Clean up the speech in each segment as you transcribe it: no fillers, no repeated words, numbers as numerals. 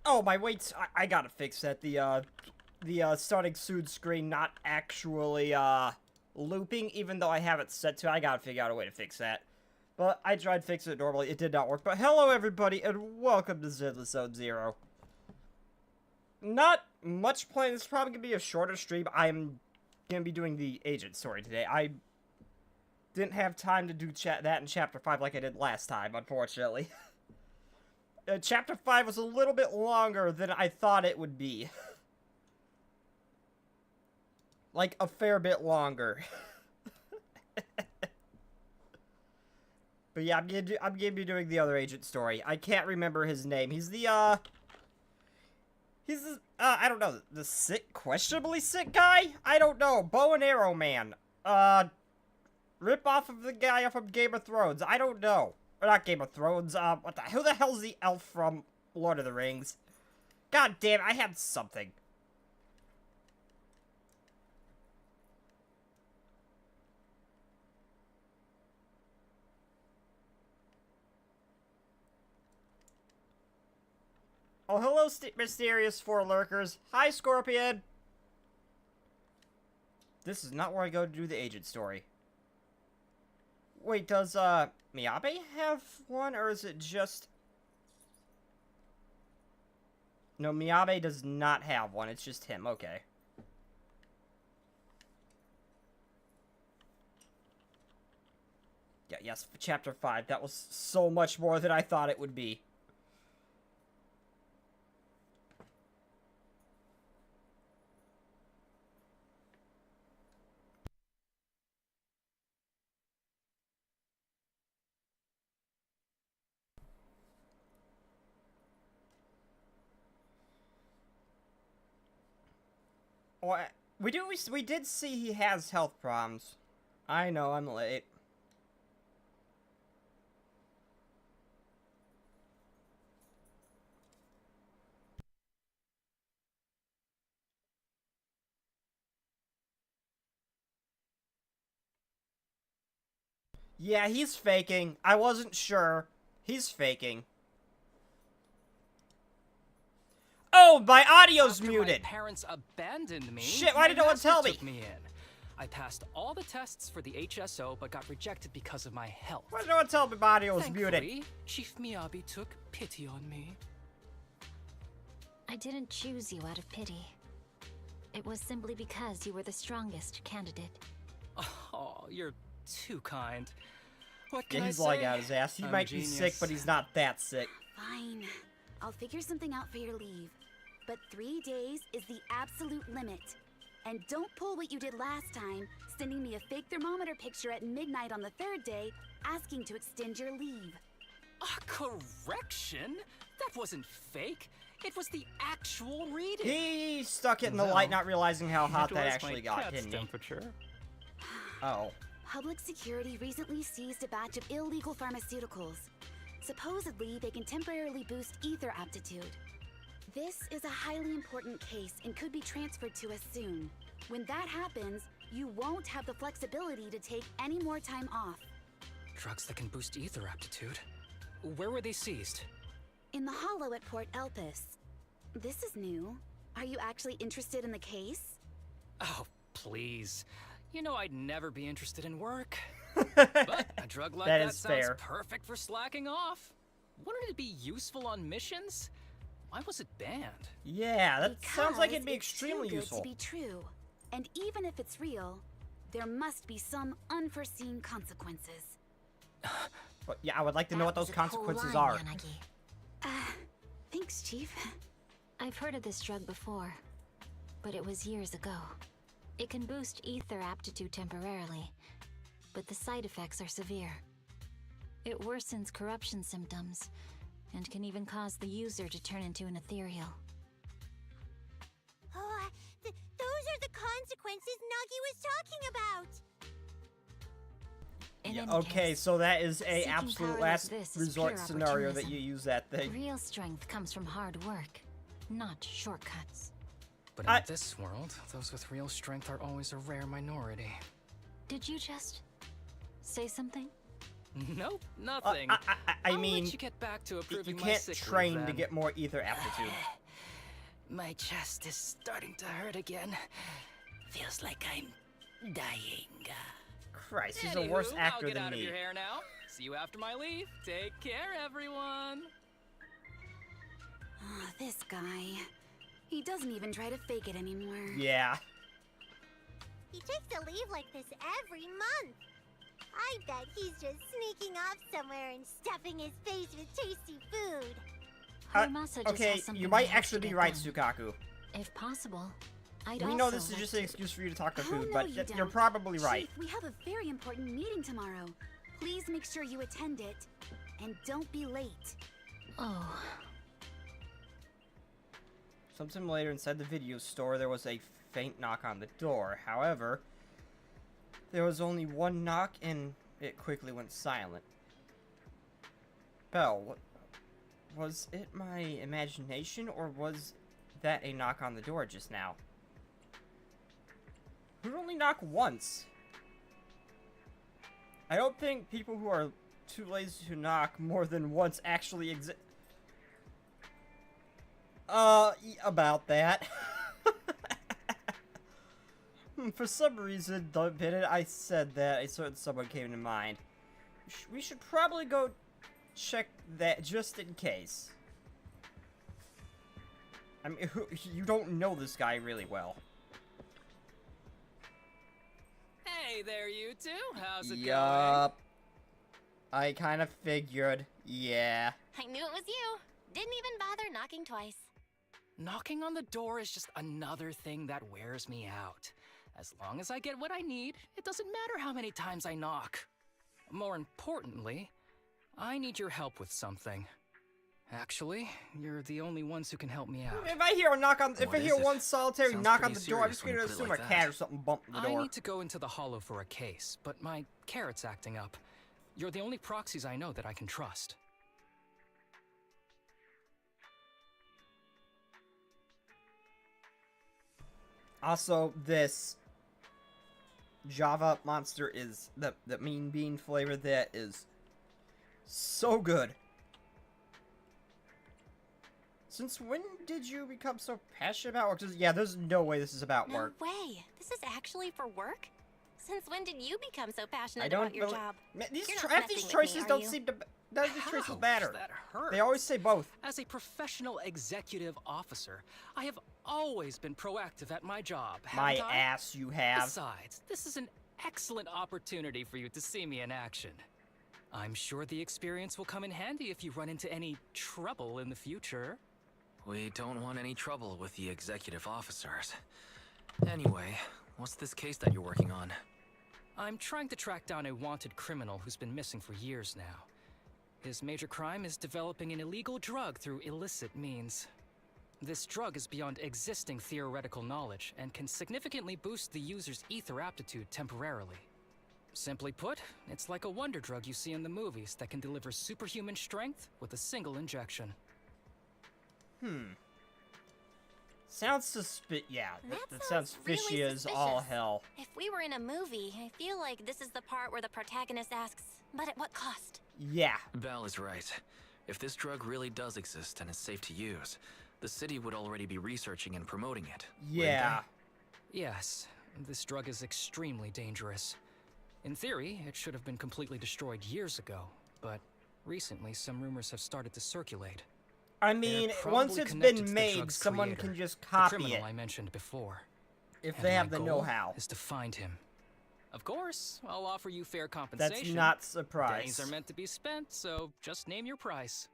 Oh, my weights. I gotta fix that. The starting soon screen not actually, looping, even though I have it set to. I gotta figure out a way to fix that. But I tried fixing it normally. It did not work. But hello, everybody, and welcome to Zenless Zone Zero. Not much playing. This is probably gonna be a shorter stream. I'm gonna be doing the agent story today. I didn't have time to do that in Chapter 5 like I did last time, unfortunately. Chapter 5 was a little bit longer than I thought it would be. Like, a fair bit longer. But yeah, I'm gonna be doing the other agent story. I can't remember his name. He's the, I don't know, the sick, questionably sick guy? I don't know. Bow and Arrow Man. Rip off of the guy from Game of Thrones. I don't know. Or not Game of Thrones, who the hell's the elf from Lord of the Rings? God damn, I had something. Oh, hello, mysterious four lurkers. Hi, Scorpion. This is not where I go to do the agent story. Wait, does, Miyabe have one, or is it just... No, Miyabe does not have one. It's just him. Okay. Yeah, yes, chapter 5. That was so much more than I thought it would be. What? We did see he has health problems. I know, I'm late. Yeah, he's faking. I wasn't sure. He's faking. Oh, my audio's muted. My parents abandoned me. Shit, why did no one tell me? Took me in. I passed all the tests for the HSO, but got rejected because of my health. Why did no one tell me my audio was Thankfully, muted? Chief Miyabi took pity on me. I didn't choose you out of pity. It was simply because you were the strongest candidate. Oh, you're too kind. What can Yeah, I he's say? lying out his ass. He I'm might a be genius. sick, but he's not that sick. Fine. I'll figure something out for your leave. But 3 days is the absolute limit. And don't pull what you did last time, sending me a fake thermometer picture at midnight on the 3rd day, asking to extend your leave. A correction? That wasn't fake. It was the actual reading. He stuck it in the Well, light, not realizing how hot It that was actually my got, cat's didn't he? temperature. Oh. Public security recently seized a batch of illegal pharmaceuticals. Supposedly, they can temporarily boost ether aptitude. This is a highly important case and could be transferred to us soon. When that happens, you won't have the flexibility to take any more time off. Drugs that can boost ether aptitude. Where were they seized? In the hollow at Port Elpis. This is new. Are you actually interested in the case? Oh, please. You know I'd never be interested in work. But a drug like that is sounds fair. perfect for slacking off. Wouldn't it be useful on missions? Why was it banned? Yeah, that sounds like it'd be Because it's too extremely good useful. to be true. And even if it's real, there must be some unforeseen consequences. But yeah, I would like to know what those That was a cool consequences line, are. Yanagi. Thanks, Chief. I've heard of this drug before, but it was years ago. It can boost ether aptitude temporarily, but the side effects are severe. It worsens corruption symptoms, and can even cause the user to turn into an ethereal. Oh, those are the consequences Nagi was talking about! In Yeah, any okay, case, so that is a seeking absolute power last like this is resort pure scenario that opportunism. you use that thing. real strength comes from hard work, not shortcuts. But in this world, those with real strength are always a rare minority. Did you just say something? Nope, nothing. I I'll mean, let you get back to you approving my can't sick leave train to then. get more ether aptitude. My chest is starting to hurt again. Feels like I'm dying. Christ, he's a worse Anywho, actor I'll get than out of me. your hair now. See you after my leave. Take care, everyone. Oh, this guy. He doesn't even try to fake it anymore. Yeah. He takes a leave like this every month. I bet he's just sneaking off somewhere and stuffing his face with tasty food. Harumasa just Okay, has something you he might has actually to be get right, done. Sukaku. If possible, I'd We also know this is like just to- an excuse for you to talk to Oh, food, no, but you you're don't. probably right. Chief, we have a very important meeting tomorrow. Please make sure you attend it. And don't be late. Oh, Sometime later inside the video store, there was a faint knock on the door. However, there was only one knock and it quickly went silent. Belle, was it my imagination or was that a knock on the door just now? Who'd only knock once? I don't think people who are too lazy to knock more than once actually exist. About that. For some reason, the minute I said that, a certain someone came to mind. We should probably go check that just in case. I mean, you don't know this guy really well. Hey there, you two. How's it going? Yup. I kind of figured. Yeah. I knew it was you. Didn't even bother knocking twice. Knocking on the door is just another thing that wears me out. As long as I get what I need, it doesn't matter how many times I knock. More importantly, I need your help with something. Actually, you're the only ones who can help me out. If I hear a knock on, if I What hear is it? one solitary Sounds knock on pretty the door, I'm just serious when gonna you put it assume like a that. cat or something bumped the I door. need to go into the Hollow for a case, but my carrot's acting up. You're the only proxies I know that I can trust. Also, this Java monster is the mean bean flavor that is so good. Since when did you become so passionate about work? Yeah, there's no way this is about No work. way. This is actually for work? Since when did you become so passionate I don't about your really- job? Man, these You're not half these messing with choices me, are don't you? seem to. None of these choices Ouch, matter. that hurts. They always say both. As a professional executive officer, I have always been proactive at my job. My haven't I? ass, you have. Besides, this is an excellent opportunity for you to see me in action. I'm sure the experience will come in handy if you run into any trouble in the future. We don't want any trouble with the executive officers. Anyway, what's this case that you're working on? I'm trying to track down a wanted criminal who's been missing for years now. His major crime is developing an illegal drug through illicit means. This drug is beyond existing theoretical knowledge and can significantly boost the user's ether aptitude temporarily. Simply put, it's like a wonder drug you see in the movies that can deliver superhuman strength with a single injection. Sounds yeah, that sounds really fishy as all suspicious. hell. If we were in a movie, I feel like this is the part where the protagonist asks, but at what cost? Yeah. Belle is right. If this drug really does exist and is safe to use, the city would already be researching and promoting it. wouldn't Yeah. Yes, this drug is extremely dangerous. In theory, it should have been completely destroyed years ago, but recently some rumors have started to circulate. I mean, They're once probably it's connected to been the made, drug's someone creator, can just the copy criminal it I mentioned before. if And they my have the goal know-how. is to find him. Of course, I'll offer you fair That's compensation. not Days surprise. are meant to be spent, so just name your price.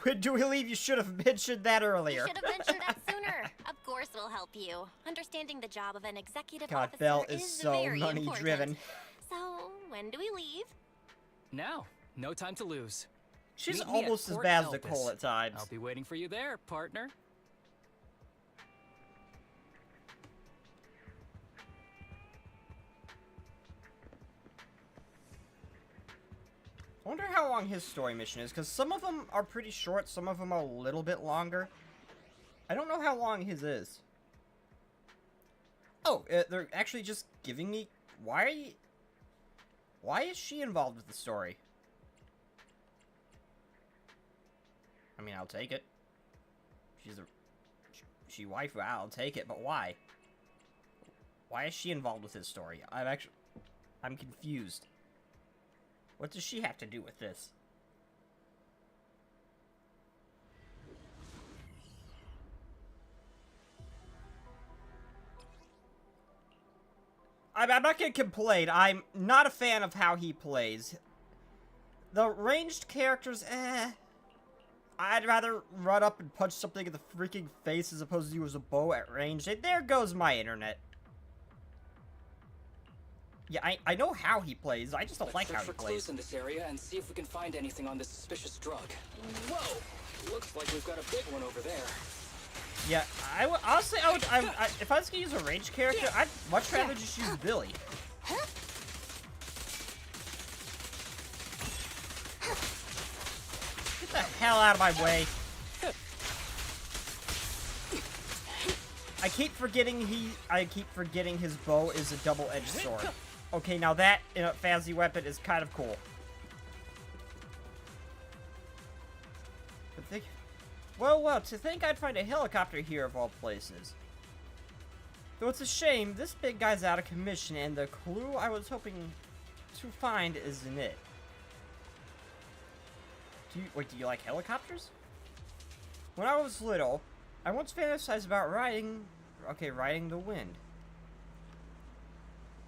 When do we leave? You should have mentioned that You earlier. should have mentioned that sooner. Of course, we'll help you. Understanding the job of an executive God, officer Belle is is so very money-driven. important. So, when do we leave? Now, no time to lose. She's Meet me at almost as Port bad as Elpis. Nicole at times. I'll be waiting for you there, partner. I wonder how long his story mission is, because some of them are pretty short, some of them are a little bit longer. I don't know how long his is. Oh, they're actually just giving me... Why is she involved with the story? I mean, I'll take it. She waifu, I'll take it, but why? Why is she involved with his story? I'm confused. What does she have to do with this? I'm not gonna complain. I'm not a fan of how he plays. The ranged characters, I'd rather run up and punch something in the freaking face as opposed to use a bow at range. And there goes my internet. Yeah, I know how he plays. I just don't like how he for plays. clues in this area and see if we can find anything on this suspicious drug. Whoa! Looks like we've got a big one over there. Yeah, honestly, if I was gonna use a ranged character, I'd much rather just use Billy. Get the hell out of my way. I keep forgetting his bow is a double-edged sword. Okay, now that fancy weapon is kind of cool. Well, to think I'd find a helicopter here of all places. Though it's a shame, this big guy's out of commission, and the clue I was hoping to find isn't it. Do you like helicopters? When I was little, I once fantasized about riding the wind.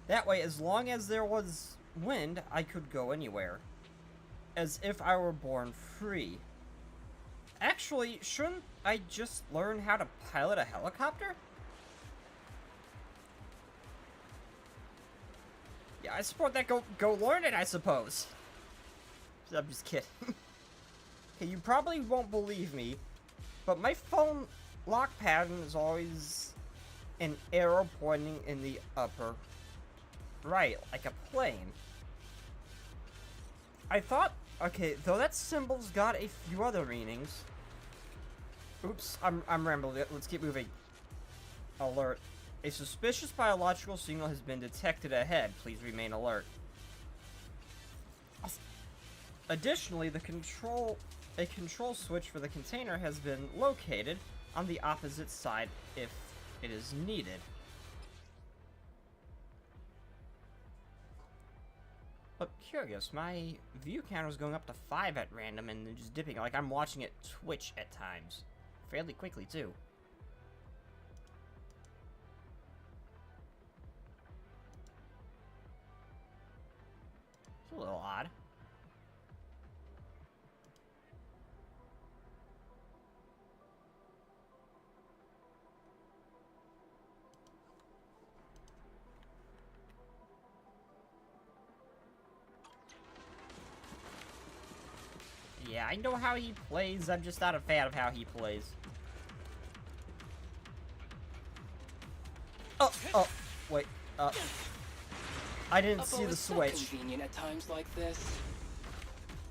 That way, as long as there was wind, I could go anywhere. As if I were born free. Actually, shouldn't I just learn how to pilot a helicopter? Yeah, I support that. Go learn it, I suppose. I'm just kidding. Okay, you probably won't believe me, but my phone lock pattern is always an arrow pointing in the upper right, like a plane. I thought, okay, though that symbol's got a few other meanings. Oops, I'm rambling. Let's keep moving. Alert. A suspicious biological signal has been detected ahead. Please remain alert. Additionally, a control switch for the container has been located on the opposite side if it is needed. But curious, my view counter is going up to 5 at random and then just dipping. Like I'm watching it twitch at times. Fairly quickly, too. It's a little odd. Yeah, I know how he plays. I'm just not a fan of how he plays. Oh, wait. I didn't see the switch. So convenient at times like this.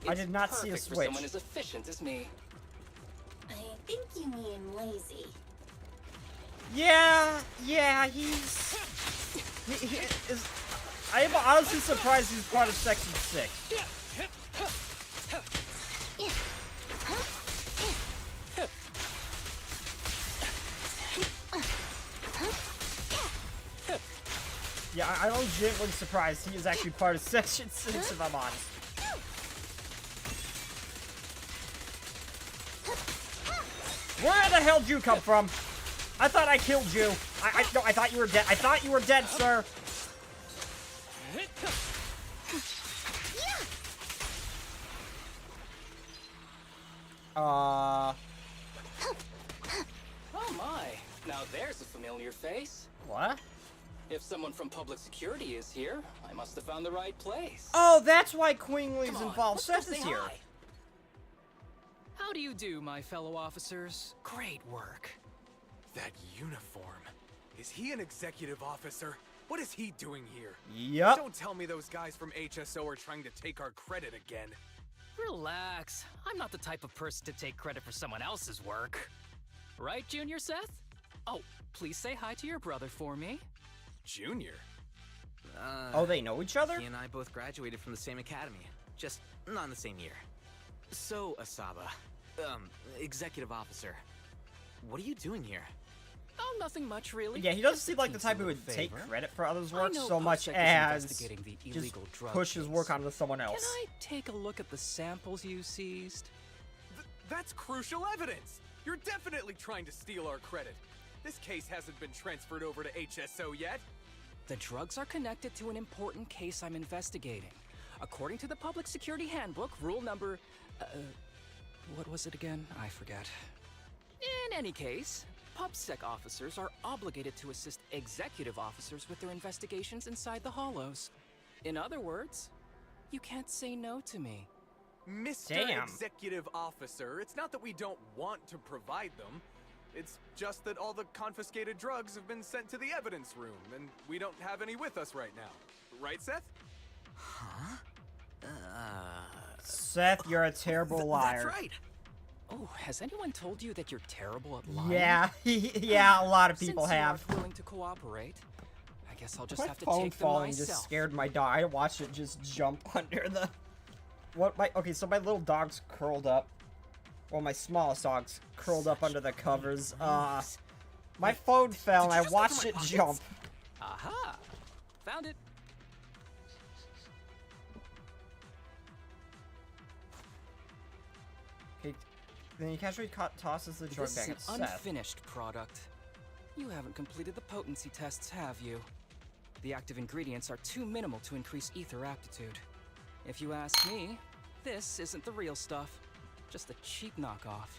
I did not see a It's perfect for switch. someone as efficient as me. I think you mean lazy. Yeah, he's... He is... I am honestly surprised he's part of Section 6. Yeah, I'm legitimately surprised he is actually part of Section 6, if I'm honest. Where the hell did you come from? I thought I killed you. No, I thought you were dead. I thought you were dead, sir. Oh my, now there's a familiar face. What? If someone from public security is here, I must have found the right place. Oh, that's why Queenly's Come on, involved. let's Seth go is say here. hi. How do you do, my fellow officers? Great work. That uniform. Is he an executive officer? What is he doing here? Yup. Don't tell me those guys from HSO are trying to take our credit again. Relax. I'm not the type of person to take credit for someone else's work. Right, Junior Seth? Oh, please say hi to your brother for me. Junior? Oh, they know each other? He and I both graduated from the same academy, just not in the same year. So, Asaba, executive officer, what are you doing here? Oh, nothing much, really. Yeah, he doesn't Just seem a like the type who teensy would little take favor. credit for others' I work know so much PubSec is as investigating the just illegal drug push his case. work onto someone Can else. I take a look at the samples you seized? That's crucial evidence! You're definitely trying to steal our credit. This case hasn't been transferred over to HSO yet. The drugs are connected to an important case I'm investigating. According to the Public Security Handbook, rule number... what was it again? I forget. In any case, PubSec officers are obligated to assist executive officers with their investigations inside the hollows. In other words, you can't say no to me. Mr. Damn. Executive Officer, it's not that we don't want to provide them. It's just that all the confiscated drugs have been sent to the evidence room, and we don't have any with us right now. Right, Seth? Huh? Seth, you're a terrible liar. That's right. Oh, has anyone told you that you're terrible at lying? Yeah, yeah, a lot of people Since you have. aren't willing to cooperate, I guess I'll just My have to phone take them falling myself. just scared my dog. I watched it just jump under the... Okay, so my little dog's curled up. Well, my smallest dog's curled up under the covers. My phone fell and I Did you just watched open it my jump. Aha! Found it. Okay, then he casually tosses the drug This back is at an Seth. unfinished product. You haven't completed the potency tests, have you? The active ingredients are too minimal to increase ether aptitude. If you ask me, this isn't the real stuff. Just a cheap knockoff.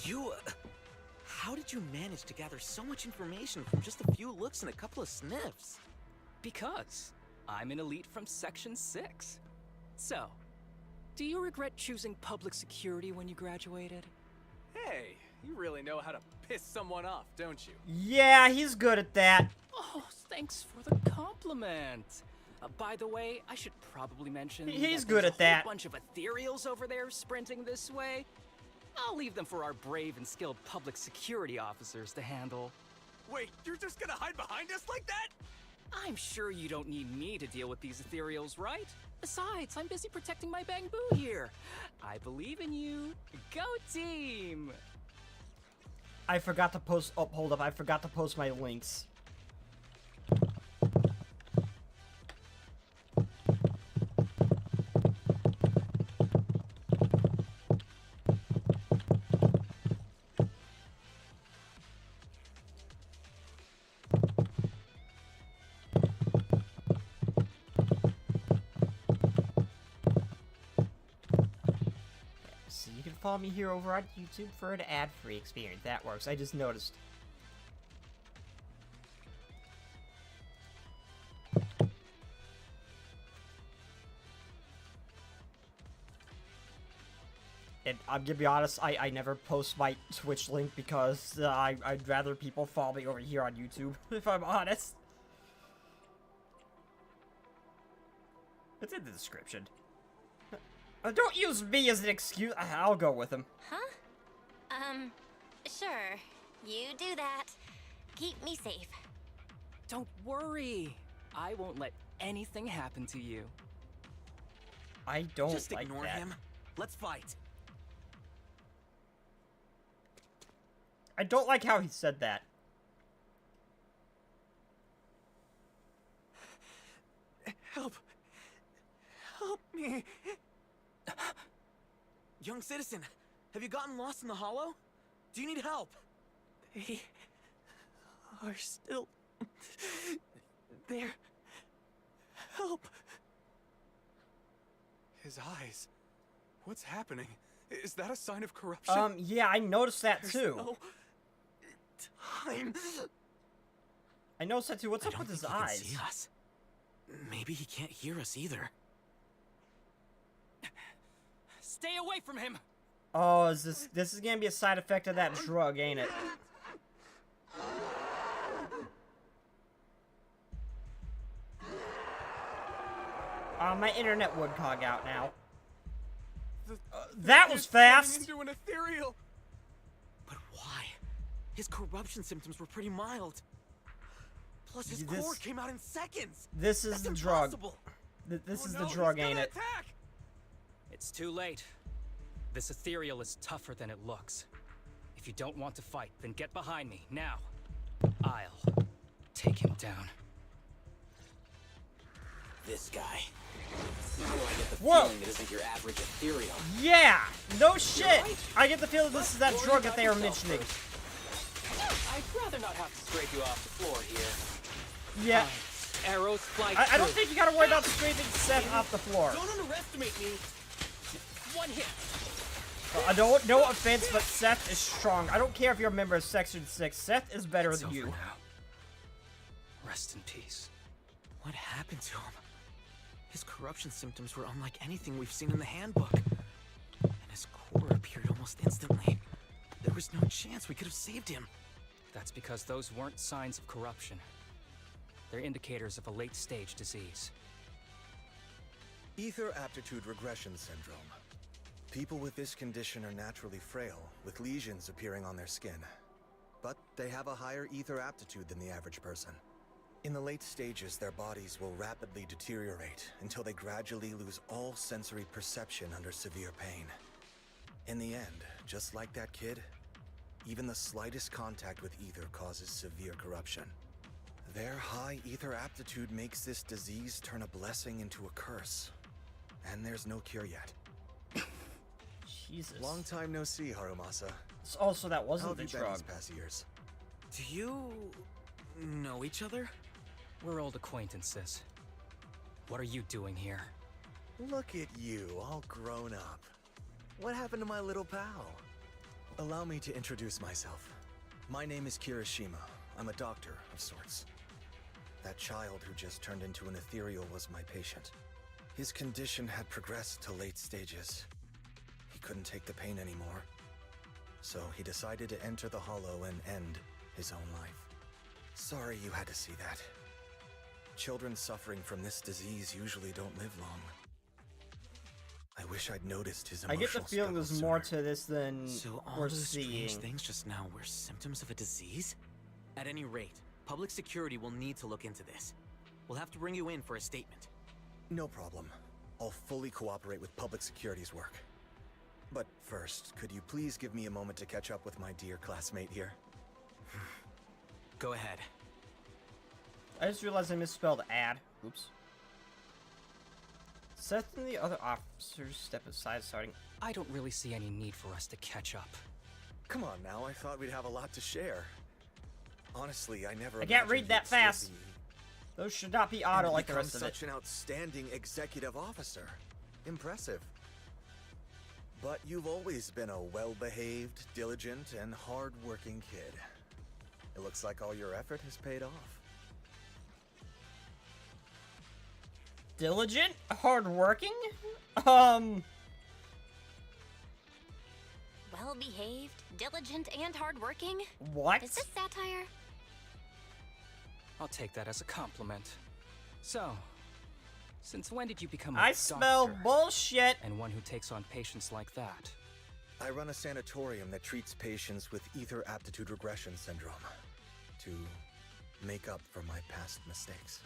You... how did you manage to gather so much information from just a few looks and a couple of sniffs? Because I'm an elite from Section 6. So, do you regret choosing public security when you graduated? Hey, you really know how to piss someone off, don't you? Yeah, he's good at that. Oh, thanks for the compliment. By the way, I should probably mention He's that good there's at that. a whole bunch of ethereals over there sprinting this way. I'll leave them for our brave and skilled public security officers to handle. Wait, you're just gonna hide behind us like that? I'm sure you don't need me to deal with these ethereals, right? Besides, I'm busy protecting my bamboo here. I believe in you. Go team! I forgot to post. Oh, hold up. I forgot to post my links. So you can follow me here over on YouTube for an ad-free experience. That works. I just noticed. And I'm gonna be honest, I never post my Twitch link because I'd rather people follow me over here on YouTube, if I'm honest. It's in the description. Don't use me as an excuse. I'll go with him. Huh? Sure. You do that. Keep me safe. Don't worry. I won't let anything happen to you. I don't Just like ignore that. him. Let's fight. I don't like how he said that. Help. Help me. Young citizen, have you gotten lost in the hollow? Do you need help? They are still there. Help. His eyes. What's happening? Is that a sign of corruption? Yeah, I noticed that There's too. no time. I noticed that too. What's I up don't with his think he can eyes? see us. Maybe he can't hear us either. Stay away from him! Oh, this is gonna be a side effect of that drug, ain't it? My internet would cog out now. That was He's turning fast! into an ethereal. But why? His corruption symptoms were pretty mild. Plus, his This- core came out in seconds. This is That's the drug. impossible. This Oh is no, the he's drug, gonna ain't it? attack! It's too late. This ethereal is tougher than it looks. If you don't want to fight, then get behind me, now. I'll take him down. This guy. How do I get the Whoa. feeling it isn't your average ethereal? Yeah! No shit! I get the feeling this is that drug that they are mentioning. I'd rather not have to scrape you off the floor here. Yeah. Arrows fly I don't think you gotta worry about scraping Seth off the floor. Don't underestimate me. One hit. No offense, but Seth is strong. I don't care if you're a member of Section 6. Seth is better It's than over you. now. Rest in peace. What happened to him? His corruption symptoms were unlike anything we've seen in the handbook. And his core appeared almost instantly. There was no chance we could have saved him. That's because those weren't signs of corruption. They're indicators of a late-stage disease. Ether aptitude regression syndrome. People with this condition are naturally frail, with lesions appearing on their skin. But they have a higher ether aptitude than the average person. In the late stages, their bodies will rapidly deteriorate until they gradually lose all sensory perception under severe pain. In the end, just like that kid, even the slightest contact with ether causes severe corruption. Their high ether aptitude makes this disease turn a blessing into a curse. And there's no cure yet. Jesus. Long time no see, Harumasa. Also, that How wasn't have the you been drug. these past years? Do you know each other? We're old acquaintances. What are you doing here? Look at you, all grown up. What happened to my little pal? Allow me to introduce myself. My name is Kirishima. I'm a doctor of sorts. That child who just turned into an ethereal was my patient. His condition had progressed to late stages. He couldn't take the pain anymore. So he decided to enter the Hollow and end his own life. Sorry you had to see that. Children suffering from this disease usually don't live long. I wish I'd noticed his I emotional get the feeling struggles there's more sooner. to this than So all we're those seeing. strange things just now were symptoms of a disease? At any rate, public security will need to look into this. We'll have to bring you in for a statement. No problem. I'll fully cooperate with public security's work. But first, could you please give me a moment to catch up with my dear classmate here? Go ahead. I just realized I misspelled ad. Oops. Seth and the other officers step aside, starting. I don't really see any need for us to catch up. Come on now, I thought we'd have a lot to share. Honestly, I never I can't imagined read that you'd still fast. be- Those should not be auto and like the become rest of such it. an outstanding executive officer. Impressive. But you've always been a well-behaved, diligent, and hard-working kid. It looks like all your effort has paid off. Diligent, hardworking. Well-behaved, diligent, and hardworking? What? Is this satire? I'll take that as a compliment. So, since when did you become a I smell doctor? bullshit. And one who takes on patients like that? I run a sanatorium that treats patients with ether aptitude regression syndrome to make up for my past mistakes.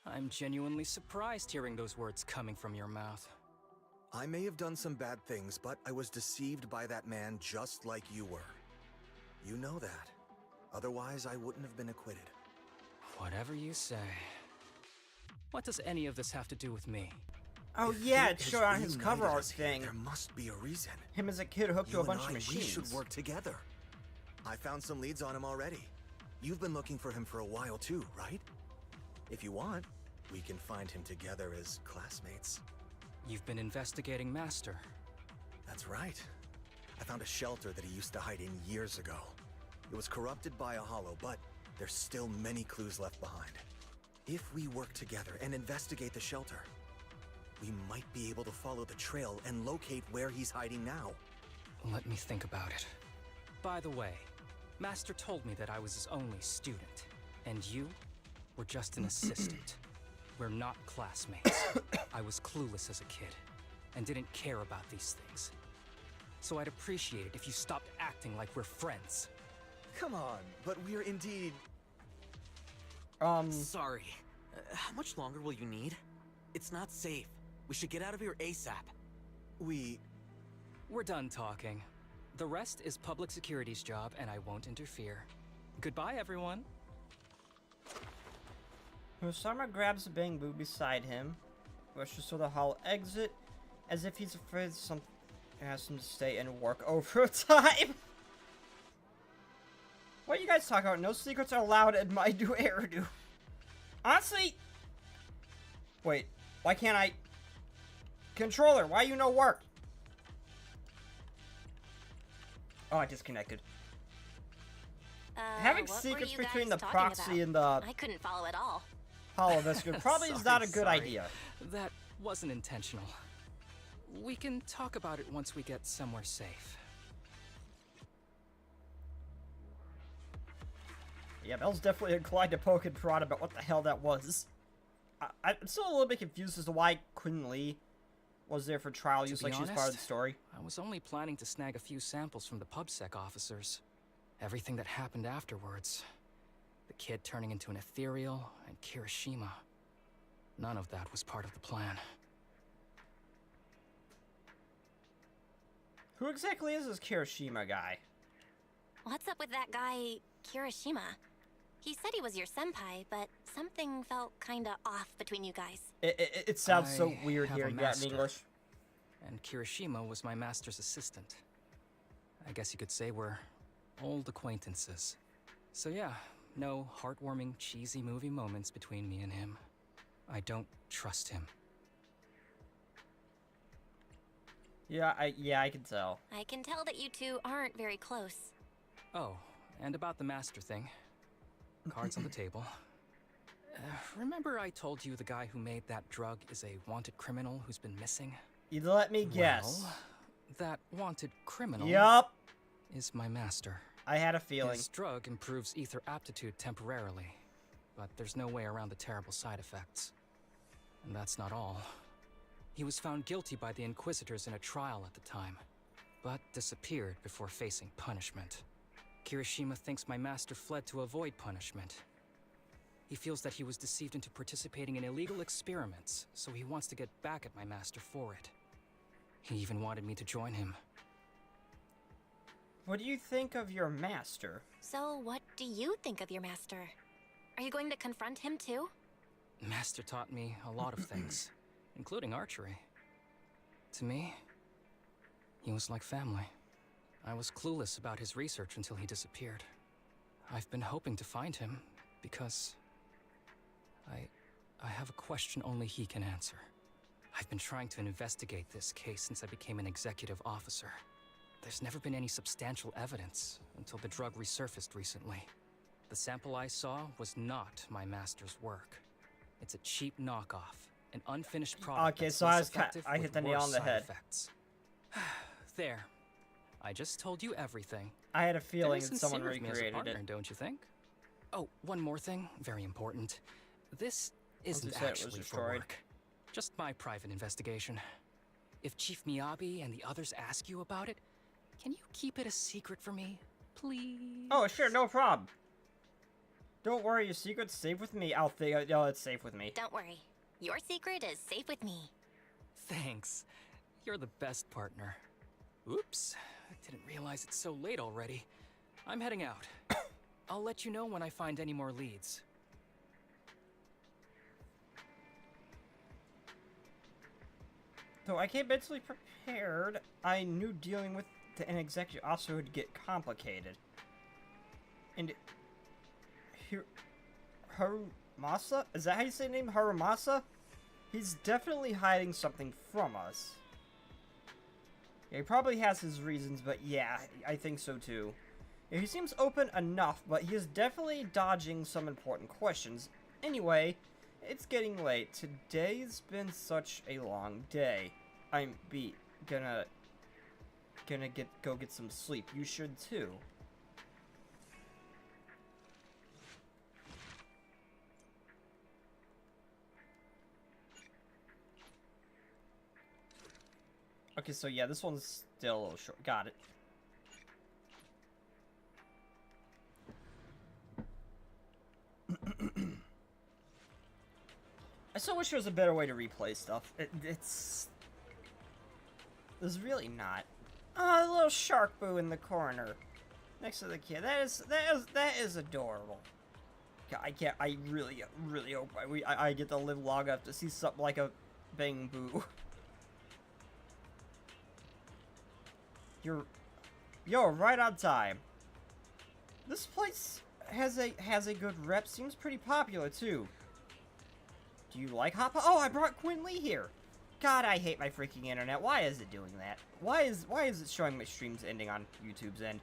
I'm genuinely surprised hearing those words coming from your mouth. I may have done some bad things, but I was deceived by that man just like you were. You know that. Otherwise, I wouldn't have been acquitted. Whatever you say. What does any of this have to do with me? Oh yeah, It it has showed on his cover reunited art us here. thing. There must be a reason. Him as a kid hooked to You a bunch and of I, machines. we should work together. I found some leads on him already. You've been looking for him for a while too, right? If you want, we can find him together as classmates. You've been investigating Master. That's right. I found a shelter that he used to hide in years ago. It was corrupted by a hollow, but there's still many clues left behind. If we work together and investigate the shelter, we might be able to follow the trail and locate where he's hiding now. Let me think about it. By the way, Master told me that I was his only student, and you were just an assistant. We're not classmates. I was clueless as a kid, and didn't care about these things. So I'd appreciate it if you stopped acting like we're friends. Come on, but we're indeed... Sorry. How much longer will you need? It's not safe. We should get out of here ASAP. We're done talking. The rest is public security's job, and I won't interfere. Goodbye, everyone. Osama grabs the bamboo beside him, rushes to the hall exit, as if he's afraid something has him to stay and work overtime. What are you guys talking about? No secrets are allowed in my new Eridu. Honestly... Wait, why can't I... Controller, why you no work? Oh, I disconnected. Having What were secrets you between guys the talking proxy about? and the I couldn't follow at all. hollow viscid probably is not a good Sorry. idea. That wasn't intentional. We can talk about it once we get somewhere safe. Yeah, Belle's definitely inclined to poke and prod about what the hell that was. I'm still a little bit confused as to why Quinn Lee was there for trial use To like be she's part of the honest, story. I was only planning to snag a few samples from the PubSec officers. Everything that happened afterwards. The kid turning into an ethereal, and Kirishima. None of that was part of the plan. Who exactly is this Kirishima guy? What's up with that guy, Kirishima? He said he was your senpai, but something felt kinda off between you guys. It sounds so I weird have a hearing that in master. English. and Kirishima was my master's assistant. I guess you could say we're old acquaintances. So yeah, no heartwarming, cheesy movie moments between me and him. I don't trust him. Yeah, I can tell. I can tell that you two aren't very close. Oh, and about the master thing. Cards on the table. Remember I told you the guy who made that drug is a wanted criminal who's been missing? You let me guess. Well, that wanted criminal Yup. is my master. I had a feeling. His drug improves ether aptitude temporarily, but there's no way around the terrible side effects. And that's not all. He was found guilty by the Inquisitors in a trial at the time, but disappeared before facing punishment. Kirishima thinks my master fled to avoid punishment. He feels that he was deceived into participating in illegal experiments, so he wants to get back at my master for it. He even wanted me to join him. What do you think of your master? So, what do you think of your master? Are you going to confront him too? Master taught me a lot of things, including archery. To me, he was like family. I was clueless about his research until he disappeared. I've been hoping to find him because I have a question only he can answer. I've been trying to investigate this case since I became an executive officer. There's never been any substantial evidence until the drug resurfaced recently. The sample I saw was not my master's work. It's a cheap knockoff, an unfinished product. Okay, that's so less effective I hit with the nail worse on the side head. effects. There. I just told you everything. I had a feeling Very that someone sincere of me as a recreated partner, it. don't you think? Oh, one more thing, very important. This isn't said it was actually for destroyed. work. Just my private investigation. If Chief Miyabi and the others ask you about it, can you keep it a secret for me, please? Oh, sure, no problem. Don't worry, your secret's safe with me. I'll think, no, it's safe with me. Don't worry. Your secret is safe with me. Thanks. You're the best partner. Oops. I didn't realize it's so late already. I'm heading out. I'll let you know when I find any more leads. Though I came mentally prepared, I knew dealing with an executive officer would get complicated. And Harumasa? Is that how you say his name? Harumasa? He's definitely hiding something from us. Yeah, he probably has his reasons, but yeah, I think so too. Yeah, he seems open enough, but he is definitely dodging some important questions. Anyway, it's getting late. Today's been such a long day. I'm gonna go get some sleep. You should too. Okay, so yeah, this one's still a little short. Got it. I still wish there was a better way to replay stuff. There's really not. Oh, a little shark boo in the corner, next to the kid. That is adorable. I really hope I get to live long enough to see something like a Bang Boo. You're right on time. This place has a good rep. Seems pretty popular too. Do you like Hoppa? Oh, I brought Quinn Lee here. God, I hate my freaking internet. Why is it doing that? Why is it showing my streams ending on YouTube's end?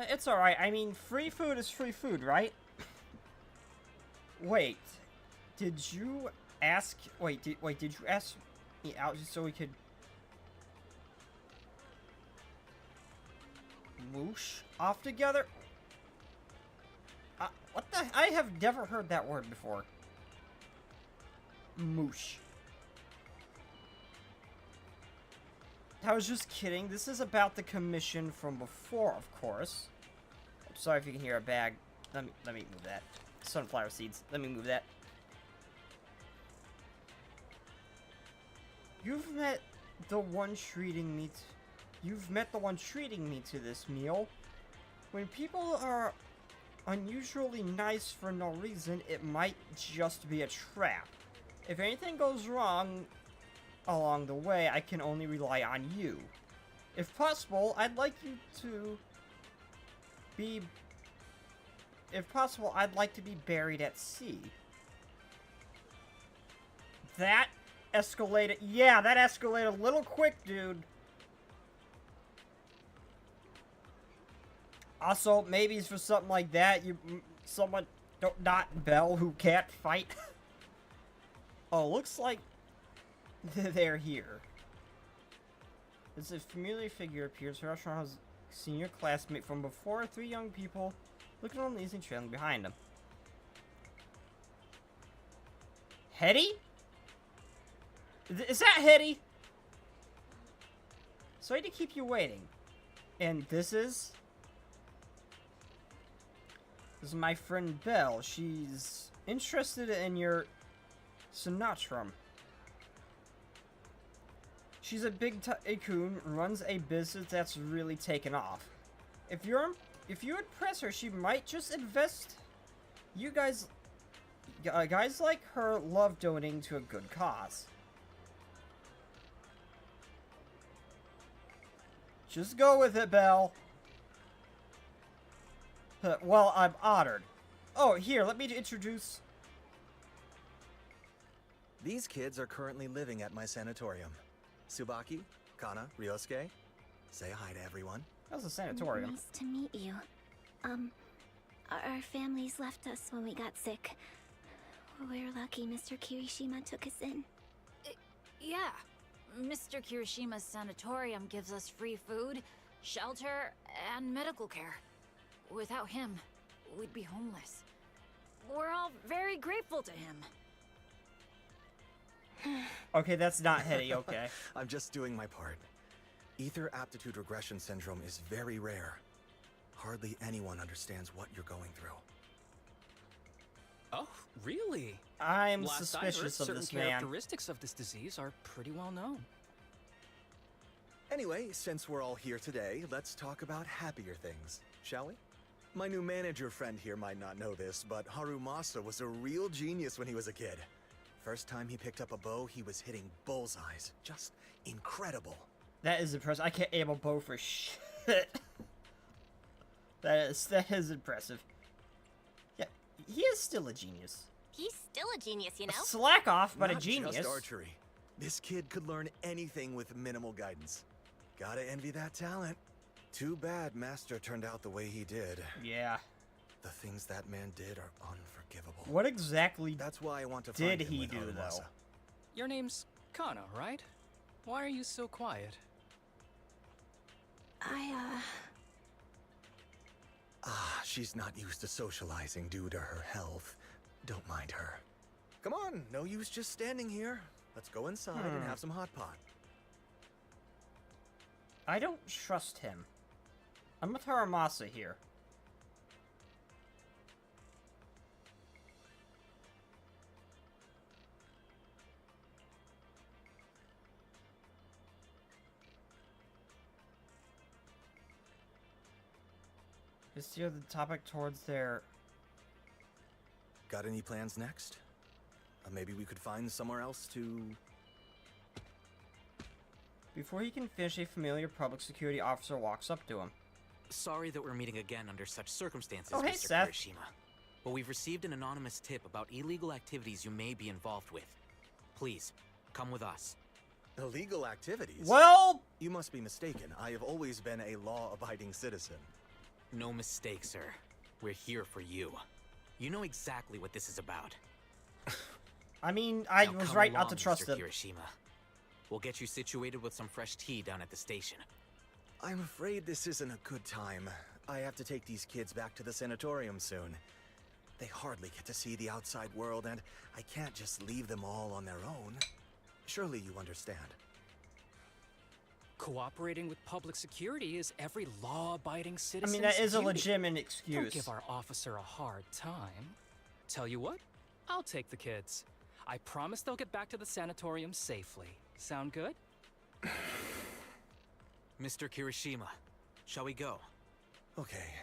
It's alright. I mean, free food is free food, right? Wait. Did you ask... Wait, did you ask me out just so we could... Moosh off together? What the... I have never heard that word before. Moosh. I was just kidding. This is about the commission from before, of course. I'm sorry if you can hear a bag. Let me move that. sunflower seeds. Let me move that. You've met the one treating me to this meal. When people are unusually nice for no reason, it might just be a trap. If anything goes wrong along the way, I can only rely on you. If possible, I'd like to be buried at sea. That escalated. Yeah, that escalated a little quick, dude. Also, maybe it's for something like that. Someone, not Belle, who can't fight. Oh, looks like they're here. As a familiar figure appears, Harumasa senior classmate from before, 3 young people looking on these and trailing behind them. Hetty? Is that Hetty? Sorry to keep you waiting. And this is my friend Belle. She's interested in your Sinatrum. She's a big tycoon, runs a business that's really taken off. If you impress her, she might just invest. You guys like her love donating to a good cause. Just go with it, Belle. Well, I'm honored. Oh, here, let me introduce. These kids are currently living at my sanatorium. Tsubaki, Kana, Ryosuke, say hi to everyone. How's the sanatorium? Nice to meet you. Our families left us when we got sick. We're lucky Mr. Kirishima took us in. Yeah. Mr. Kirishima's sanatorium gives us free food, shelter, and medical care. Without him, we'd be homeless. We're all very grateful to him. Okay, that's not Hetty, okay. I'm just doing my part. Ether aptitude regression syndrome is very rare. Hardly anyone understands what you're going through. Oh, really? I'm Last suspicious of certain this man. characteristics of this disease are pretty well known. Anyway, since we're all here today, let's talk about happier things, shall we? My new manager friend here might not know this, but Harumasa was a real genius when he was a kid. First time he picked up a bow, he was hitting bullseyes. Just incredible. That is impressive. I can't aim a bow for shit. That is impressive. Yeah, he is still a genius. He's still a genius, you know? Slack off, but Not a genius. just archery. This kid could learn anything with minimal guidance. Gotta envy that talent. Too bad Master turned out the way he did. Yeah. The things that man did are unforgivable. What exactly That's why I want to did find him he with do, Harumasa. though? Your name's Kana, right? Why are you so quiet? She's not used to socializing due to her health. Don't mind her. Come on, no use just standing here. Let's go inside and have some hot pot. I don't trust him. I'm with Harumasa here. Is steer the topic towards their... Got any plans next? Maybe we could find somewhere else to... Before he can finish, a familiar public security officer walks up to him. Sorry that we're meeting again under such circumstances, Oh, hey, Mr. Seth. Kirishima. But we've received an anonymous tip about illegal activities you may be involved with. Please, come with us. Illegal activities? Well... You must be mistaken. I have always been a law-abiding citizen. No mistake, sir. We're here for you. You know exactly what this is about. I mean, I Now was come right along, not to trust Mr. him. Kirishima. We'll get you situated with some fresh tea down at the station. I'm afraid this isn't a good time. I have to take these kids back to the sanatorium soon. They hardly get to see the outside world, and I can't just leave them all on their own. Surely you understand. Cooperating with public security is every law-abiding I citizen's mean, that is a duty. legitimate Don't excuse. give our officer a hard time. Tell you what, I'll take the kids. I promise they'll get back to the sanatorium safely. Sound good? Mr. Kirishima, shall we go? Okay.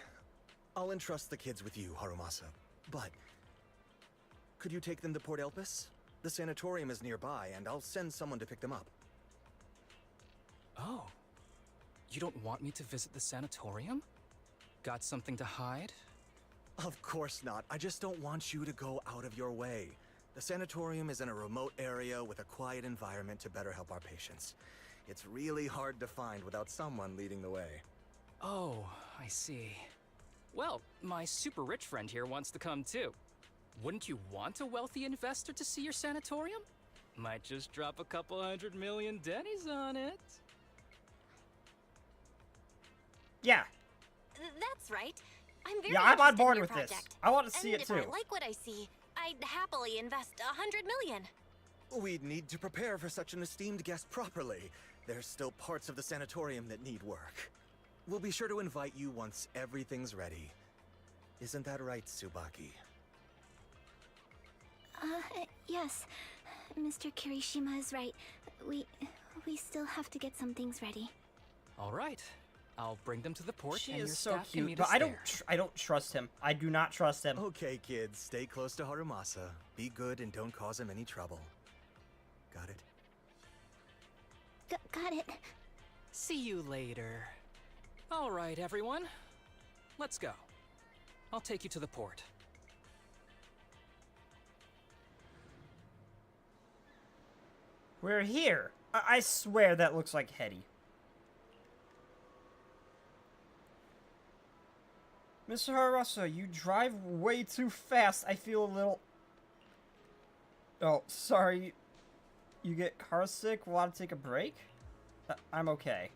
I'll entrust the kids with you, Harumasa. But could you take them to Port Elpis? The sanatorium is nearby, and I'll send someone to pick them up. Oh. You don't want me to visit the sanatorium? Got something to hide? Of course not. I just don't want you to go out of your way. The sanatorium is in a remote area with a quiet environment to better help our patients. It's really hard to find without someone leading the way. Oh, I see. Well, my super rich friend here wants to come too. Wouldn't you want a wealthy investor to see your sanatorium? Might just drop a couple $100 million dennies on it. Yeah. That's right. I'm very Yeah, I'm on interested in board your with this. project. I want to see And it too. if I like what I see, I'd happily invest $100 million. We'd need to prepare for such an esteemed guest properly. There's still parts of the sanatorium that need work. We'll be sure to invite you once everything's ready. Isn't that right, Tsubaki? Yes. Mr. Kirishima is right. We still have to get some things ready. All right. I'll bring them to the port She and your is so staff can meet cute, but us I there. don't trust him. I do not trust him. Okay, kids, stay close to Harumasa. Be good and don't cause him any trouble. Got it? Got it. See you later. All right, everyone. Let's go. I'll take you to the port. We're here. I swear that looks like Hetty. Mr. Harumasa, you drive way too fast. I feel a little... Oh, sorry. You get car sick? Want to take a break? I'm okay.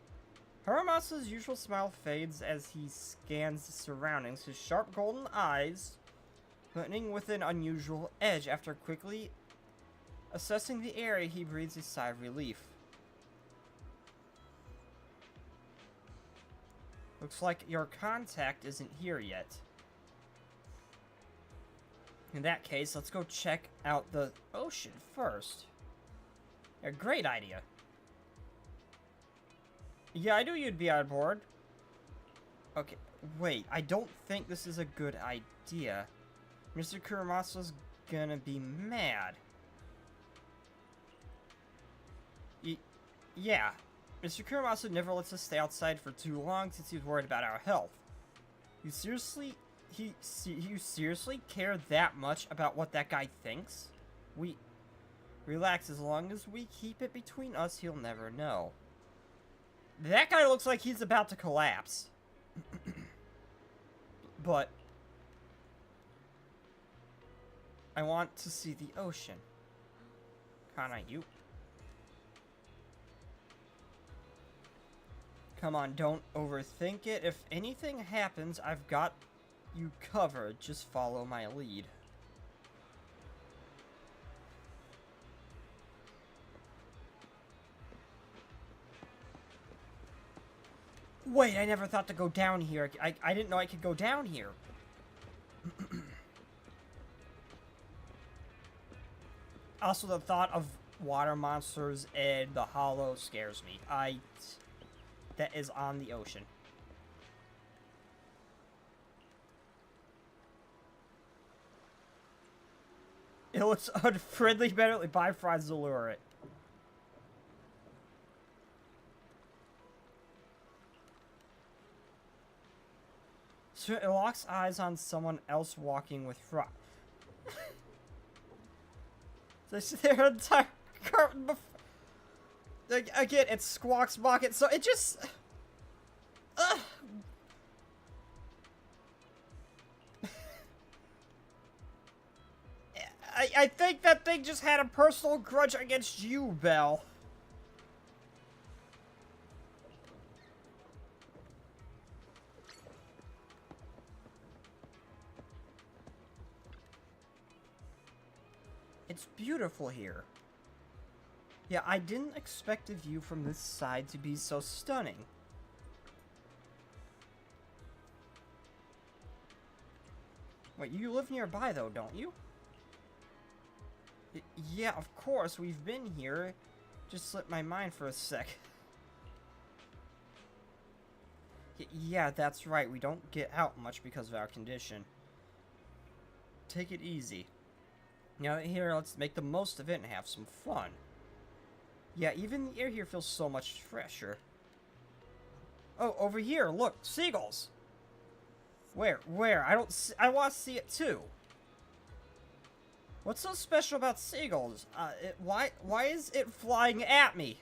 Harumasa's usual smile fades as he scans the surroundings, his sharp golden eyes glinting with an unusual edge. After quickly assessing the area, he breathes a sigh of relief. Looks like your contact isn't here yet. In that case, let's go check out the ocean first. A great idea. Yeah, I knew you'd be on board. Okay, wait, I don't think this is a good idea. Mr. Kuramasa's gonna be mad. Yeah, Mr. Kuramasa never lets us stay outside for too long since he's worried about our health. You seriously care that much about what that guy thinks? Relax, as long as we keep it between us, he'll never know. That guy looks like he's about to collapse. But I want to see the ocean. Can't I, you? Come on, don't overthink it. If anything happens, I've got you covered. Just follow my lead. Wait, I never thought to go down here. I didn't know I could go down here. Also, the thought of water monsters and the hollow scares me. That is on the ocean. It looks unfriendly, better buy fries to lure it. So it locks eyes on someone else walking with fries. They see their entire carton before. Again, it's Squawk's Bucket, so it just... I think that thing just had a personal grudge against you, Belle. It's beautiful here. Yeah, I didn't expect the view from this side to be so stunning. Wait, you live nearby though, don't you? Yeah, of course, we've been here. Just slipped my mind for a sec. Yeah, that's right, we don't get out much because of our condition. Take it easy. Now here, let's make the most of it and have some fun. Yeah, even the air here feels so much fresher. Oh, over here, look, seagulls! Where? I want to see it too. What's so special about seagulls? Why is it flying at me?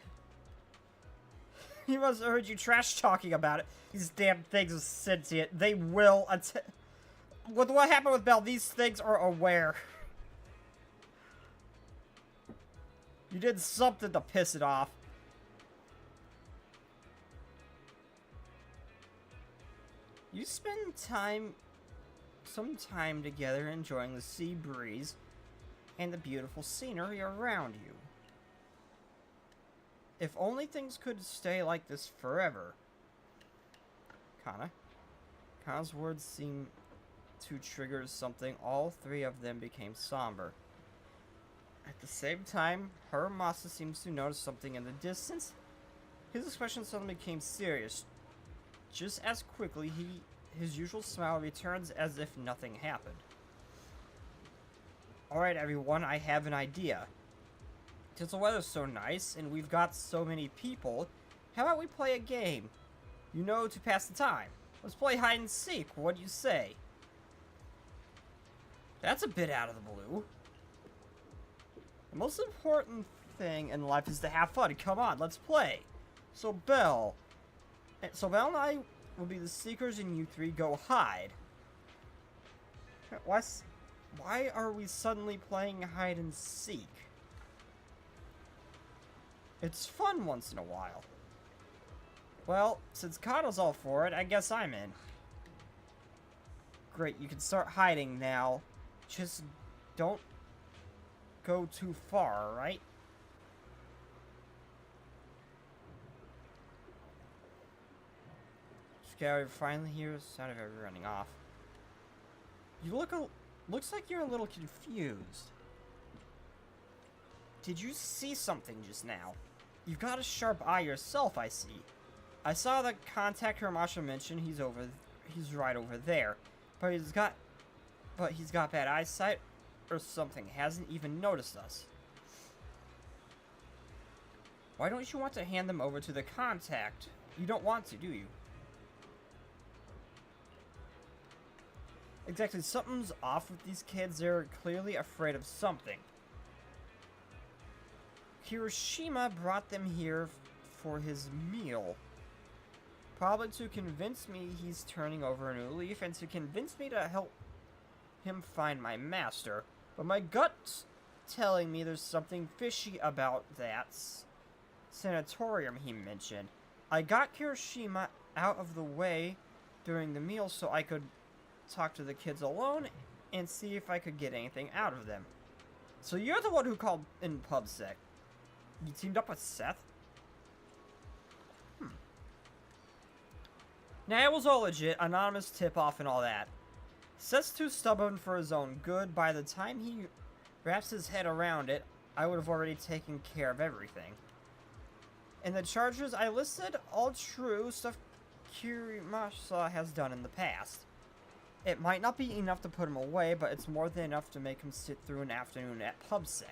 He must have heard you trash talking about it. These damn things are sentient. They will with what happened with Belle, these things are aware. You did something to piss it off. You spend some time together enjoying the sea breeze and the beautiful scenery around you. If only things could stay like this forever. Kana's words seem to trigger something. All three of them became somber. At the same time, Harumasa seems to notice something in the distance. His expression suddenly became serious. Just as quickly, his usual smile returns as if nothing happened. Alright everyone, I have an idea. Since the weather's so nice, and we've got so many people, how about we play a game? You know, to pass the time. Let's play hide and seek, what do you say? That's a bit out of the blue. The most important thing in life is to have fun. Come on, let's play. So Belle and I will be the seekers and you three go hide. Why are we suddenly playing hide and seek? It's fun once in a while. Well, since Kano's all for it, I guess I'm in. Great, you can start hiding now. Just don't go too far, alright? Scary, finally hear the sound of everyone running off. You looks like you're a little confused. Did you see something just now? You've got a sharp eye yourself, I see. I saw the contact Harumasa mentioned. He's right over there. But he's got bad eyesight or something. Hasn't even noticed us. Why don't you want to hand them over to the contact? You don't want to, do you? Exactly, something's off with these kids. They're clearly afraid of something. Hiroshima brought them here for his meal. Probably to convince me he's turning over a new leaf and to convince me to help him find my master. But my gut's telling me there's something fishy about that sanatorium he mentioned. I got Hiroshima out of the way during the meal so I could talk to the kids alone and see if I could get anything out of them. So you're the one who called in PubSec. You teamed up with Seth? Nah, it was all legit, anonymous tip-off and all that. Seth's too stubborn for his own good. By the time he wraps his head around it, I would have already taken care of everything. And the charges I listed, all true, stuff Harumasa has done in the past. It might not be enough to put him away, but it's more than enough to make him sit through an afternoon at PubSec.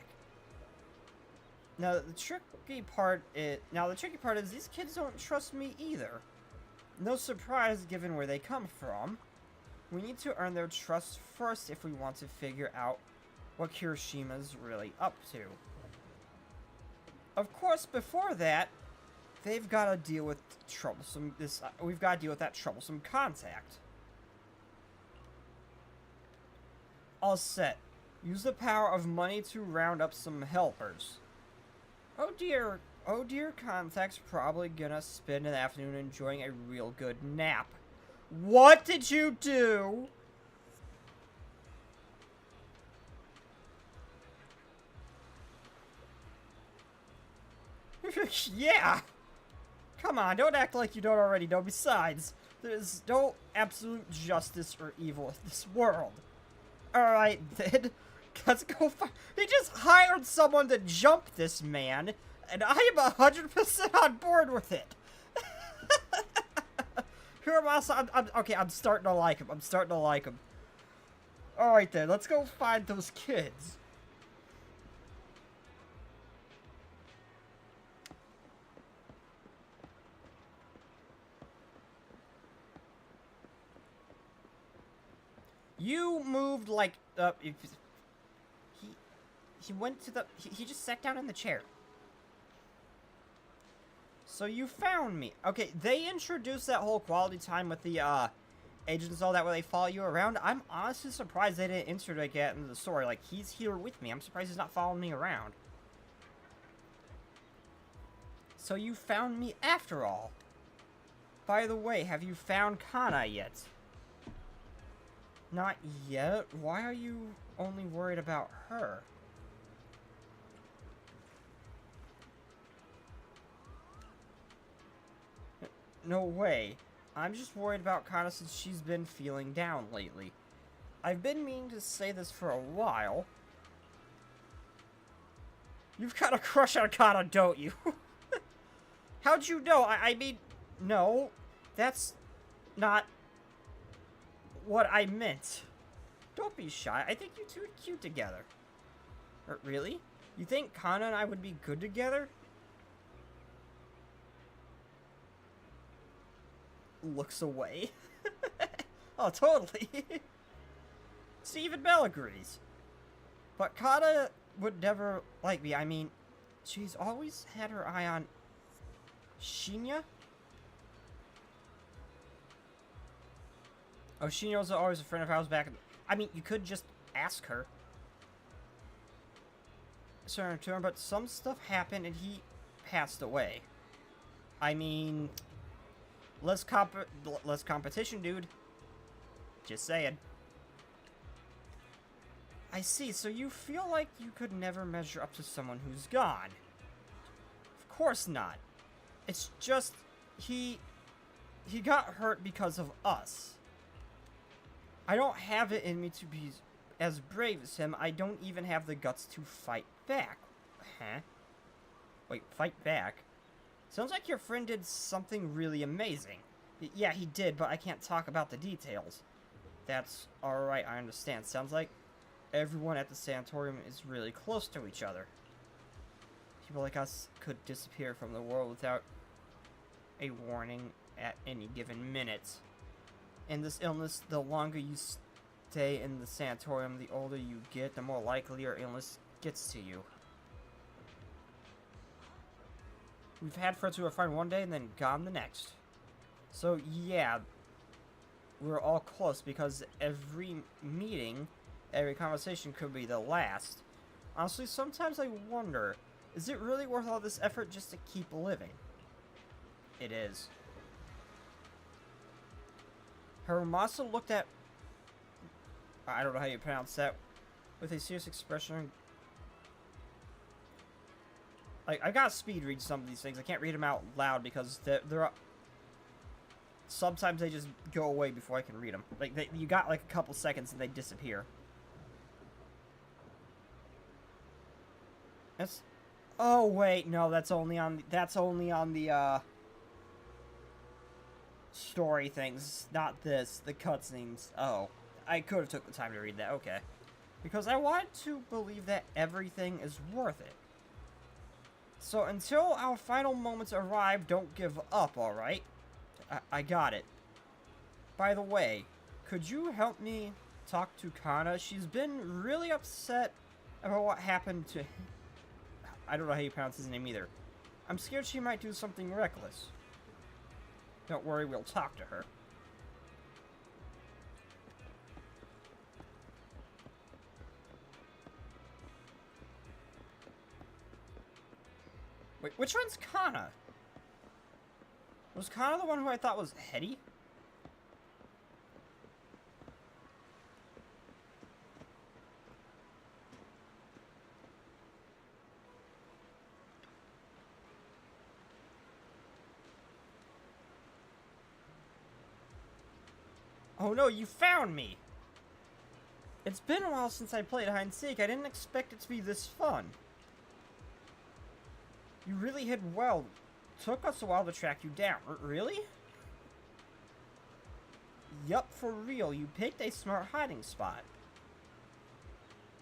Now the tricky part is these kids don't trust me either. No surprise given where they come from. We need to earn their trust first if we want to figure out what Hiroshima''s really up to. Of course, before that, they've got to deal with we've got to deal with that troublesome contact. All set. Use the power of money to round up some helpers. Oh dear, contact's probably gonna spend an afternoon enjoying a real good nap. What did you do? Yeah! Come on, don't act like you don't already know. Besides, there's no absolute justice or evil in this world. Alright, then. Let's go He just hired someone to jump this man, and I am 100% on board with it. Harumasa, okay, I'm starting to like him. I'm starting to like him. Alright then, let's go find those kids. You moved like, if he went to the, he just sat down in the chair. So you found me. Okay, they introduced that whole quality time with the, agents all that where they follow you around. I'm honestly surprised they didn't integrate that into the story. Like, he's here with me. I'm surprised he's not following me around. So you found me after all. By the way, have you found Kana yet? Not yet? Why are you only worried about her? No way. I'm just worried about Kana since she's been feeling down lately. I've been meaning to say this for a while. You've got a crush on Kana, don't you? How'd you know? I mean, no. That's not what I meant. Don't be shy. I think you two are cute together. Really? You think Kana and I would be good together? Looks away. Oh, totally. See, even Belle agrees. But Kana would never like me. I mean, she's always had her eye on Shinya? Oh, Shinya was always a friend of ours back in... I mean, you could just ask her. Sorry to him, but some stuff happened and he passed away. I mean... Less competition, dude. Just saying. I see, so you feel like you could never measure up to someone who's gone. Of course not. It's just, he got hurt because of us. I don't have it in me to be as brave as him. I don't even have the guts to fight back. Huh? Wait, fight back? Sounds like your friend did something really amazing. Yeah, he did, but I can't talk about the details. That's alright, I understand. Sounds like everyone at the sanatorium is really close to each other. People like us could disappear from the world without a warning at any given minute. In this illness, the longer you stay in the sanatorium, the older you get, the more likely your illness gets to you. We've had friends who are fine one day and then gone the next. So, yeah, we're all close because every meeting, every conversation could be the last. Honestly, sometimes I wonder, is it really worth all this effort just to keep living? It is. Harumasa looked at... I don't know how you pronounce that. With a serious expression... Like, I gotta speed read some of these things. I can't read them out loud because they're sometimes they just go away before I can read them. Like, you got like a couple seconds and they disappear. That's... Oh, wait, no, that's only on the, story things, not this, the cutscenes. Oh, I could have took the time to read that, okay. Because I want to believe that everything is worth it. So until our final moments arrive, don't give up, alright? I got it. By the way, could you help me talk to Kana? She's been really upset about what happened to... I don't know how you pronounce his name either. I'm scared she might do something reckless. Don't worry, we'll talk to her. Wait, which one's Kana? Was Kana the one who I thought was heady? Oh no, you found me! It's been a while since I played hide and seek. I didn't expect it to be this fun. You really hid well. Took us a while to track you down. Really? Yup, for real. You picked a smart hiding spot.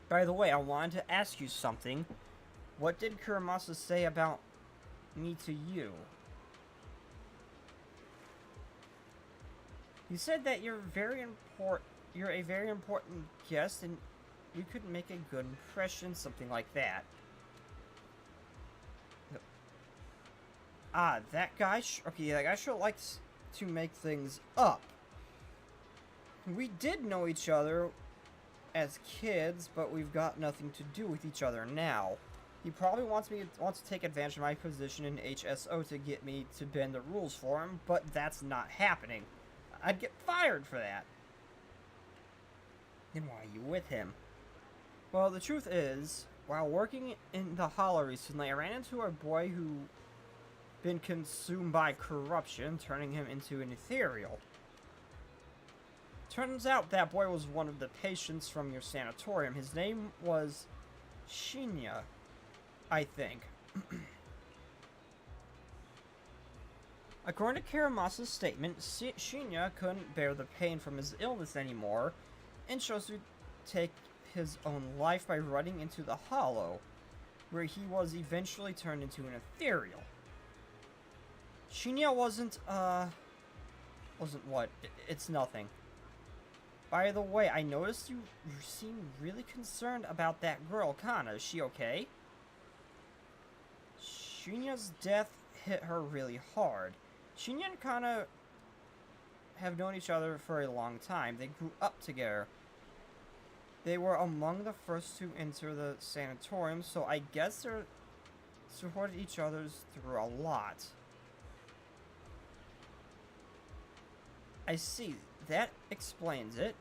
By the way, I wanted to ask you something. What did Harumasa say about me to you? He said that you're a very important guest and you could make a good impression, something like that. Ah, that guy okay, that guy sure likes to make things up. We did know each other as kids, but we've got nothing to do with each other now. He probably wants to take advantage of my position in HSO to get me to bend the rules for him, but that's not happening. I'd get fired for that. Then why are you with him? Well, the truth is, while working in the Hollow recently, I ran into a boy who been consumed by corruption, turning him into an ethereal. Turns out that boy was one of the patients from your sanatorium. His name was Shinya, I think. According to Harumasa's statement, Shinya couldn't bear the pain from his illness anymore and chose to take his own life by running into the Hollow, where he was eventually turned into an ethereal. Shinya wasn't what? It's nothing. By the way, I noticed you seem really concerned about that girl, Kana. Is she okay? Shinya's death hit her really hard. Shinya and Kana have known each other for a long time. They grew up together. They were among the first to enter the sanatorium, so I guess they supported each other through a lot. I see. That explains it.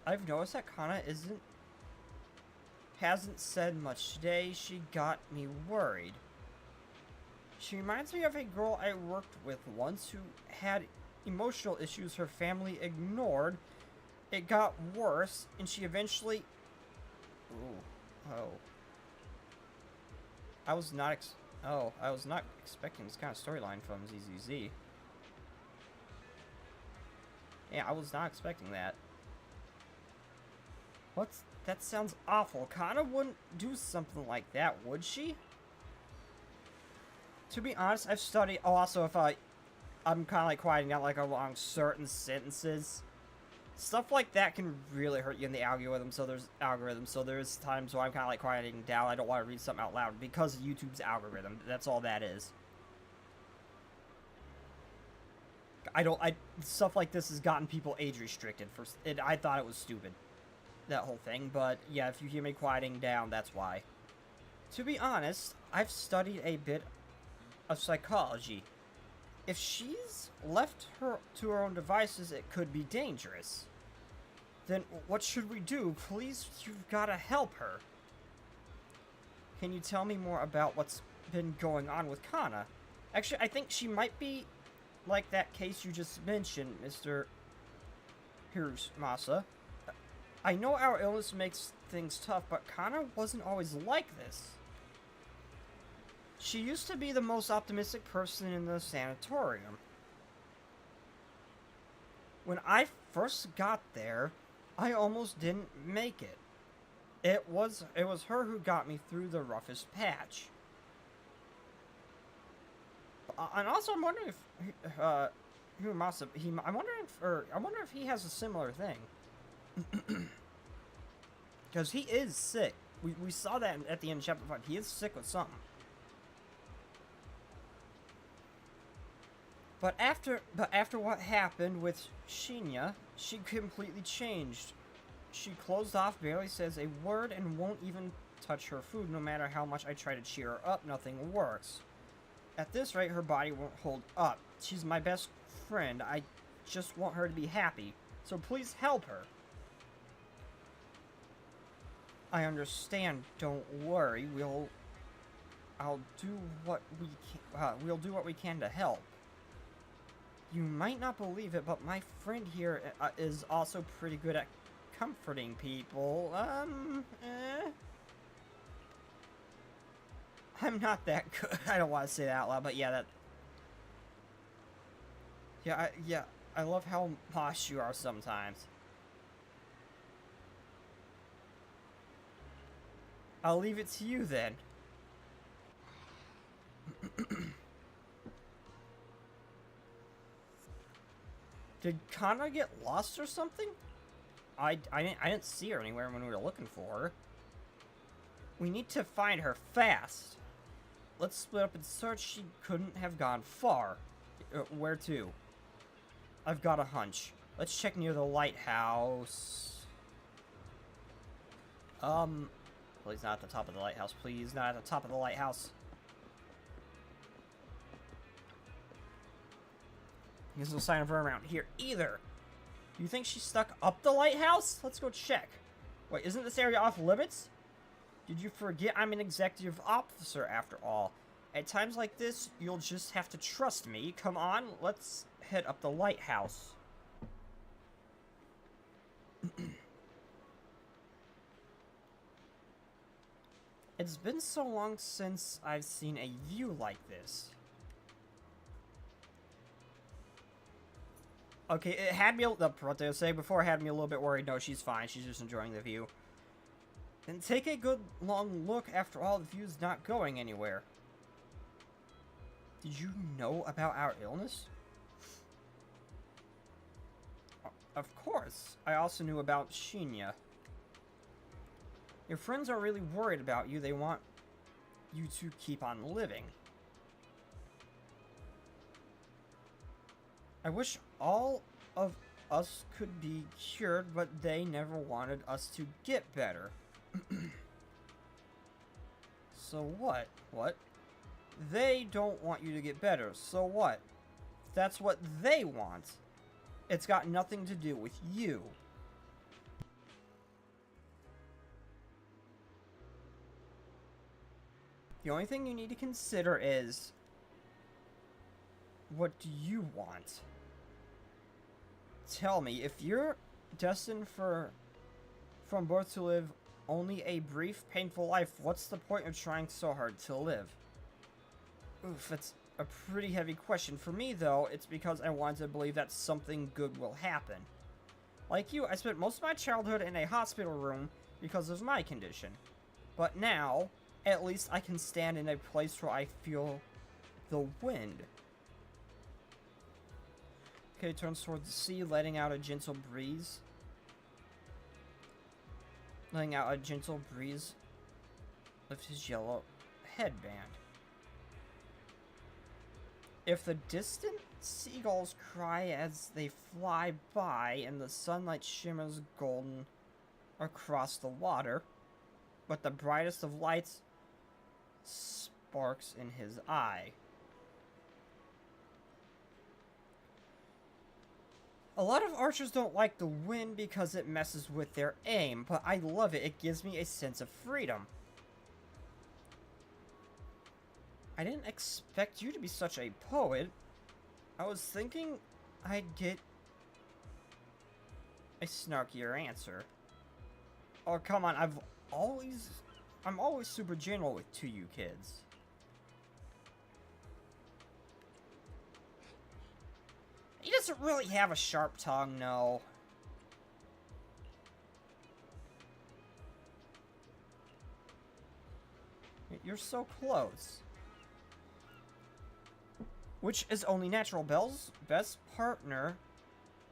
I've noticed that Kana hasn't said much today. She got me worried. She reminds me of a girl I worked with once who had emotional issues her family ignored. It got worse, and she eventually... I was not expecting this kind of storyline from ZZZ. Yeah, I was not expecting that. That sounds awful. Kana wouldn't do something like that, would she? To be honest, I've studied... Oh, also, if I'm kind of like quieting down like along certain sentences. Stuff like that can really hurt you in the algorithm, so there's times where I'm kind of like quieting down. I don't want to read something out loud because of YouTube's algorithm. That's all that is. Stuff like this has gotten people age restricted I thought it was stupid, that whole thing, but yeah, if you hear me quieting down, that's why. To be honest, I've studied a bit of psychology. If she's left to her own devices, it could be dangerous. Then what should we do? Please, you've got to help her. Can you tell me more about what's been going on with Kana? Actually, I think she might be like that case you just mentioned, Mr. Harumasa. I know our illness makes things tough, but Kana wasn't always like this. She used to be the most optimistic person in the sanatorium. When I first got there, I almost didn't make it. It was her who got me through the roughest patch. And also, I'm wondering if Harumasa, I wonder if he has a similar thing. Because he is sick. We saw that at the end of chapter 5. He is sick with something. But after what happened with Shinya, she completely changed. She closed off, barely says a word, and won't even touch her food. No matter how much I try to cheer her up, nothing works. At this rate, her body won't hold up. She's my best friend. I just want her to be happy. So please help her. I understand. Don't worry. We'll do what we can to help. You might not believe it, but my friend here is also pretty good at comforting people. I'm not that good. I don't want to say that out loud, but yeah, that... Yeah, I love how posh you are sometimes. I'll leave it to you then. Did Kana get lost or something? I didn't see her anywhere when we were looking for her. We need to find her fast. Let's split up and search. She couldn't have gone far. Where to? I've got a hunch. Let's check near the lighthouse. Please not at the top of the lighthouse. Please not at the top of the lighthouse. There's no sign of her around here either. Do you think she's stuck up the lighthouse? Let's go check. Wait, isn't this area off limits? Did you forget I'm an executive officer after all? At times like this, you'll just have to trust me. Come on, let's head up the lighthouse. It's been so long since I've seen a view like this. Okay, it had me, what they were saying before had me a little bit worried. No, she's fine. She's just enjoying the view. Then take a good long look. After all, the view's not going anywhere. Did you know about our illness? Of course. I also knew about Shinya. Your friends are really worried about you. They want you to keep on living. I wish all of us could be cured, but they never wanted us to get better. So what? What? They don't want you to get better, so what? If that's what they want, it's got nothing to do with you. The only thing you need to consider is, what do you want? Tell me, if you're destined from birth to live only a brief, painful life, what's the point of trying so hard to live? Oof, it's a pretty heavy question. For me, though, it's because I want to believe that something good will happen. Like you, I spent most of my childhood in a hospital room because of my condition. But now, at least I can stand in a place where I feel the wind. Okay, turns towards the sea, letting out a gentle breeze. Letting out a gentle breeze of his yellow headband. If the distant seagulls cry as they fly by and the sunlight shimmers golden across the water, but the brightest of lights sparks in his eye. A lot of archers don't like the wind because it messes with their aim, but I love it. It gives me a sense of freedom. I didn't expect you to be such a poet. I was thinking I'd get a snarkier answer. Oh, come on, I'm always super general with to you kids. He doesn't really have a sharp tongue, no. You're so close. Which is only natural. Belle's the best partner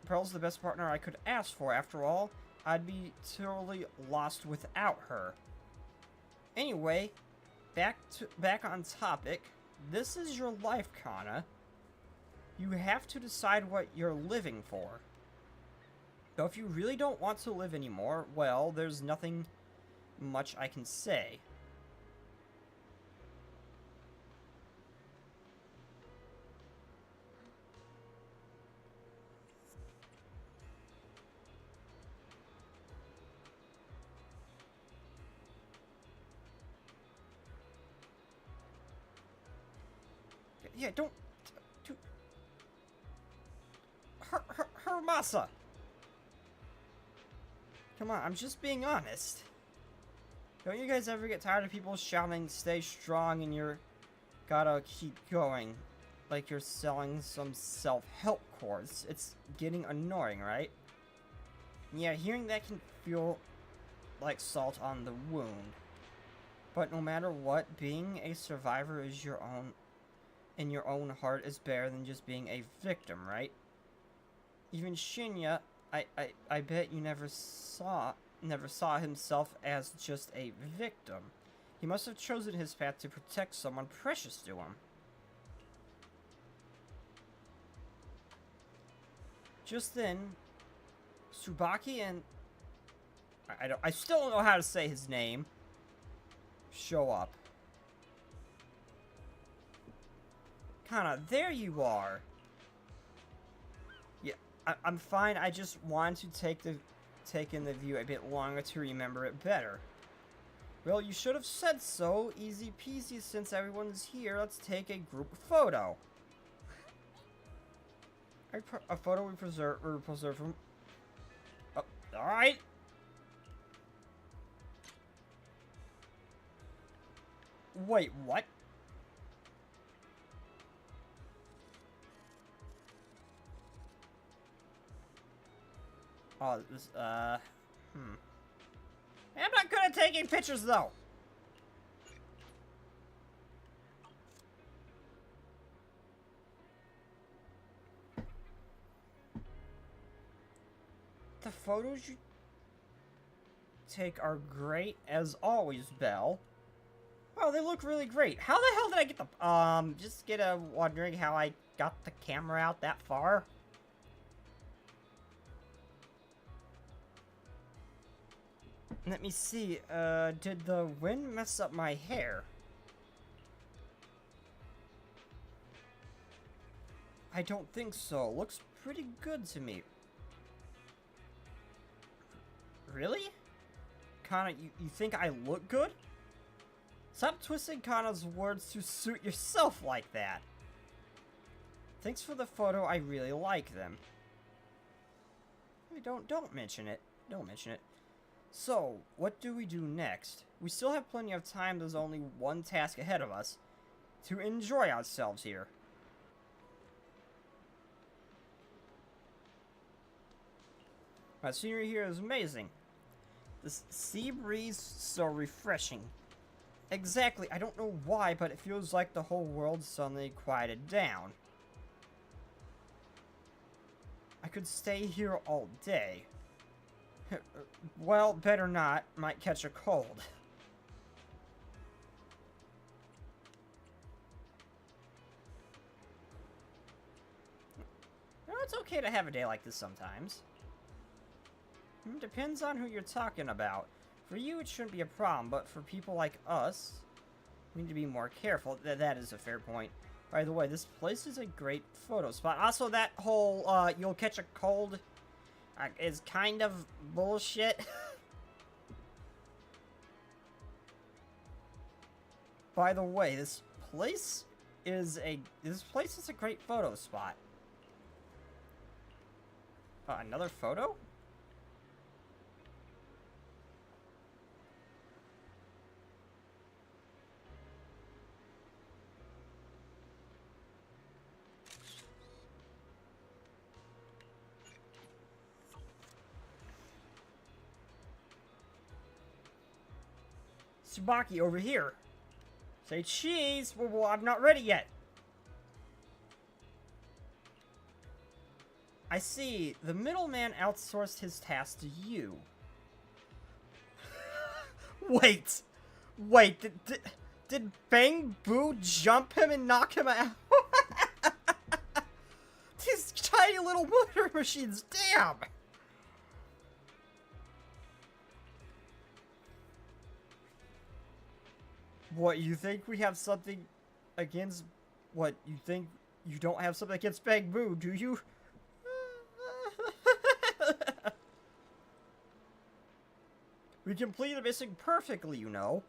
I could ask for. After all, I'd be totally lost without her. Anyway, back on topic. This is your life, Kana. You have to decide what you're living for. Though if you really don't want to live anymore, well, there's nothing much I can say. Yeah, don't... Harumasa! Come on, I'm just being honest. Don't you guys ever get tired of people shouting, stay strong, and you're gotta keep going? Like you're selling some self-help course. It's getting annoying, right? Yeah, hearing that can feel like salt on the wound. But no matter what, being a survivor is your own, in your own heart is better than just being a victim, right? Even Shinya, I bet you never saw himself as just a victim. He must have chosen his path to protect someone precious to him. Just then, Tsubaki and I still don't know how to say his name. Show up. Kana, there you are. Yeah, I'm fine. I just wanted to take in the view a bit longer to remember it better. Well, you should have said so. Easy peasy since everyone's here. Let's take a group photo. A photo we preserve from... Oh, alright. Wait, what? Oh, this, I'm not good at taking pictures, though. The photos you take are great, as always, Belle. Oh, they look really great. How the hell did I get the... just wondering how I got the camera out that far. Let me see, did the wind mess up my hair? I don't think so. Looks pretty good to me. Really? Kana, you think I look good? Stop twisting Kana's words to suit yourself like that. Thanks for the photo, I really like them. Don't mention it. Don't mention it. So, what do we do next? We still have plenty of time, there's only one task ahead of us. To enjoy ourselves here. My scenery here is amazing. This sea breeze so refreshing. Exactly, I don't know why, but it feels like the whole world suddenly quieted down. I could stay here all day. Well, better not. Might catch a cold. No, it's okay to have a day like this sometimes. Depends on who you're talking about. For you, it shouldn't be a problem, but for people like us, we need to be more careful. That is a fair point. By the way, this place is a great photo spot. Also, that whole, you'll catch a cold is kind of bullshit. By the way, this place is a great photo spot. Another photo? Tsubaki, over here. Say cheese. Well, I'm not ready yet. I see. The middleman outsourced his task to you. Wait. Did Bang Boo jump him and knock him out? These tiny little motor machines, damn! What, you think we have something against... What, you think you don't have something against Bang Boo, do you? We completed the mission perfectly, you know.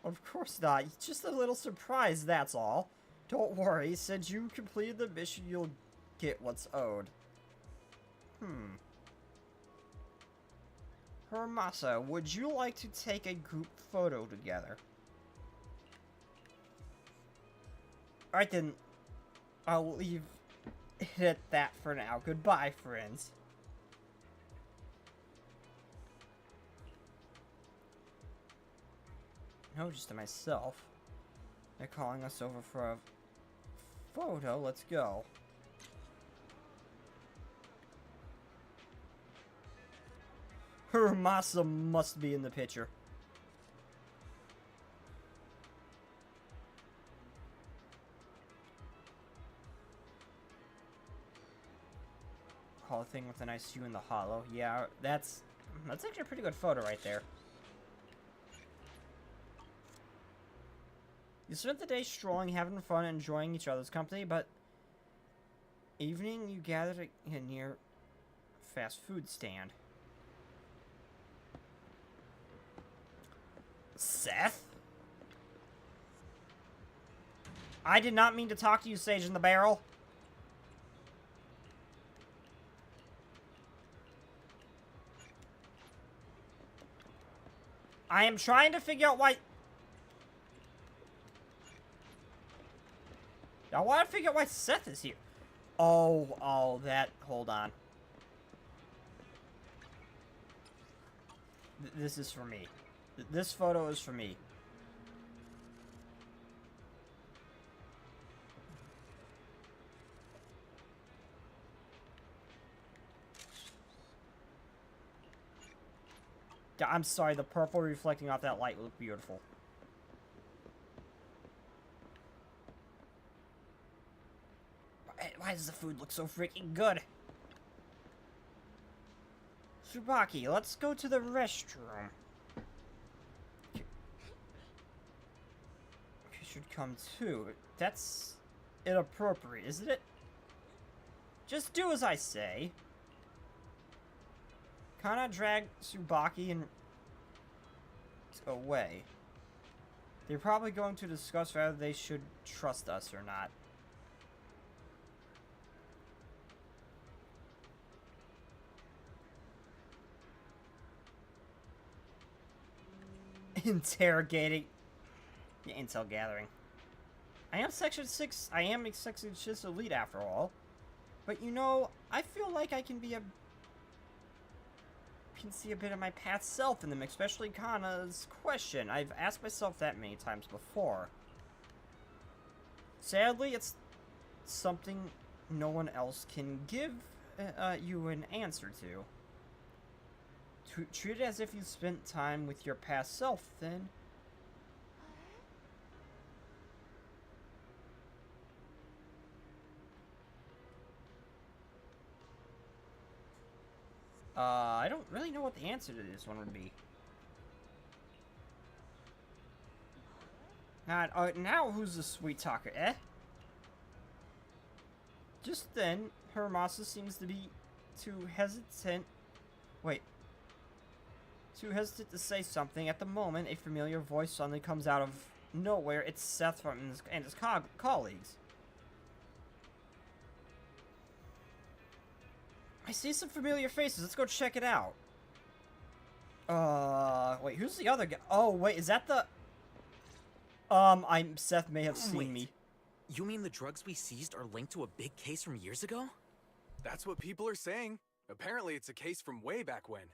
Of course not. It's just a little surprise, that's all. Don't worry, since you completed the mission, you'll get what's owed. Harumasa, would you like to take a group photo together? Alright then, I'll leave it at that for now. Goodbye, friends. No, just to myself. They're calling us over for a photo. Let's go. Harumasa must be in the picture. Hollow thing with a nice view in the hollow. Yeah, that's actually a pretty good photo right there. You spent the day strolling, having fun, enjoying each other's company, but evening you gathered near a fast food stand. Seth? I did not mean to talk to you, Sage in the Barrel. I am trying to figure out why... I want to figure out why Seth is here. Oh, that... Hold on. This is for me. This photo is for me. I'm sorry, the purple reflecting off that light looked beautiful. Why does the food look so freaking good? Tsubaki, let's go to the restroom. You should come too. That's inappropriate, isn't it? Just do as I say. Kana dragged Tsubaki and away. They're probably going to discuss whether they should trust us or not. Interrogating. Yeah, intel gathering. I am Section 6. I am a Section 6 elite after all. But you know, I feel like I can see a bit of my past self in them, especially Kana's question. I've asked myself that many times before. Sadly, it's something no one else can give you an answer to. Treat it as if you spent time with your past self, then. I don't really know what the answer to this one would be. Now who's the sweet talker, eh? Just then, Harumasa seems to be too hesitant. Wait. Too hesitant to say something. At the moment, a familiar voice suddenly comes out of nowhere. It's Seth and his colleagues. I see some familiar faces. Let's go check it out. Wait, who's the other guy? Oh, wait, is that the... Seth may have seen me. You mean the drugs we seized are linked to a big case from years ago? That's what people are saying. Apparently it's a case from way back when.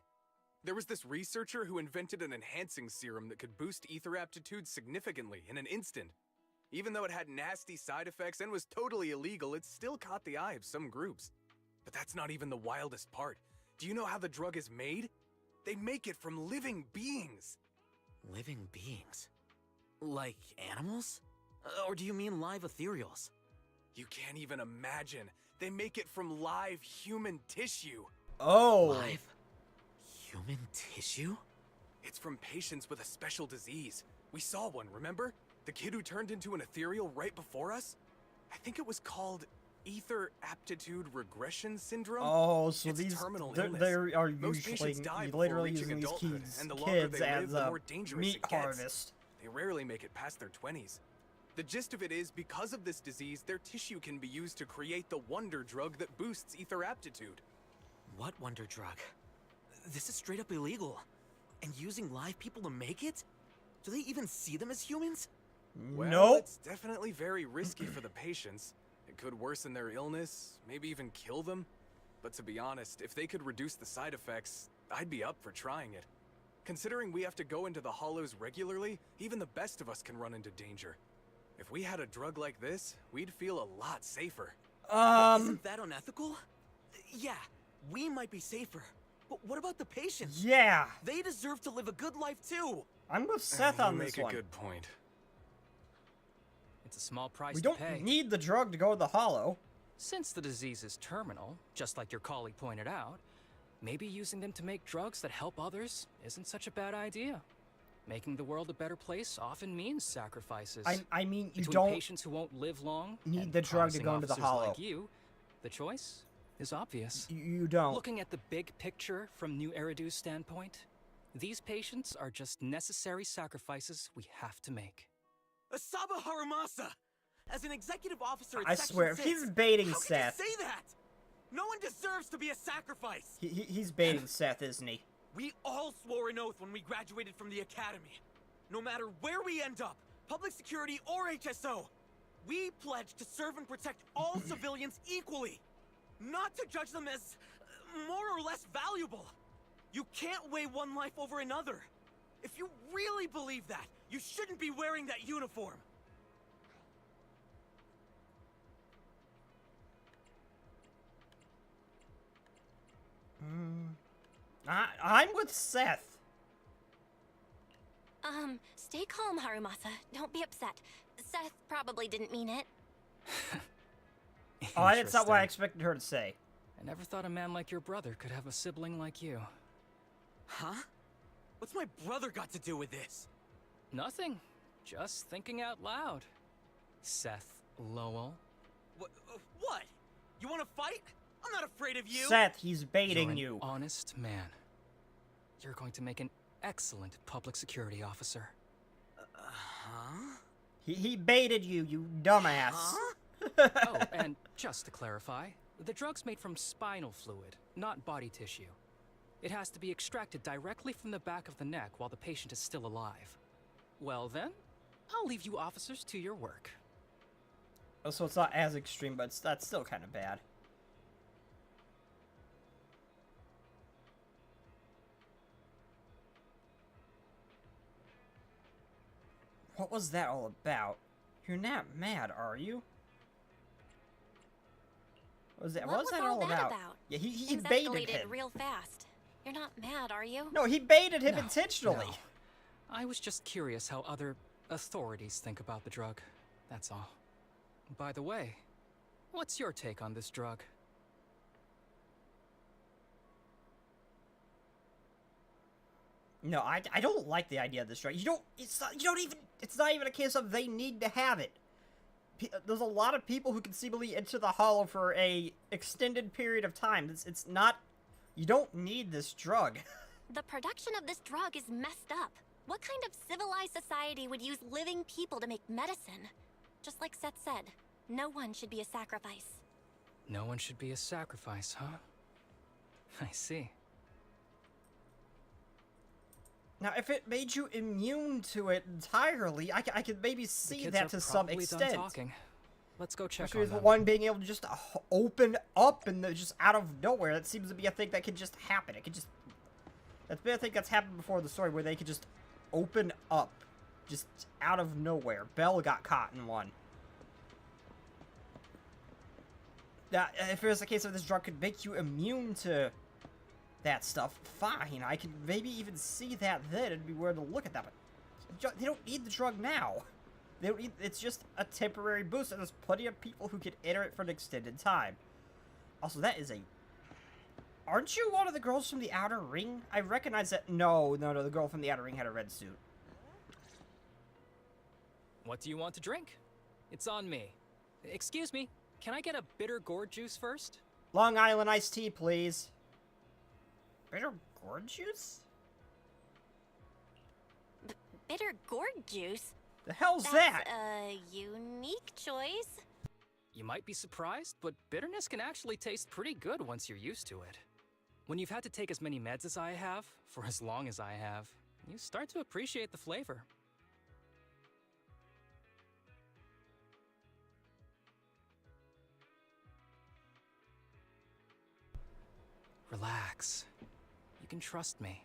There was this researcher who invented an enhancing serum that could boost ether aptitude significantly in an instant. Even though it had nasty side effects and was totally illegal, it still caught the eye of some groups. But that's not even the wildest part. Do you know how the drug is made? They make it from living beings. Living beings? Like animals? Or do you mean live ethereals? You can't even imagine. They make it from live human tissue. Oh. Live human tissue? It's from patients with a special disease. We saw one, remember? The kid who turned into an ethereal right before us? I think it was called ether aptitude regression syndrome. Oh, so it's these terminal they are usually literally using these kids as a meat harvest. They rarely make it past their 20s. The gist of it is, because of this disease, their tissue can be used to create the wonder drug that boosts ether aptitude. What wonder drug? This is straight up illegal. And using live people to make it? Do they even see them as humans? Well, Nope. it's definitely very risky for the patients. It could worsen their illness, maybe even kill them. But to be honest, if they could reduce the side effects, I'd be up for trying it. Considering we have to go into the hollows regularly, even the best of us can run into danger. If we had a drug like this, we'd feel a lot safer. Isn't that unethical? Yeah, we might be safer. But what about the patients? Yeah. They deserve to live a good life too. I'm with Seth on this You one. make a good point. It's a small price We to don't pay. need the drug to go to the hollow. Since the disease is terminal, just like your colleague pointed out, maybe using them to make drugs that help others isn't such a bad idea. Making the world a better place often means sacrifices. I mean, you Between don't patients who won't live long need and the drug to promising go into the officers hollow. Like you, the choice is obvious. You don't. Looking at the big picture from New Eridu's standpoint, these patients are just necessary sacrifices we have to make. Asaba Harumasa! As an executive officer at I Section swear, if 6, he's baiting how Seth. Can you say that? No one deserves to be a sacrifice! He's baiting Seth, isn't he? We all swore an oath when we graduated from the academy. No matter where we end up, public security or HSO, we pledge to serve and protect all civilians equally. Not to judge them as more or less valuable. You can't weigh one life over another. If you really believe that, you shouldn't be wearing that uniform. I'm with Seth. Stay calm, Harumasa. Don't be upset. Seth probably didn't mean it. Oh, that's not what I Interesting. expected her to say. I never thought a man like your brother could have a sibling like you. Huh? What's my brother got to do with this? Nothing. Just thinking out loud. Seth Lowell. What? You want to fight? I'm not afraid of you. Seth, he's baiting You're you. an honest man. You're going to make an excellent public security officer. Huh? He baited you, you dumbass. Huh? Oh, and just to clarify, the drug's made from spinal fluid, not body tissue. It has to be extracted directly from the back of the neck while the patient is still alive. Well then, I'll leave you officers to your work. Oh, so it's not as extreme, but that's still kind of bad. What was that all about? You're not mad, are you? What was that? What was that all all that about? about? Yeah, he Things baited escalated him. real fast. You're not mad, are you? No, he baited him No, intentionally. no. I was just curious how other authorities think about the drug. That's all. By the way, what's your take on this drug? No, I don't like the idea of this drug. It's not even a case of they need to have it. There's a lot of people who conceivably enter the hollow for a extended period of time. It's not, you don't need this drug. The production of this drug is messed up. What kind of civilized society would use living people to make medicine? Just like Seth said, no one should be a sacrifice. No one should be a sacrifice, huh? I see. Now, if it made you immune to it entirely, I could maybe The see kids that are to some probably done extent. talking. Let's go check Especially on with the them. one being able to just open up and just out of nowhere. That seems to be a thing that could just happen. It could just... That's been a thing that's happened before in the story, where they could just open up. Just out of nowhere. Belle got caught in one. Now, if it was the case of this drug could make you immune to that stuff, fine. I could maybe even see that then. It'd be weird to look at that, but they don't need the drug now. They don't need, it's just a temporary boost, and there's plenty of people who can enter it for an extended time. Also, that is a... Aren't you one of the girls from the Outer Ring? I recognize that... No, the girl from the Outer Ring had a red suit. What do you want to drink? It's on me. Excuse me, can I get a bitter gourd juice first? Long Island iced tea, please. Bitter gourd juice? Bitter gourd juice? The hell's That's that? a unique choice. You might be surprised, but bitterness can actually taste pretty good once you're used to it. When you've had to take as many meds as I have, for as long as I have, you start to appreciate the flavor. Relax. You can trust me.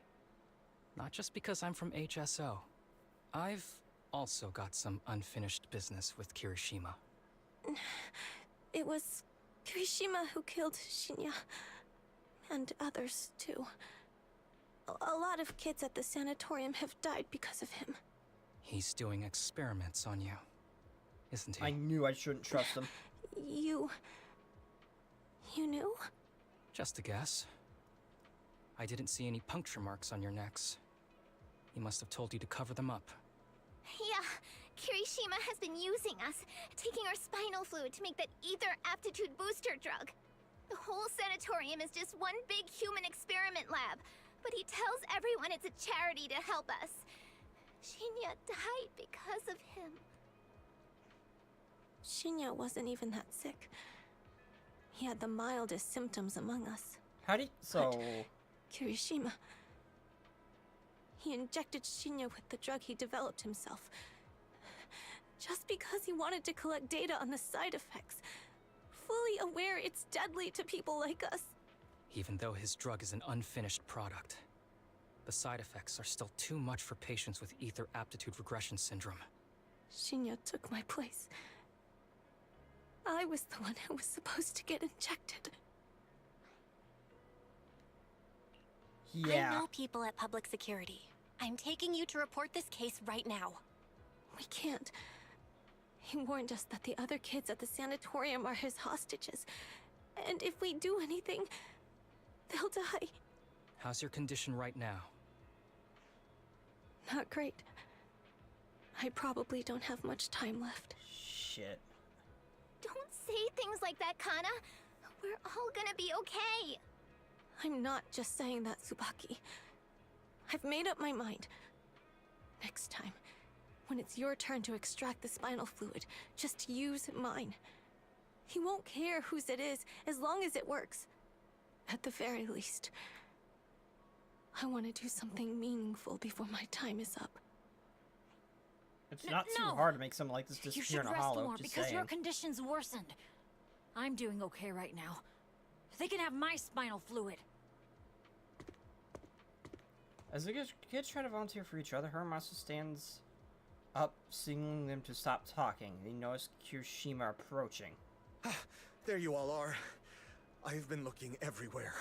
Not just because I'm from HSO. I've also got some unfinished business with Kirishima. It was Kirishima who killed Shinya. And others, too. A lot of kids at the sanatorium have died because of him. He's doing experiments on you, isn't he? I knew I shouldn't trust him. You knew? Just a guess. I didn't see any puncture marks on your necks. He must have told you to cover them up. Yeah, Kirishima has been using us, taking our spinal fluid to make that ether aptitude booster drug. The whole sanatorium is just one big human experiment lab, but he tells everyone it's a charity to help us. Shinya died because of him. Shinya wasn't even that sick. He had the mildest symptoms among us. How do you... So... Kirishima. He injected Shinya with the drug he developed himself. Just because he wanted to collect data on the side effects. Fully aware it's deadly to people like us. Even though his drug is an unfinished product, the side effects are still too much for patients with ether aptitude regression syndrome. Shinya took my place. I was the one who was supposed to get injected. Yeah. I know people at public security. I'm taking you to report this case right now. We can't. He warned us that the other kids at the sanatorium are his hostages. And if we do anything, they'll die. How's your condition right now? Not great. I probably don't have much time left. Shit. Don't say things like that, Kana. We're all gonna be okay. I'm not just saying that, Tsubaki. I've made up my mind. Next time, when it's your turn to extract the spinal fluid, just use mine. He won't care whose it is, as long as it works. At the very least, I want to do something meaningful before my time is up. It's not too no. hard to make something like this You disappear should in a rest hollow, more just because saying. your condition's worsened. I'm doing okay right now. They can have my spinal fluid. As the kids try to volunteer for each other, Harumasa stands up, signaling them to stop talking. They notice Kirishima approaching. There you all are. I've been looking everywhere.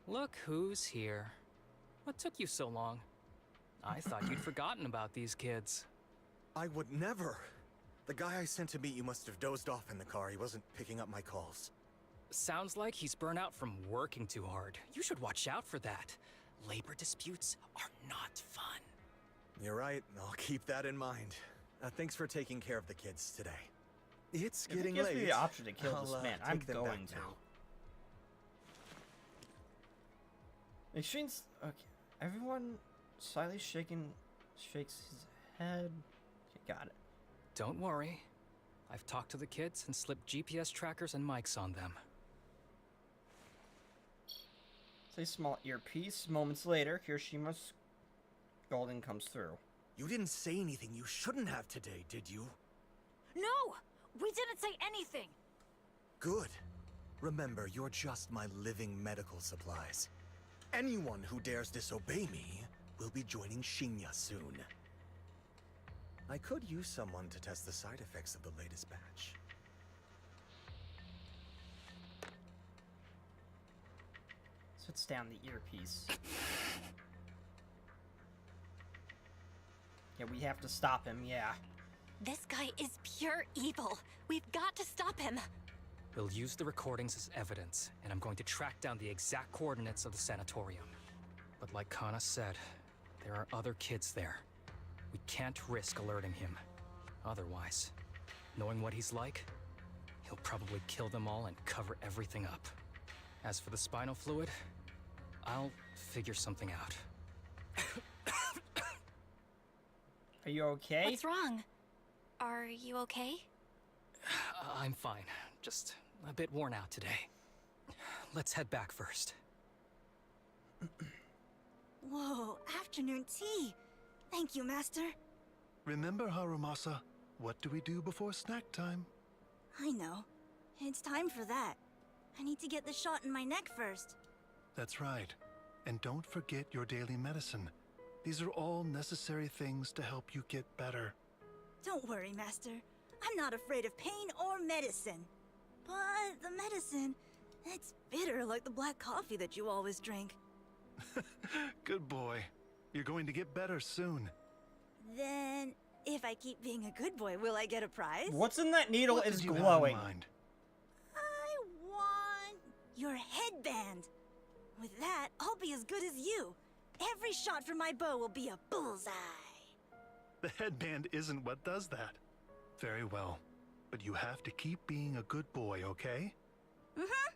Look who's here. What took you so long? I thought you'd forgotten about these kids. I would never. The guy I sent to meet you must have dozed off in the car. He wasn't picking up my calls. Sounds like he's burnt out from working too hard. You should watch out for that. Labor disputes are not fun. You're right. I'll keep that in mind. Thanks for taking care of the kids today. It's getting If it gives late. me the option to kill I'll, this man, I'm take them back going to. now. Extreme's... Okay. Everyone slightly shakes his head. Okay, got it. Don't worry. I've talked to the kids and slipped GPS trackers and mics on them. It's a small earpiece. Moments later, Kirishima's Golden comes through. You didn't say anything you shouldn't have today, did you? No! We didn't say anything! Good. Remember, you're just my living medical supplies. Anyone who dares disobey me will be joining Shinya soon. I could use someone to test the side effects of the latest batch. Sits down the earpiece. Yeah, we have to stop him, yeah. This guy is pure evil. We've got to stop him. We'll use the recordings as evidence, and I'm going to track down the exact coordinates of the sanatorium. But like Kana said, there are other kids there. We can't risk alerting him. Otherwise, knowing what he's like, he'll probably kill them all and cover everything up. As for the spinal fluid, I'll figure something out. Are you okay? What's wrong? Are you okay? I'm fine. Just a bit worn out today. Let's head back first. Whoa, afternoon tea. Thank you, Master. Remember, Harumasa, what do we do before snack time? I know. It's time for that. I need to get the shot in my neck first. That's right. And don't forget your daily medicine. These are all necessary things to help you get better. Don't worry, Master. I'm not afraid of pain or medicine. But the medicine, it's bitter like the black coffee that you always drink. Good boy. You're going to get better soon. Then, if I keep being a good boy, will I get a prize? What's in that needle What is did you have in glowing. mind? I want your headband. With that, I'll be as good as you. Every shot from my bow will be a bullseye. The headband isn't what does that. Very well. But you have to keep being a good boy, okay? Mm-hmm.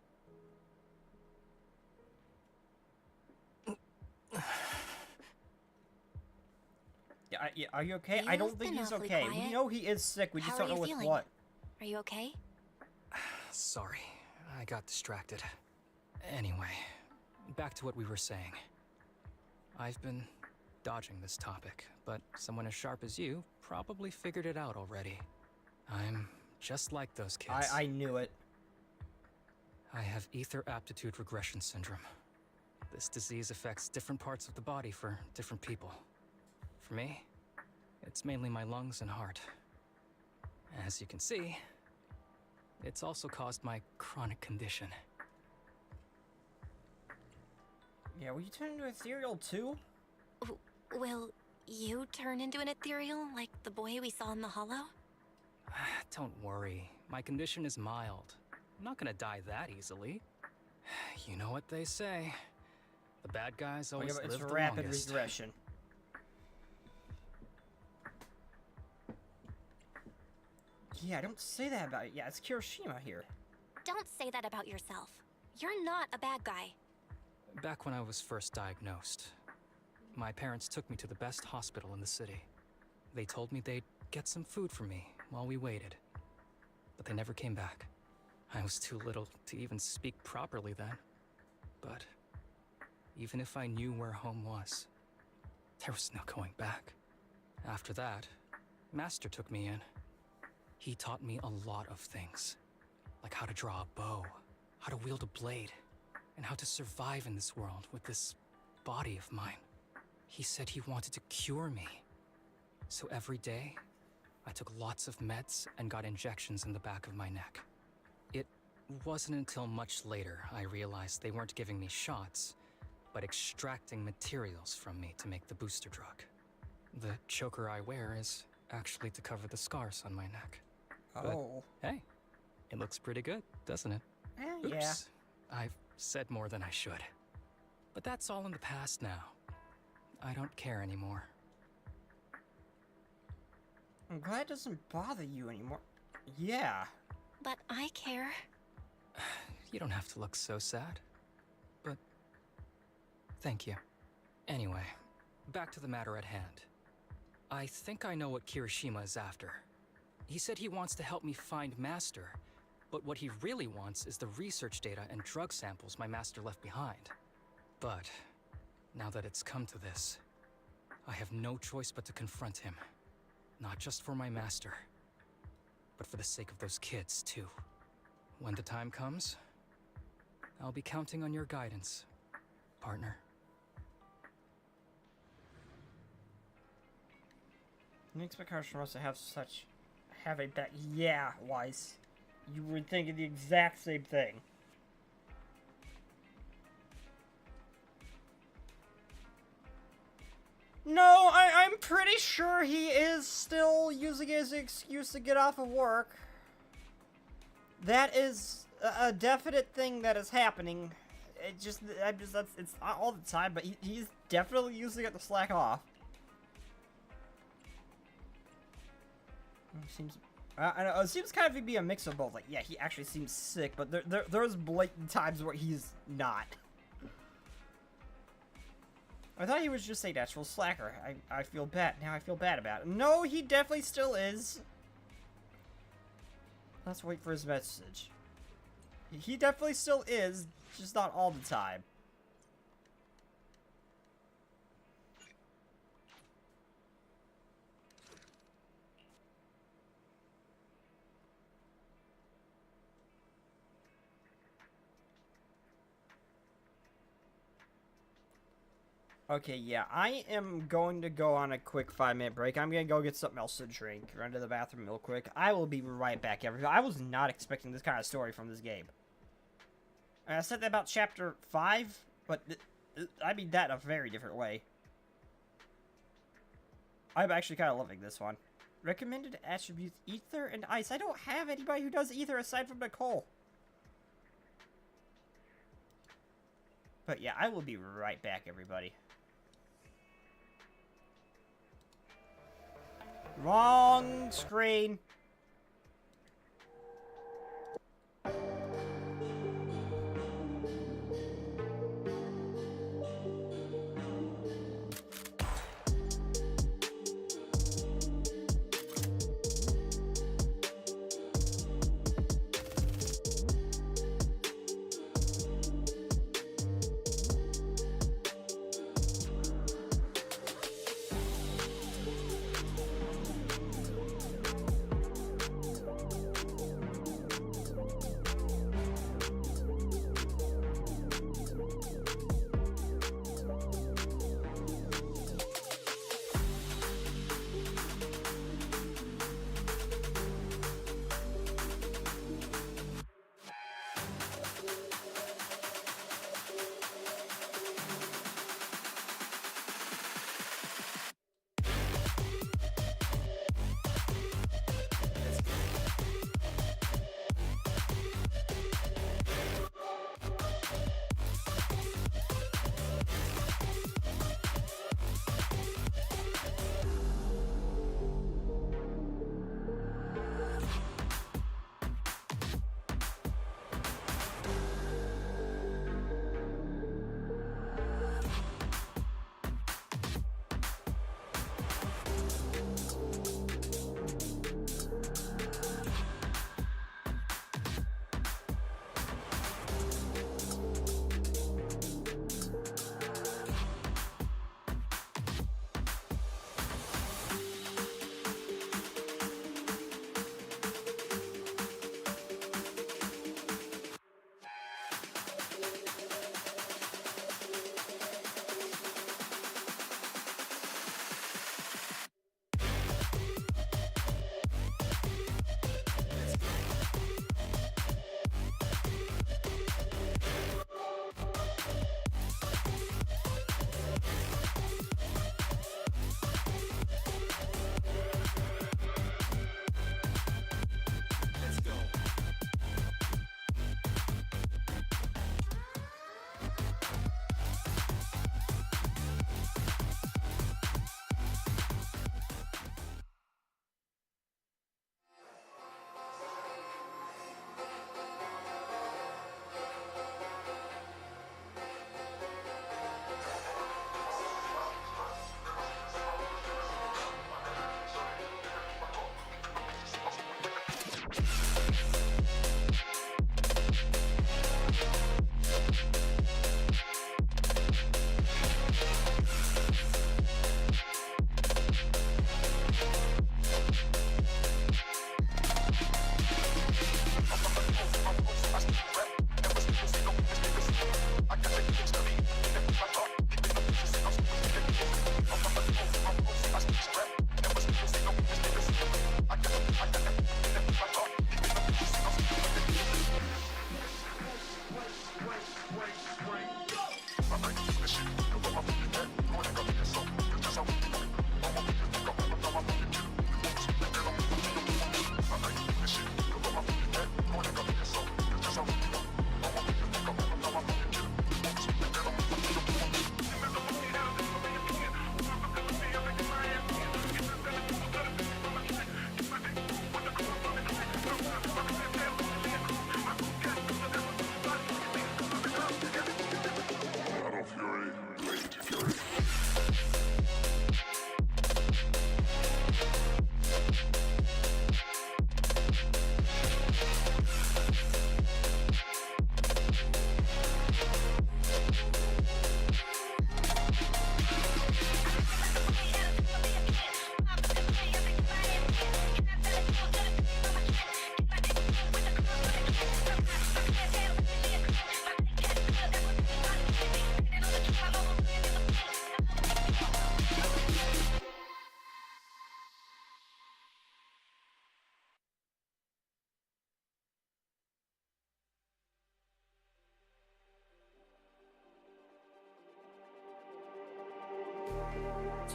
Yeah, are you okay? You've I don't think been he's awfully okay. We quiet. know he is sick. We just How don't are know you with feeling? what. Are you okay? Sorry, I got distracted. Anyway, back to what we were saying. I've been dodging this topic, but someone as sharp as you probably figured it out already. I'm just like those kids. I knew it. I have ether aptitude regression syndrome. This disease affects different parts of the body for different people. For me, it's mainly my lungs and heart. As you can see, it's also caused my chronic condition. Yeah, will you turn into ethereal too? Will you turn into an ethereal like the boy we saw in the hollow? Don't worry, my condition is mild. I'm not gonna die that easily. You know what they say. The bad guys always but live it's the rapid longest. regression. Yeah, don't say that about it. Yeah, it's Kirishima here. Don't say that about yourself. You're not a bad guy. Back when I was first diagnosed, my parents took me to the best hospital in the city. They told me they'd get some food for me while we waited. But they never came back. I was too little to even speak properly then. But even if I knew where home was, there was no going back. After that, Master took me in. He taught me a lot of things, like how to draw a bow, how to wield a blade, and how to survive in this world with this body of mine. He said he wanted to cure me. So every day, I took lots of meds and got injections in the back of my neck. It wasn't until much later I realized they weren't giving me shots, but extracting materials from me to make the booster drug. The choker I wear is actually to cover the scars on my neck. Oh. But, hey, it looks pretty good, doesn't it? Oops, Yeah. I've said more than I should. But that's all in the past now. I don't care anymore. I'm glad it doesn't bother you anymore. Yeah. But I care. You don't have to look so sad. But thank you. Anyway, back to the matter at hand. I think I know what Kirishima is after. He said he wants to help me find Master, but what he really wants is the research data and drug samples my master left behind. But now that it's come to this, I have no choice but to confront him. Not just for my master, but for the sake of those kids, too. When the time comes, I'll be counting on your guidance, partner. You expect Harumasa to have a back? Yeah, Weiss. You were thinking the exact same thing. No, I'm pretty sure he is still using it as an excuse to get off of work. That is a definite thing that is happening. It's not all the time, but he's definitely using it to slack off. It seems kind of to be a mix of both. Like, yeah, he actually seems sick, but there's blatant times where he's not. I thought he was just a natural slacker. I feel bad. Now I feel bad about it. No, he definitely still is. Let's wait for his message. He definitely still is, just not all the time. Okay, yeah, I am going to go on a quick 5-minute break. I'm going to go get something else to drink, run to the bathroom real quick. I will be right back, everybody. I was not expecting this kind of story from this game. And I said that about Chapter 5, but I mean that in a very different way. I'm actually kind of loving this one. Recommended attributes, Ether and Ice. I don't have anybody who does Ether aside from Nicole. But yeah, I will be right back, everybody. Wrong screen.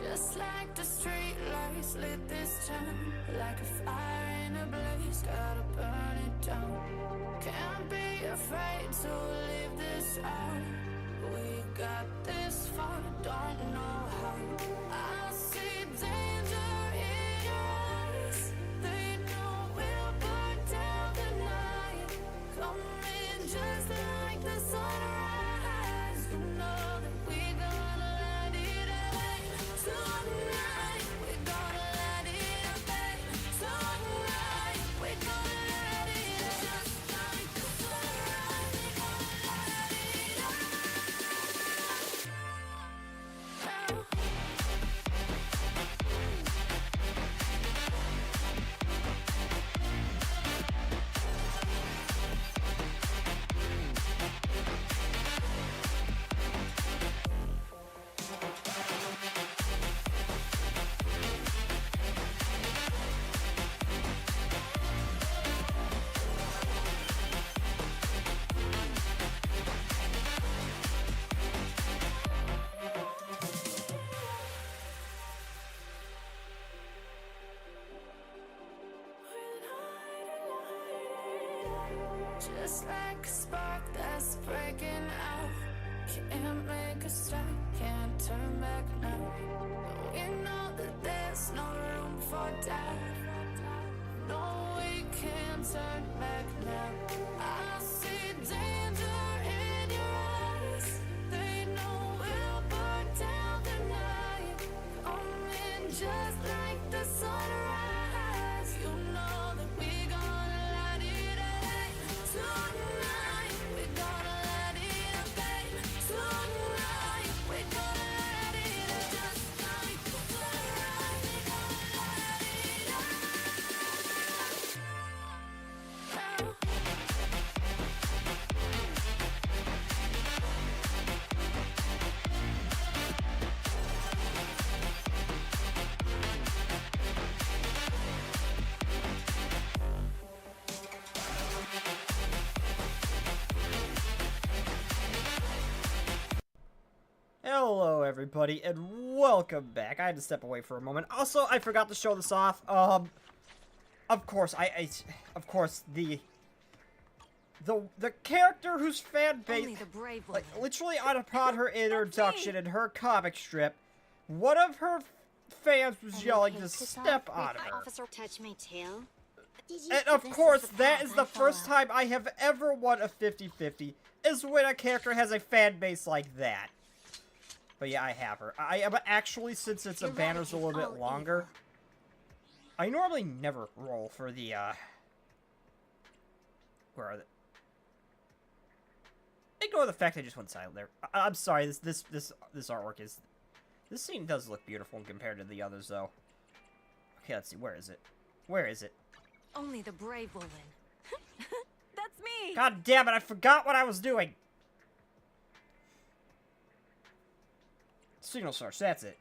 Just like the street lights lit this town, like a fire in a blaze, gotta burn it down. Can't be afraid to leave this out. We got this far, don't know how. I see danger in your eyes. They know we'll burn down the night. Coming just like the sunrise. You know that we gonna let it away. Tonight, we gonna let it away. Tonight, we gonna let it away. Just like the sunrise, we gonna let it away. Just like a spark that's breaking out. Can't make a stop, can't turn back now. We know that there's no room for doubt. No, we can't turn back now. I see danger in your eyes. They know we'll burn down the night. Coming just like the sunrise. You know that we gonna let it away. Tonight, we gonna let it away. Tonight, we gonna let it away. Just like the sunrise, we gonna let it away. Hello, everybody, and welcome back. I had to step away for a moment. Also, I forgot to show this off. Of course, of course, the character whose fan base, Only the brave will like, win. literally upon her introduction in her comic strip, one of her fans was yelling to step on her. Officer, touch my tail. And of course, that is the first time I have ever won a 50-50, is when a character has a fan base like that. But yeah, I have her. I am actually, since it's a banner's a little bit longer, I normally never roll for the, where are they? Ignore the fact I just went silent there. I'm sorry, this artwork is, this scene does look beautiful compared to the others, though. Okay, let's see, where is it? Where is it? Only the brave will win. That's me! God damn it, I forgot what I was doing! Signal source, that's it.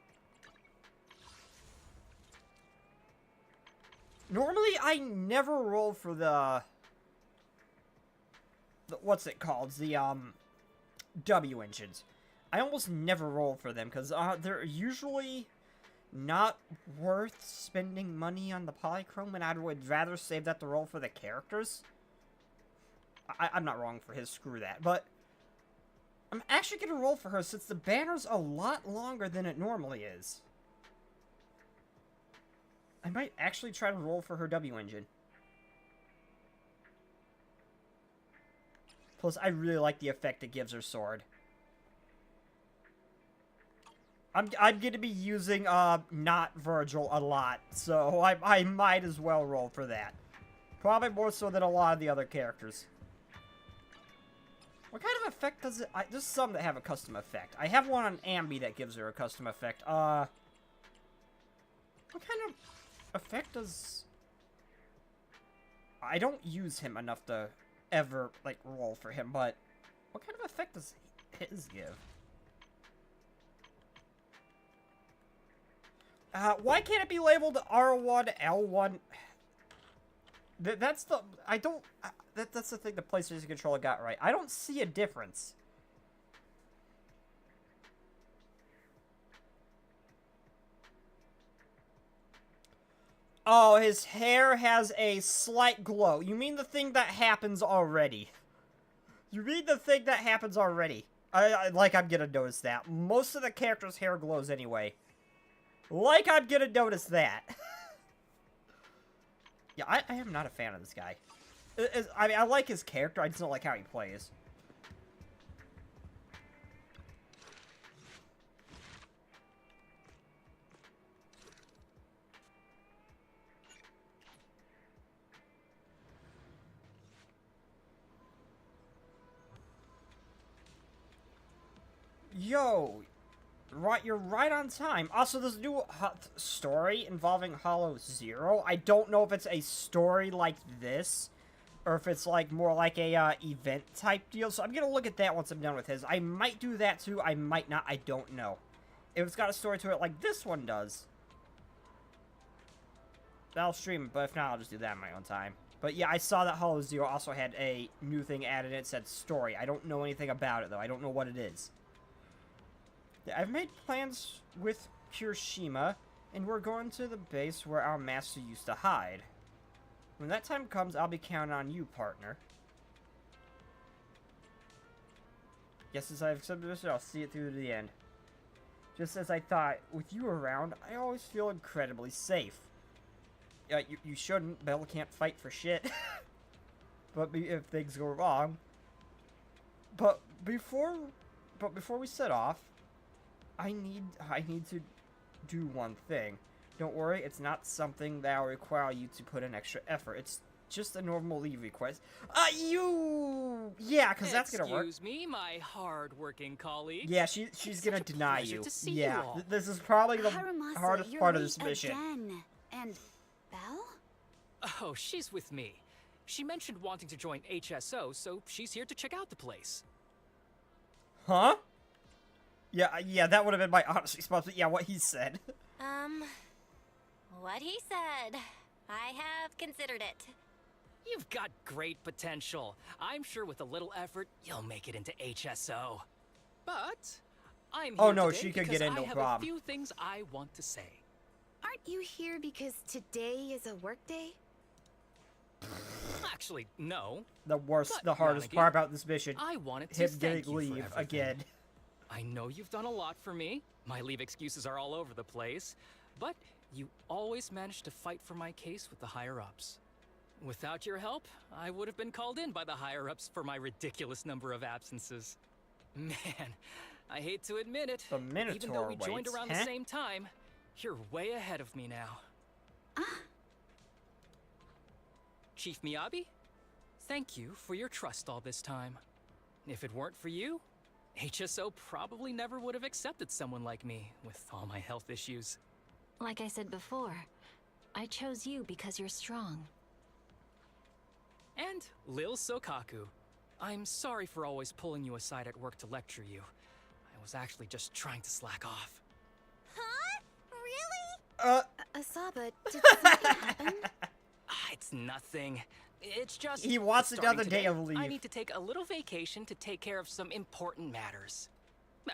Normally, I never roll for the what's it called? The, W engines. I almost never roll for them, because, they're usually not worth spending money on the polychrome, and I would rather save that to roll for the characters. I'm not wrong for his, screw that, but I'm actually going to roll for her since the banner's a lot longer than it normally is. I might actually try to roll for her W engine. Plus, I really like the effect it gives her sword. I'm going to be using, not Virgil a lot, so I might as well roll for that. Probably more so than a lot of the other characters. What kind of effect does it... there's some that have a custom effect. I have one on Ambi that gives her a custom effect. What kind of effect does... I don't use him enough to ever, like, roll for him, but... What kind of effect does his give? Why can't it be labeled R1, L1? That's the... I don't... That's the thing the PlayStation controller got right. I don't see a difference. Oh, his hair has a slight glow. You mean the thing that happens already? You mean the thing that happens already? Like I'm gonna notice that. Most of the character's hair glows anyway. Like I'm gonna notice that. Yeah, I am not a fan of this guy. I mean, I like his character, I just don't like how he plays. Yo, right, you're right on time. Also, there's a new story involving Hollow Zero. I don't know if it's a story like this, or if it's like more like a event type deal. So I'm gonna look at that once I'm done with his. I might do that too. I might not. I don't know. If it's got a story to it like this one does, I'll stream it. But if not, I'll just do that in my own time. But yeah, I saw that Hollow Zero also had a new thing added. It said story. I don't know anything about it though. I don't know what it is. I've made plans with Kirishima, and we're going to the base where our master used to hide. When that time comes, I'll be counting on you, partner. Yes, as I've accepted this, I'll see it through to the end. Just as I thought, with you around, I always feel incredibly safe. You shouldn't. Bella can't fight for shit. But if things go wrong... But before we set off, I need to do one thing. Don't worry, it's not something that will require you to put in extra effort. It's just a normal leave request. Yeah, because that's gonna work. Excuse me, my hard-working colleague. Yeah, she's gonna deny you. To see yeah, you all. This is probably the Harumasa, hardest you're part of late this mission. Again. And Belle? Oh, she's with me. She mentioned wanting to join HSO, so she's here to check out the place. Huh? Yeah, that would have been my honest response, but yeah, what he said. What he said. I have considered it. You've got great potential. I'm sure with a little effort, you'll make it into HSO. But I'm here no, today she could because get in, no I have problem. a few things I want to say. Aren't you here because today is a work day? Actually, no. The But, the hardest Yanagi, part about this mission. I wanted to him thank getting you for leave everything. again. I know you've done a lot for me. My leave excuses are all over the place. But you always managed to fight for my case with the higher-ups. Without your help, I would have been called in by the higher-ups for my ridiculous number of absences. Man, I hate to admit it. The Minotaur even though we joined waits, around huh? the same time, you're way ahead of me now. Chief Miyabi, thank you for your trust all this time. If it weren't for you, HSO probably never would have accepted someone like me with all my health issues. Like I said before, I chose you because you're strong. And Lil Sokaku, I'm sorry for always pulling you aside at work to lecture you. I was actually just trying to slack off. Huh? Really? Asaba, did something happen? It's nothing. It's just... He wants starting another day today, of leave. I need to take a little vacation to take care of some important matters.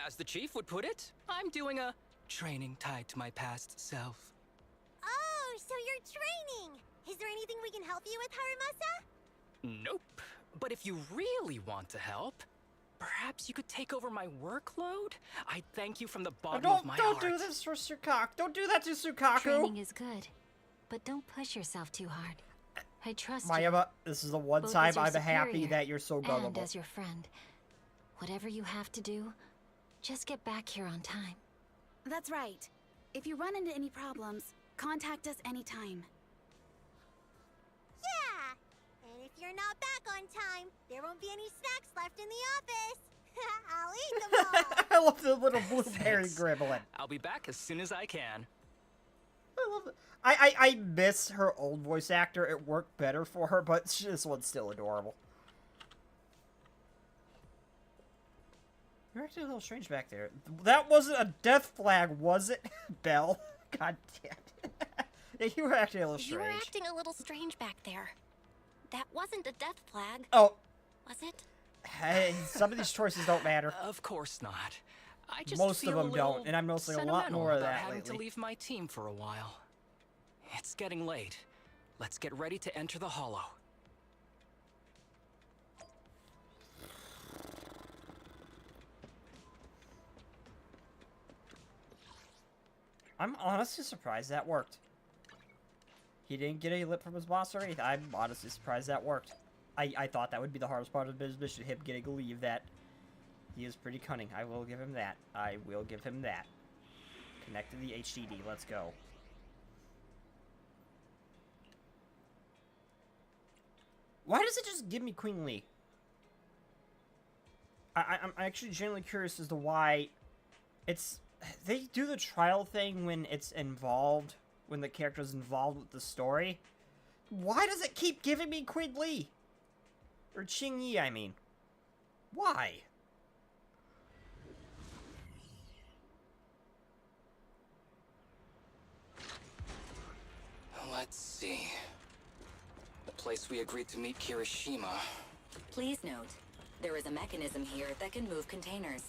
As the chief would put it, I'm doing a training tied to my past self. Oh, so you're training! Is there anything we can help you with, Harumasa? Nope. But if you really want to help, perhaps you could take over my workload? I'd thank you from the bottom of my heart. Don't do this for Sukaku. Don't do that to Sukaku. Training is good, but don't push yourself too hard. I trust you. Mayaba, this is the one both time as your I'm happy superior that you're so and gullible. as your friend. Whatever you have to do, just get back here on time. That's right. If you run into any problems, contact us anytime. Yeah! And if you're not back on time, there won't be any snacks left in the office. I'll eat them all. I love the little blueberry Thanks. gremlin. I'll be back as soon as I can. I love it. I miss her old voice actor. It worked better for her, but this one's still adorable. You're acting a little strange back there. That wasn't a death flag, was it? Belle. God damn it. Yeah, you were acting a little You strange. were acting a little strange back there. That wasn't a death flag. Oh. Was it? Hey, some of these choices don't matter. Of course not. I just Most of feel a them little don't, and I'm noticing a lot sentimental more of about that having to lately. leave my team for a while. It's getting late. Let's get ready to enter the Hollow. I'm honestly surprised that worked. He didn't get a lip from his boss or anything. I'm honestly surprised that worked. I thought that would be the hardest part of his mission, him getting to leave that. He is pretty cunning. I will give him that. I will give him that. Connect to the HDD. Let's go. Why does it just give me Queen Lee? I'm actually genuinely curious as to why it's... They do the trial thing when it's involved, when the character's involved with the story. Why does it keep giving me Queen Lee? Or Qing Yi, I mean. Why? Let's see. The place we agreed to meet Kirishima. Please note, there is a mechanism here that can move containers.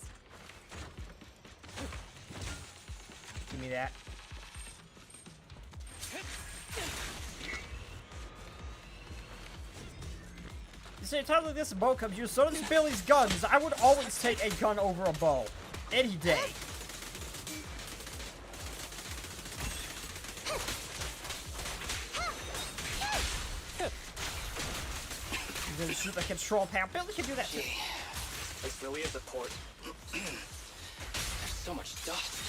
Give me that. You say, time like this a bow comes used, so does Billy's guns. I would always take a gun over a bow. Any day. You're gonna shoot the control panel. Billy can do that too. This place really is a port. There's so much dust.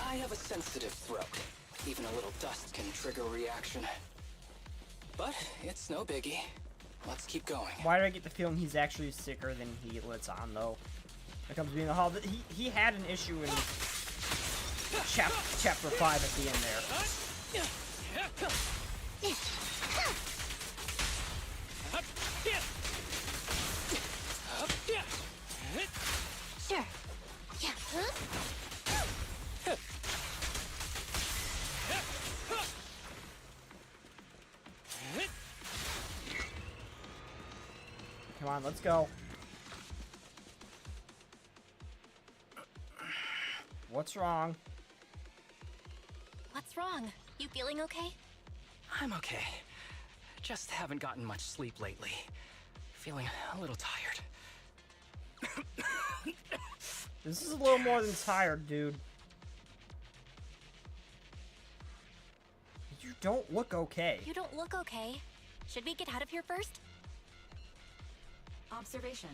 I have a sensitive throat. Even a little dust can trigger a reaction. But it's no biggie. Let's keep going. Why do I get the feeling he's actually sicker than he lets on, though? When it comes to being in the hall, he had an issue in chapter 5 at the end there. Sure. Yeah. Come on, let's go. What's wrong? What's wrong? You feeling okay? I'm okay. Just haven't gotten much sleep lately. Feeling a little tired. This is a little more than tired, dude. You don't look okay. You don't look okay. Should we get out of here first? Observation.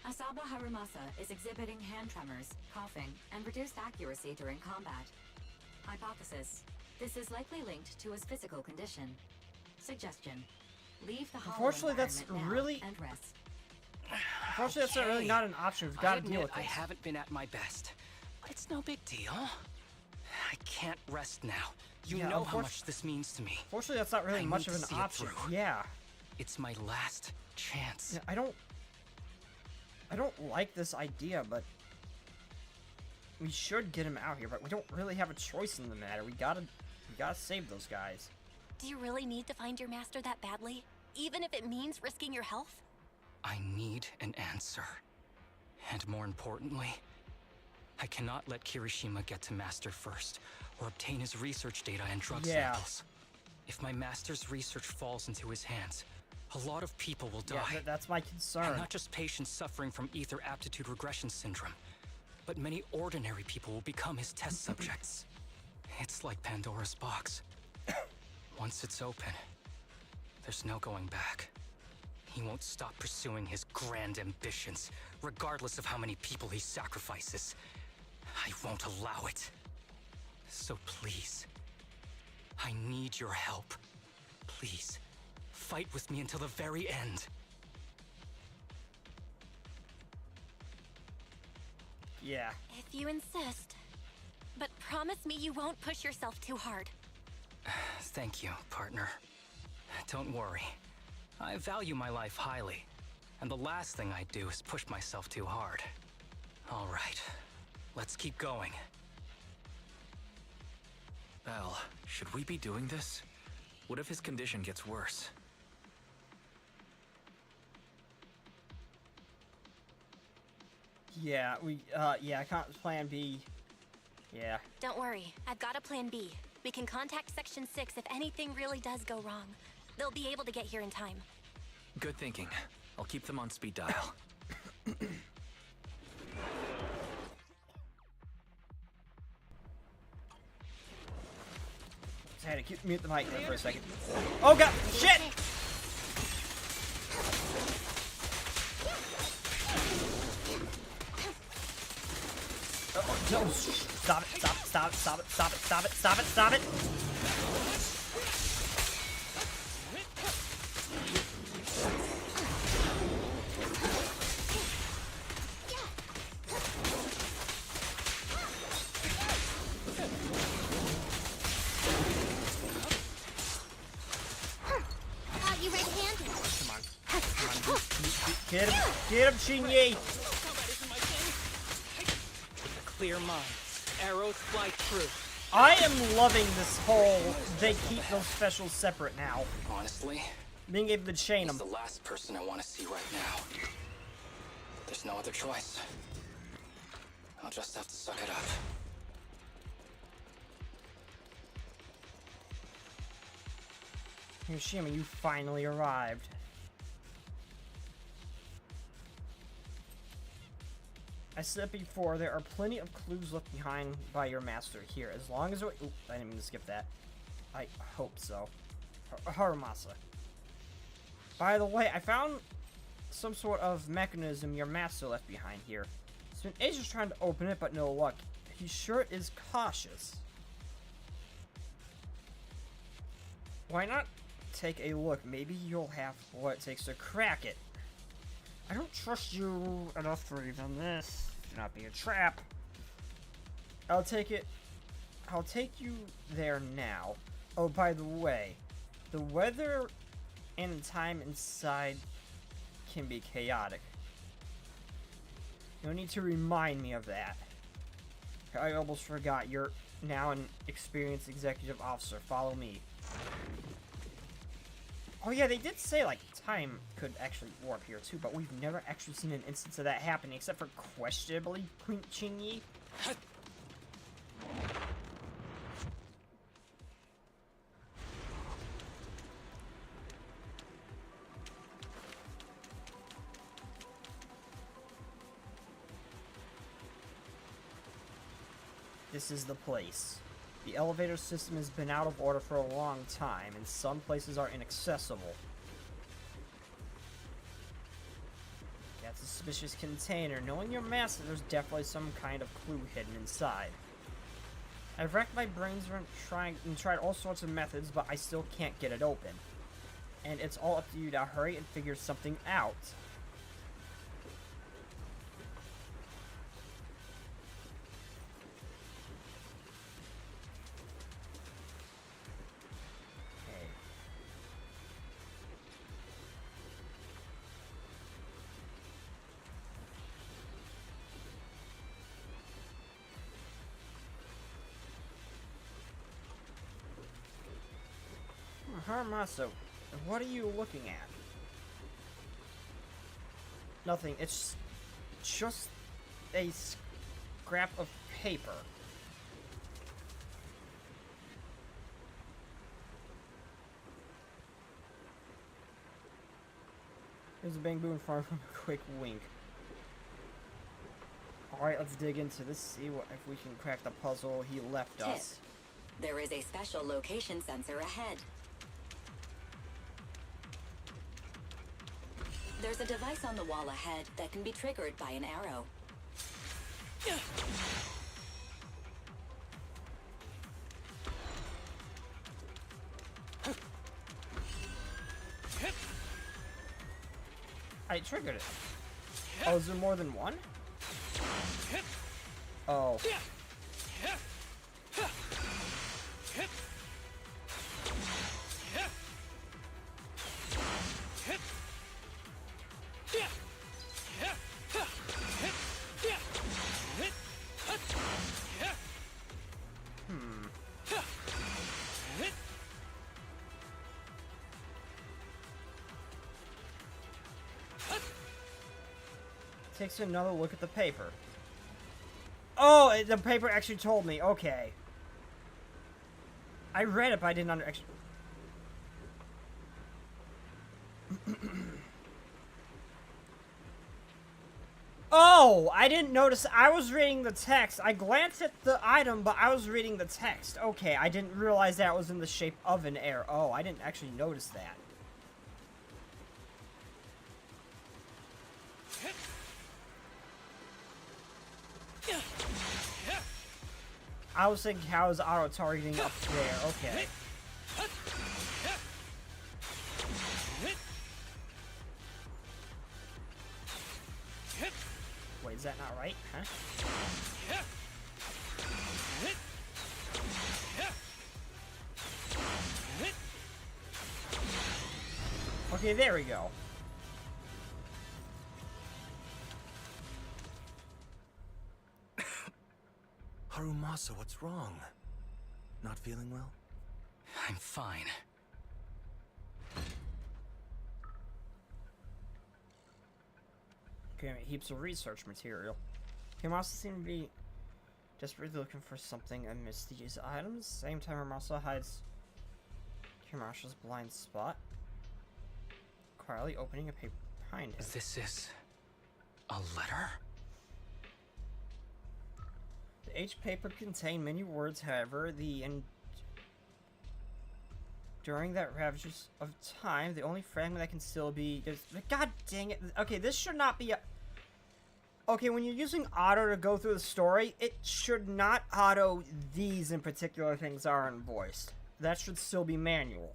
Asaba Harumasa is exhibiting hand tremors, coughing, and reduced accuracy during combat. Hypothesis. This is likely linked to his physical condition. Suggestion. Leave the hollow Unfortunately, that's environment now really... and rest. Unfortunately, that's not really not an option. We've got to deal with I this. haven't been at my best, but it's no big deal. I can't rest now. You Yeah, know how much this means to me. Fortunately, that's not really I much need of to an see it option. through. Yeah. It's my last chance. Yeah, I don't like this idea, but we should get him out here. But we don't really have a choice in the matter. We gotta save those guys. Do you really need to find your master that badly? Even if it means risking your health? I need an answer. And more importantly, I cannot let Kirishima get to Master first, or obtain his research data and drug samples. If my Master's research falls into his hands, a lot of people will die. Yeah, that's my concern. And not just patients suffering from ether aptitude regression syndrome, but many ordinary people will become his test subjects. It's like Pandora's box. Once it's open, there's no going back. He won't stop pursuing his grand ambitions, regardless of how many people he sacrifices. I won't allow it. So please, I need your help. Please, fight with me until the very end. Yeah. If you insist. But promise me you won't push yourself too hard. Thank you, partner. Don't worry. I value my life highly, and the last thing I do is push myself too hard. All right, let's keep going. Belle, should we be doing this? What if his condition gets worse? Yeah, yeah, I can't plan B. Yeah. Don't worry, I've got a plan B. We can contact Section 6 if anything really does go wrong. They'll be able to get here in time. Good thinking. I'll keep them on speed dial. I had to mute the mic there for a second. Oh god! Shit! Oh, no. Stop it, stop it, stop it, stop it, stop it, stop it, stop it, stop it! You red-handed. Come on. Come on. Get him! Get him, Shinyi! Clear mind. Arrows fly true. I am loving this whole, they keep those specials separate now. Honestly, Being able to chain them. he's the last person I want to see right now. There's no other choice. I'll just have to suck it up. Hiroshima, you finally arrived. I said before, there are plenty of clues left behind by your master here. As long as... Oop, I didn't mean to skip that. I hope so. Harumasa. By the way, I found some sort of mechanism your master left behind here. Spent ages trying to open it, but no luck. He sure is cautious. Why not take a look? Maybe you'll have what it takes to crack it. I don't trust you enough to even this. Do not be a trap. I'll take you there now. Oh, by the way, the weather and time inside can be chaotic. No need to remind me of that. I almost forgot. You're now an experienced executive officer. Follow me. Oh yeah, they did say, like, time could actually warp here, too, but we've never actually seen an instance of that happening, except for questionably Qingyi. This is the place. The elevator system has been out of order for a long time, and some places are inaccessible. That suspicious container. Knowing your master, there's definitely some kind of clue hidden inside. I've racked my brains and tried all sorts of methods, but I still can't get it open. And it's all up to you to hurry and figure something out. Harumasa, what are you looking at? Nothing. It's just a scrap of paper. Here's a bang boom farm from a quick wink. Alright, let's dig into this, see what if we can crack the puzzle he left us. There is a special location sensor ahead. There's a device on the wall ahead that can be triggered by an arrow. I triggered it. Oh, is there more than one? Oh. Takes another look at the paper. Oh, the paper actually told me. Okay. I read it, but I didn't actually. Oh, I didn't notice. I was reading the text. I glanced at the item, but I was reading the text. Okay, I didn't realize that was in the shape of an arrow. Oh, I didn't actually notice that. I was thinking, how is auto-targeting up there? Okay. Wait, is that not right? Huh? Okay, there we go. Harumasa, what's wrong? Not feeling well? I'm fine. Okay, heaps of research material. Harumasa seems to be desperately looking for something amidst these items. Same time, Harumasa hides Harumash's blind spot, quietly opening a paper behind him. This is a letter? The H paper contained many words, however, during that ravages of time, the only fragment that can still be... God dang it. Okay, this should not be a... Okay, when you're using auto to go through the story, it should not auto these in particular things aren't voiced. That should still be manual.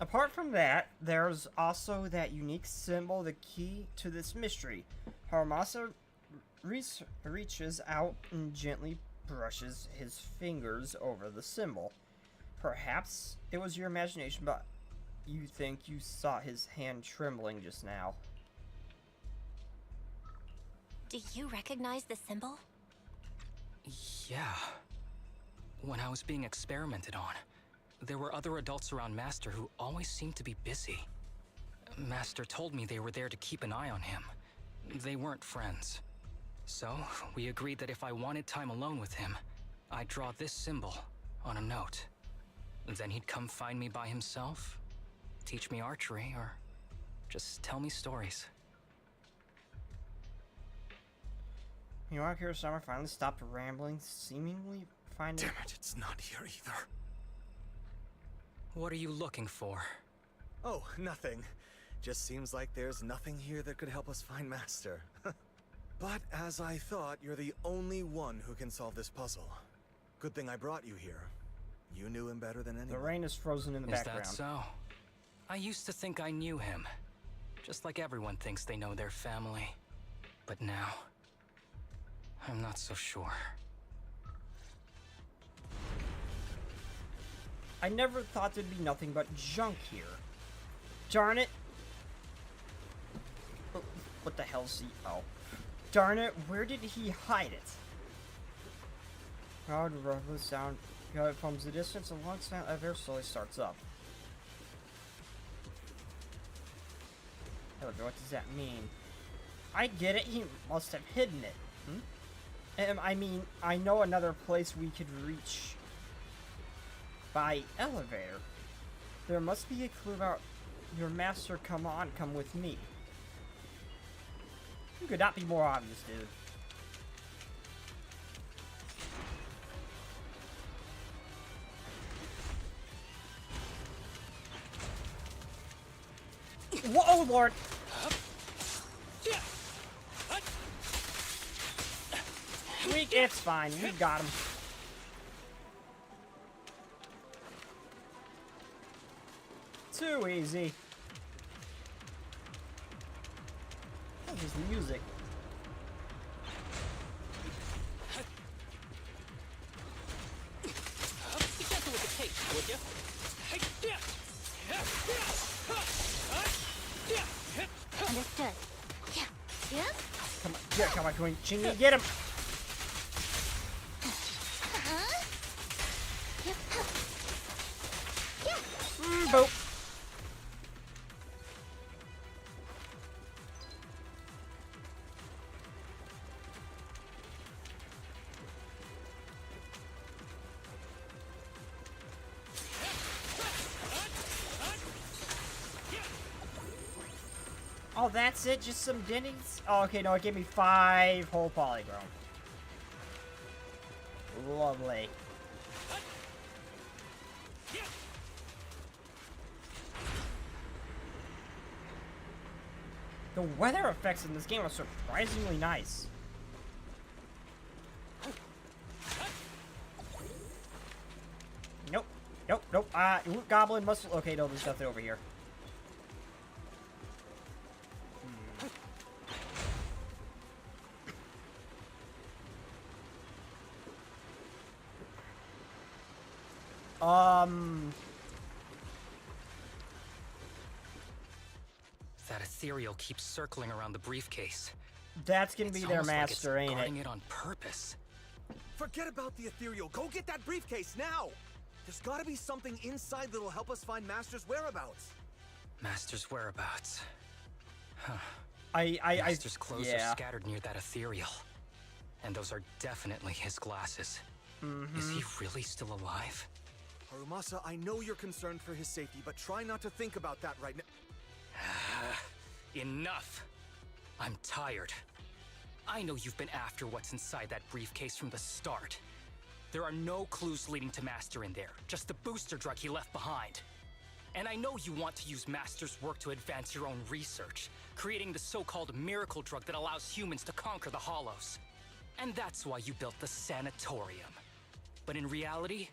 Apart from that, there's also that unique symbol, the key to this mystery. Harumasa reaches out and gently brushes his fingers over the symbol. Perhaps it was your imagination, but you think you saw his hand trembling just now. Do you recognize the symbol? Yeah. When I was being experimented on, there were other adults around Master who always seemed to be busy. Master told me they were there to keep an eye on him. They weren't friends. So, we agreed that if I wanted time alone with him, I'd draw this symbol on a note. Then he'd come find me by himself, teach me archery, or just tell me stories. Meanwhile, Kurosama finally stopped rambling, seemingly finding... Damn it, it's not here either. What are you looking for? Oh, nothing. Just seems like there's nothing here that could help us find Master. But as I thought, you're the only one who can solve this puzzle. Good thing I brought you here. You knew him better than anyone. The rain is frozen in the background. Is that so? I used to think I knew him. Just like everyone thinks they know their family. But now, I'm not so sure. I never thought there'd be nothing but junk here. Darn it. Oh, what the hell's he... Oh. Darn it, where did he hide it? Proud rubber sound from the distance, a long sound ever slowly starts up. What does that mean? I get it, he must have hidden it. I mean, I know another place we could reach by elevator. There must be a clue about your master. Come on, come with me. You could not be more obvious, dude. Whoa, oh Lord! It's fine, we got him. Too easy. What's this music? Be gentle with the cake, would you? Understood. Yeah. Come on, yeah, come on, Chingy, get him! Boop. Oh, that's it? Just some guineas? Oh, okay, no, it gave me 5 whole polychrome. Lovely. The weather effects in this game are surprisingly nice. Nope. Nope, nope. Goblin muscle. Okay, no, there's nothing over here. That ethereal keeps circling around the briefcase. That's gonna be their master, ain't it? Guarding it on purpose. Forget about the ethereal. Go get that briefcase now. There's got to be something inside that'll help us find Master's whereabouts. Master's whereabouts. Huh. Master's clothes are scattered near that ethereal. And those are definitely his glasses. Is he really still alive? Harumasa, I know you're concerned for his safety, but try not to think about that right now. Enough! I'm tired. I know you've been after what's inside that briefcase from the start. There are no clues leading to Master in there, just the booster drug he left behind. And I know you want to use Master's work to advance your own research, creating the so-called miracle drug that allows humans to conquer the Hollows. And that's why you built the sanatorium. But in reality,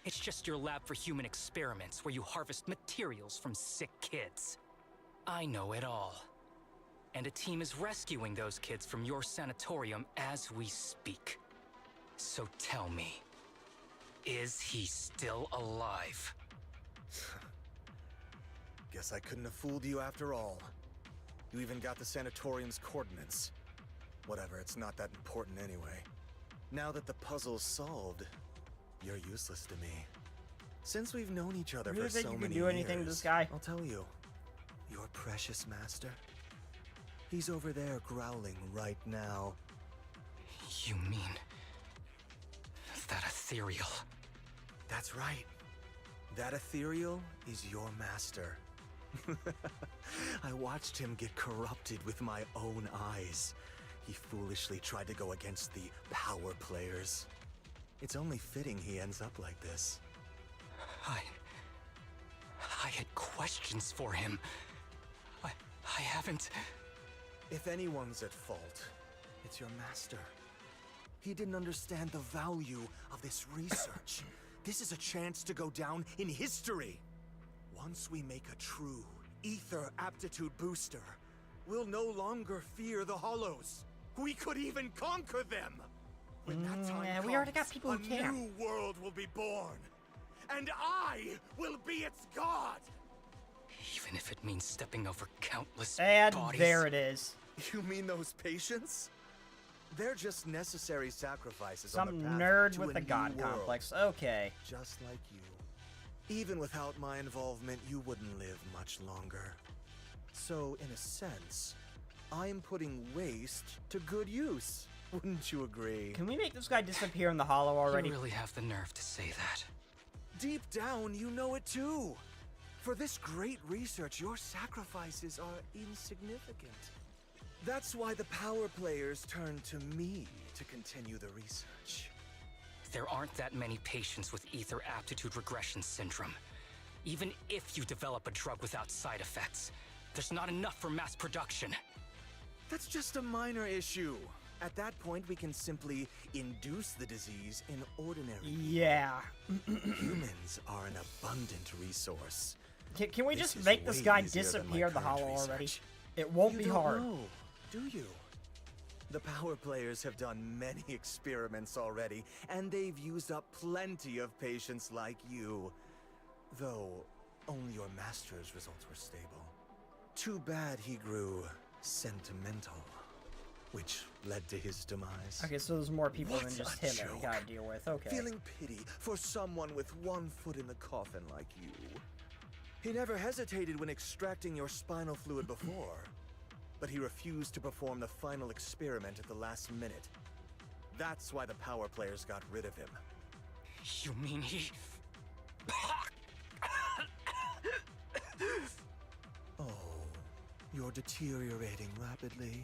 it's just your lab for human experiments where you harvest materials from sick kids. I know it all. And a team is rescuing those kids from your sanatorium as we speak. So tell me, is he still alive? Guess I couldn't have fooled you after all. You even got the sanatorium's coordinates. Whatever, it's not that important anyway. Now that the puzzle's solved, you're useless to me. Since we've known each other for so many years, you can do anything to this guy? I'll tell you. Your precious master. He's over there growling right now. You mean that ethereal? That's right. That ethereal is your master. I watched him get corrupted with my own eyes. He foolishly tried to go against the power players. It's only fitting he ends up like this. I had questions for him. I haven't... If anyone's at fault, it's your master. He didn't understand the value of this research. This is a chance to go down in history. Once we make a true ether aptitude booster, we'll no longer fear the Hollows. We could even conquer them. When that time comes, we already got people who a can. new world will be born. And I will be its god. Even if it means stepping over countless And bodies. there it is. You mean those patients? They're just necessary sacrifices. Some on the path nerd to with a a god new world. complex. Okay. Just like you. Even without my involvement, you wouldn't live much longer. So, in a sense, I'm putting waste to good use. Wouldn't you agree? Can we make this guy disappear in the hollow already? You really have the nerve to say that. Deep down, you know it too. For this great research, your sacrifices are insignificant. That's why the power players turn to me to continue the research. There aren't that many patients with ether aptitude regression syndrome. Even if you develop a drug without side effects, there's not enough for mass production. That's just a minor issue. At that point, we can simply induce the disease in ordinary people. Yeah. Humans are an abundant resource. Can we This just is make this way guy easier than my disappear the current hollow already? research. It won't You be don't hard. know, do you? The power players have done many experiments already, and they've used up plenty of patients like you. Though, only your master's results were stable. Too bad he grew sentimental, which led to his demise. Okay, so there's more people than What just a him that we joke. gotta deal with. Okay. Feeling pity for someone with one foot in the coffin like you. He never hesitated when extracting your spinal fluid before, but he refused to perform the final experiment at the last minute. That's why the power players got rid of him. You mean he... Oh, you're deteriorating rapidly.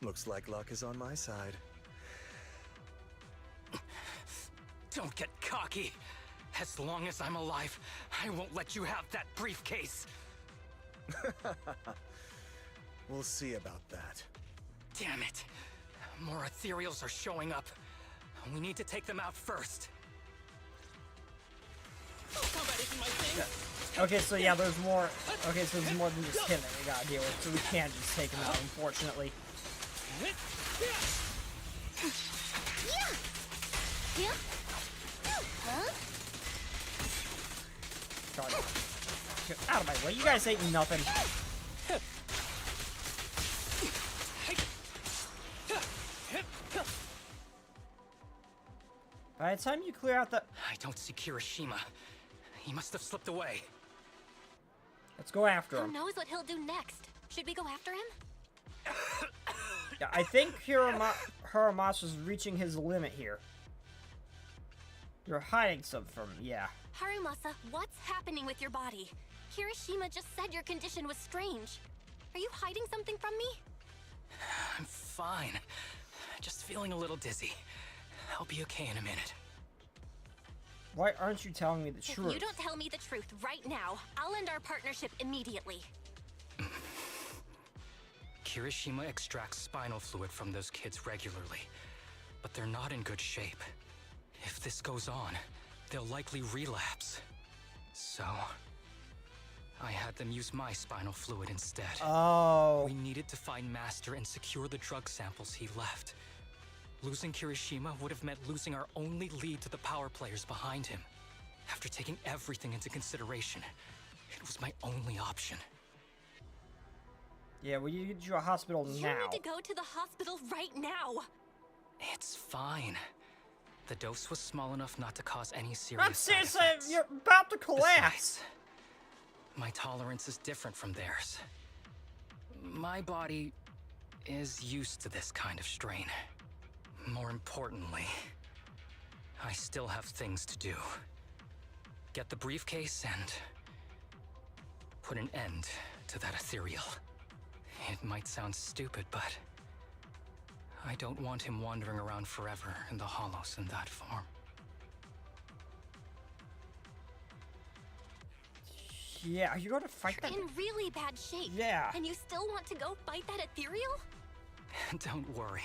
Looks like luck is on my side. Don't get cocky. As long as I'm alive, I won't let you have that briefcase. We'll see about that. Damn it. More ethereals are showing up. We need to take them out first. Okay, so yeah, there's more. Okay, so there's more than just him that we gotta deal with. So we can't just take him out, unfortunately. God. Get out of my way. You guys ain't nothing. By the time you clear out the... I don't see Kirishima. He must have slipped away. Let's go after Who him. knows what he'll do next? Should we go after him? Yeah, I think Harumasa's reaching his limit here. You're hiding something from him, yeah. Harumasa, what's happening with your body? Kirishima just said your condition was strange. Are you hiding something from me? I'm fine. Just feeling a little dizzy. I'll be okay in a minute. Why aren't you telling me the truth? If you don't tell me the truth right now, I'll end our partnership immediately. Kirishima extracts spinal fluid from those kids regularly, but they're not in good shape. If this goes on, they'll likely relapse. So, I had them use my spinal fluid instead. Oh. We needed to find Master and secure the drug samples he left. Losing Kirishima would have meant losing our only lead to the power players behind him. After taking everything into consideration, it was my only option. Yeah, we need to get you a hospital now. You need to go to the hospital right now. It's fine. The dose was small enough not to cause any serious I'm serious, side effects. you're about to collapse. Besides, my tolerance is different from theirs. My body is used to this kind of strain. More importantly, I still have things to do. Get the briefcase and put an end to that ethereal. It might sound stupid, but I don't want him wandering around forever in the hollows in that form. Yeah, are you going to fight that? You're in really bad shape. Yeah. And you still want to go fight that ethereal? Don't worry.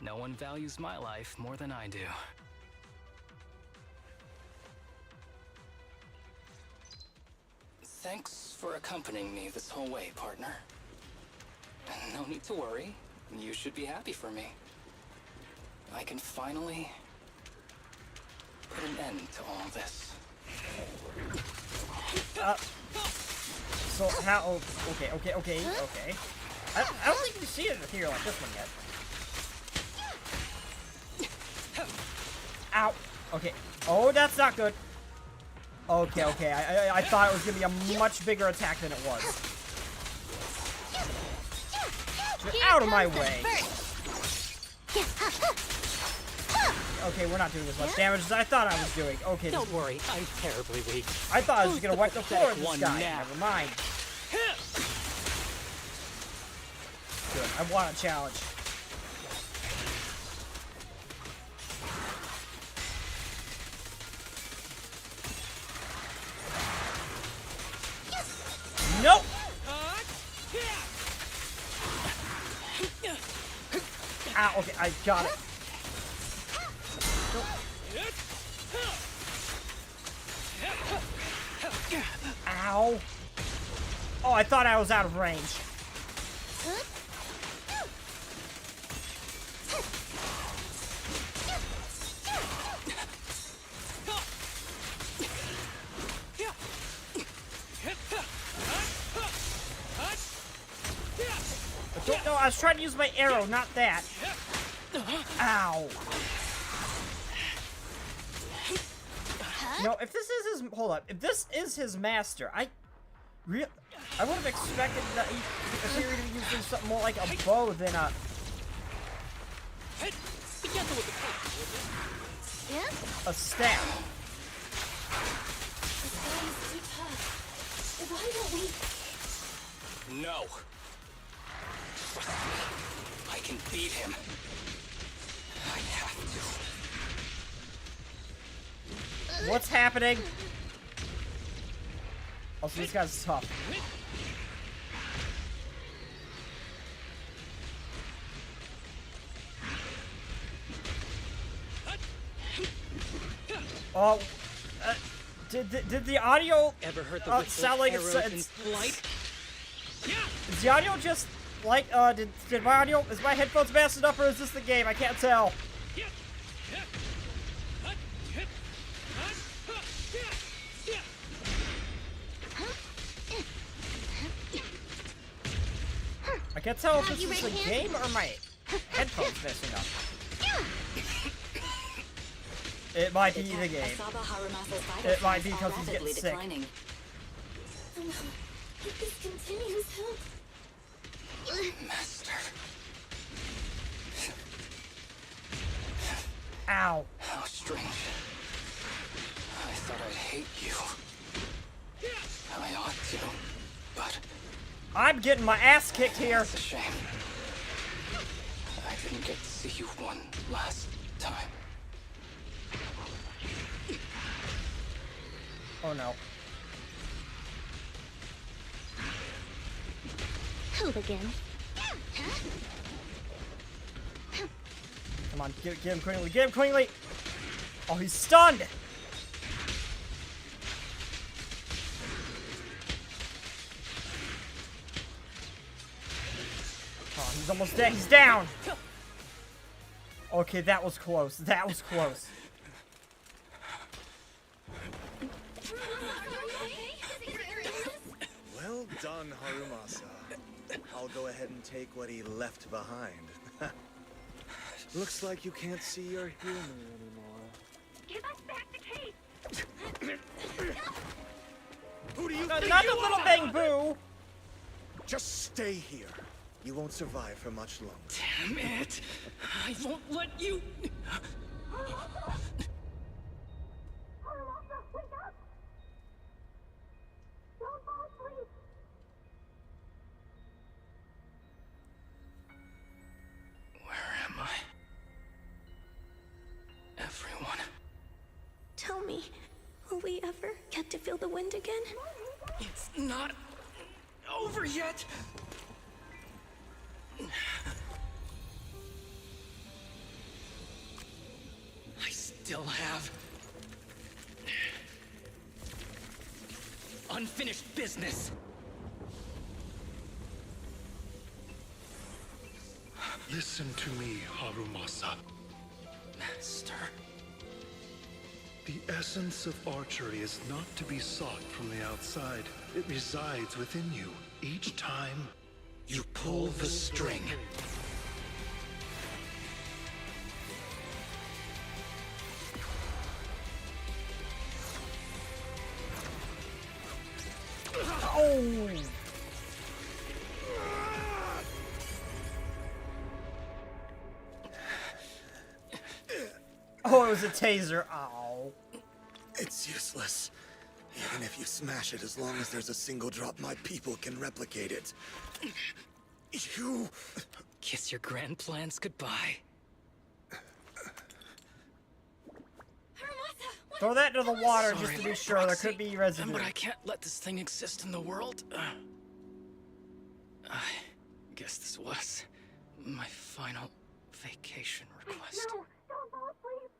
No one values my life more than I do. Thanks for accompanying me this whole way, partner. No need to worry. You should be happy for me. I can finally put an end to all this. So how? Oh, okay. I don't think we've seen an ethereal like this one yet. Ow. Okay. Oh, that's not good. Okay. I thought it was gonna be a much bigger attack than it was. Get out of my way. Okay, we're not doing as much damage as I thought I was doing. Okay. Don't worry, I'm terribly weak. I thought I was gonna wipe the floor with this one guy. now? Never mind. Good. I want a challenge. Nope. Ah, okay, I got it. Ow. Oh, I thought I was out of range. No, I was trying to use my arrow, not that. Ow. No, if this is his... Hold up. If this is his master, I would have expected that he would be using something more like a bow than a... a staff. Why don't we... No. Trust me. I can beat him. I have to. What's happening? Oh, so this guy's tough. Oh, did the audio Ever heard the sound like it's flight? Is the audio just like did my audio, is my headphones messed up, or is this the game? I can't tell. I can't tell if this is the game or my headphones messing up. It might be the game. It might be because he's getting sick. Oh no. If this continues, help. Master. Ow. How strange. I thought I'd hate you. I ought to, but... I'm getting my ass kicked here. It's a shame. I didn't get to see you one last time. Oh no. Help again. Come on, get him quickly, get him quickly! Oh, he's stunned! Oh, he's almost dead, he's down! Okay, that was close, that was close. Well done, Harumasa. I'll go ahead and take what he left behind. Looks like you can't see your humor anymore. Give us back the case. Who do you Not think the you little are? bang boo! Just stay here. You won't survive for much longer. Damn it! I won't let you... Where am I? Everyone. Tell me, will we ever get to feel the wind again? It's not over yet! I still have unfinished business. Listen to me, Harumasa. Master. The essence of archery is not to be sought from the outside. It resides within you. Each time You pull the string. Oh! Oh, it was a taser. Ow. It's useless. Even if you smash it, as long as there's a single drop, my people can replicate it. You... Kiss your grand plans goodbye. Throw that into the water just Sorry, to be sure. There could be residue. But I can't let this thing exist in the world. I guess this was my final vacation request. No, don't fall asleep.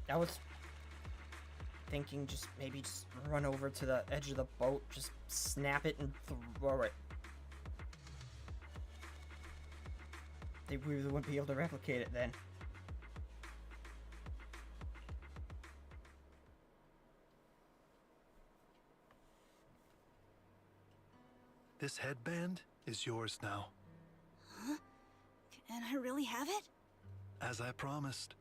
I was thinking just maybe just run over to the edge of the boat, just snap it and throw it. They really wouldn't be able to replicate it then. This headband is yours now. Huh? Can I really have it? As I promised.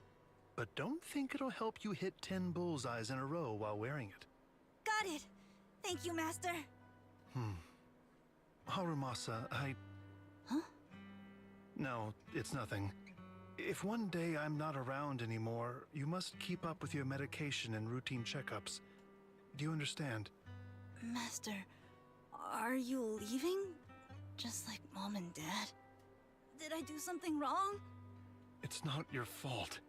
But don't think it'll help you hit 10 bullseyes in a row while wearing it. Got it. Thank you, Master. Harumasa, Huh? No, it's nothing. If one day I'm not around anymore, you must keep up with your medication and routine checkups. Do you understand? Master, are you leaving? Just like Mom and Dad? Did I do something wrong? It's not your fault.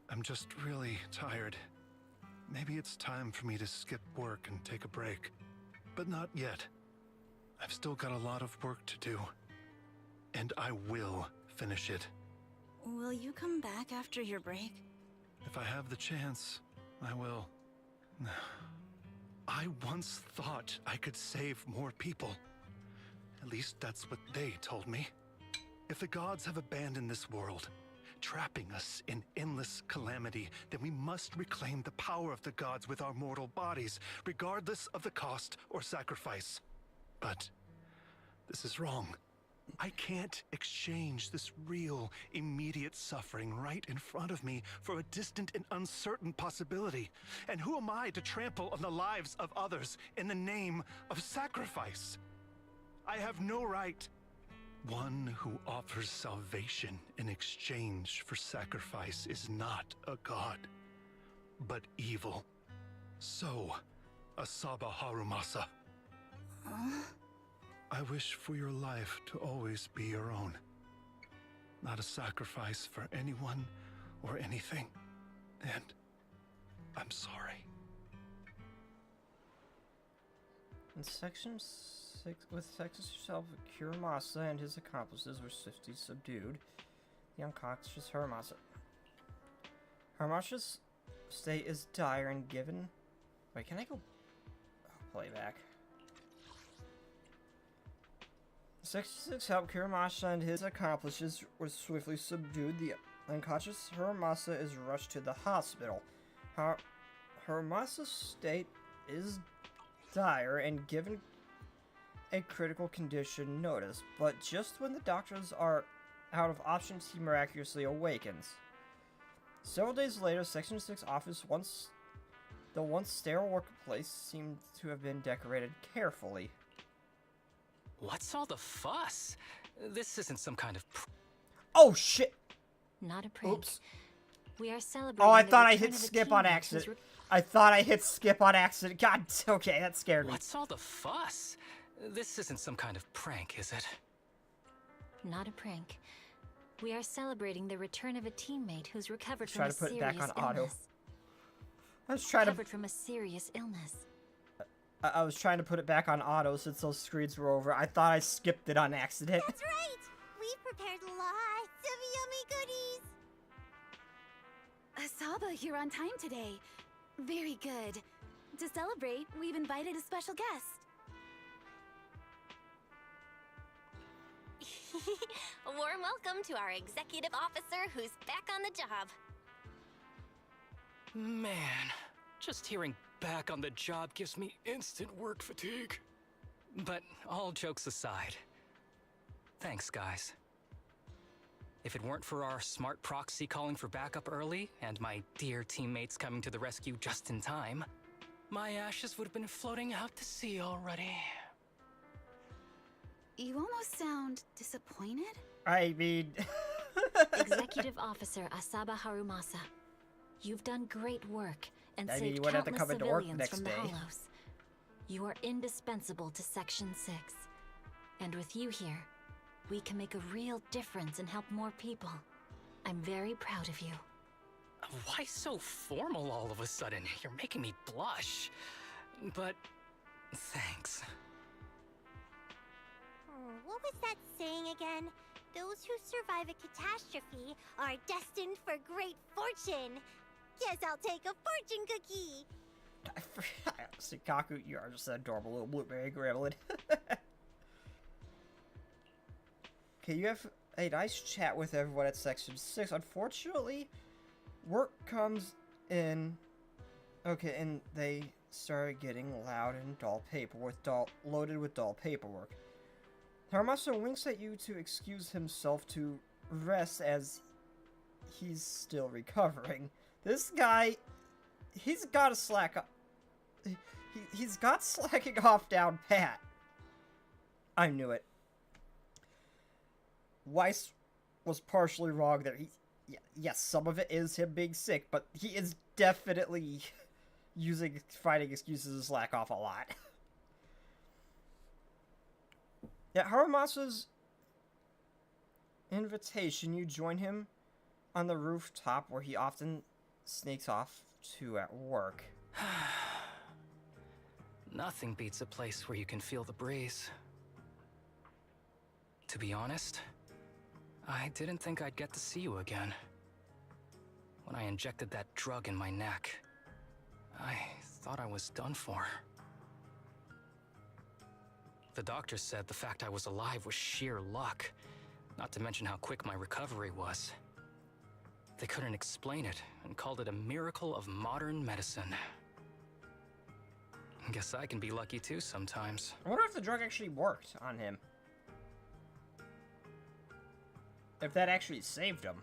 I'm just really tired. Maybe it's time for me to skip work and take a break. But not yet. I've still got a lot of work to do. And I will finish it. Will you come back after your break? If I have the chance, I will. I once thought I could save more people. At least that's what they told me. If the gods have abandoned this world, trapping us in endless calamity, then we must reclaim the power of the gods with our mortal bodies, regardless of the cost or sacrifice. But this is wrong. I can't exchange this real, immediate suffering right in front of me for a distant and uncertain possibility. And who am I to trample on the lives of others in the name of sacrifice? I have no right. One who offers salvation in exchange for sacrifice is not a god, but evil. So, Asaba Harumasa. I wish for your life to always be your own. Not a sacrifice for anyone or anything. And I'm sorry. In Section 6, with Section 7, Harumasa and his accomplices were swiftly subdued. The unconscious Harumasa. Harumasa's state is dire and given... Wait, can I go... play back. Section 6 helped Harumasa and his accomplices were swiftly subdued. The unconscious Harumasa is rushed to the hospital. Harumasa's state is dire and given a critical condition notice, but just when the doctors are out of options, he miraculously awakens. Several days later, Section 6 office, the once sterile workplace, seemed to have been decorated carefully. What's all the fuss? This isn't some kind of... Oh, shit! Not a prank. Oops. We are celebrating. Oh, I the thought I return hit of a skip on teammate accident. whose I thought I hit skip on accident. God, okay, that scared me. What's all the fuss? This isn't some kind of prank, is it? Not a prank. We are celebrating the return of a teammate who's recovered from Try a to put it serious back on auto. illness. I was trying to... Recovered from a serious illness. I was trying to put it back on auto since those screens were over. I thought I skipped it on accident. That's right! We've prepared lots of yummy goodies! Asaba, you're on time today. Very good. To celebrate, we've invited a special guest. A warm welcome to our executive officer who's back on the job. Man, just hearing back on the job gives me instant work fatigue. But all jokes aside, thanks, guys. If it weren't for our smart proxy calling for backup early and my dear teammates coming to the rescue just in time, my ashes would have been floating out to sea already. You almost sound disappointed? I mean... Executive Officer Asaba Harumasa, you've done great work and I mean, you saved wouldn't have to countless come into work civilians next from the day. Hollows. You are indispensable to Section 6. And with you here, we can make a real difference and help more people. I'm very proud of you. Why so formal all of a sudden? You're making me blush. But thanks. What was that saying again? Those who survive a catastrophe are destined for great fortune. Guess I'll take a fortune cookie. Sikaku, you are just an adorable little blueberry gremlin. Okay, you have a nice chat with everyone at Section 6. Unfortunately, work comes in... Okay, and they started getting loud and dull paperwork, loaded with dull paperwork. Harumasa winks at you to excuse himself to rest as he's still recovering. This guy, he's got a slack up. He's got slacking off down pat. I knew it. Weiss was partially wrong there. yes, some of it is him being sick, but he is definitely finding excuses to slack off a lot. At Harumasa's invitation, you join him on the rooftop where he often sneaks off to at work. Nothing beats a place where you can feel the breeze. To be honest, I didn't think I'd get to see you again. When I injected that drug in my neck, I thought I was done for. The doctor said the fact I was alive was sheer luck, not to mention how quick my recovery was. They couldn't explain it and called it a miracle of modern medicine. Guess I can be lucky too sometimes. I wonder if the drug actually worked on him. If that actually saved him.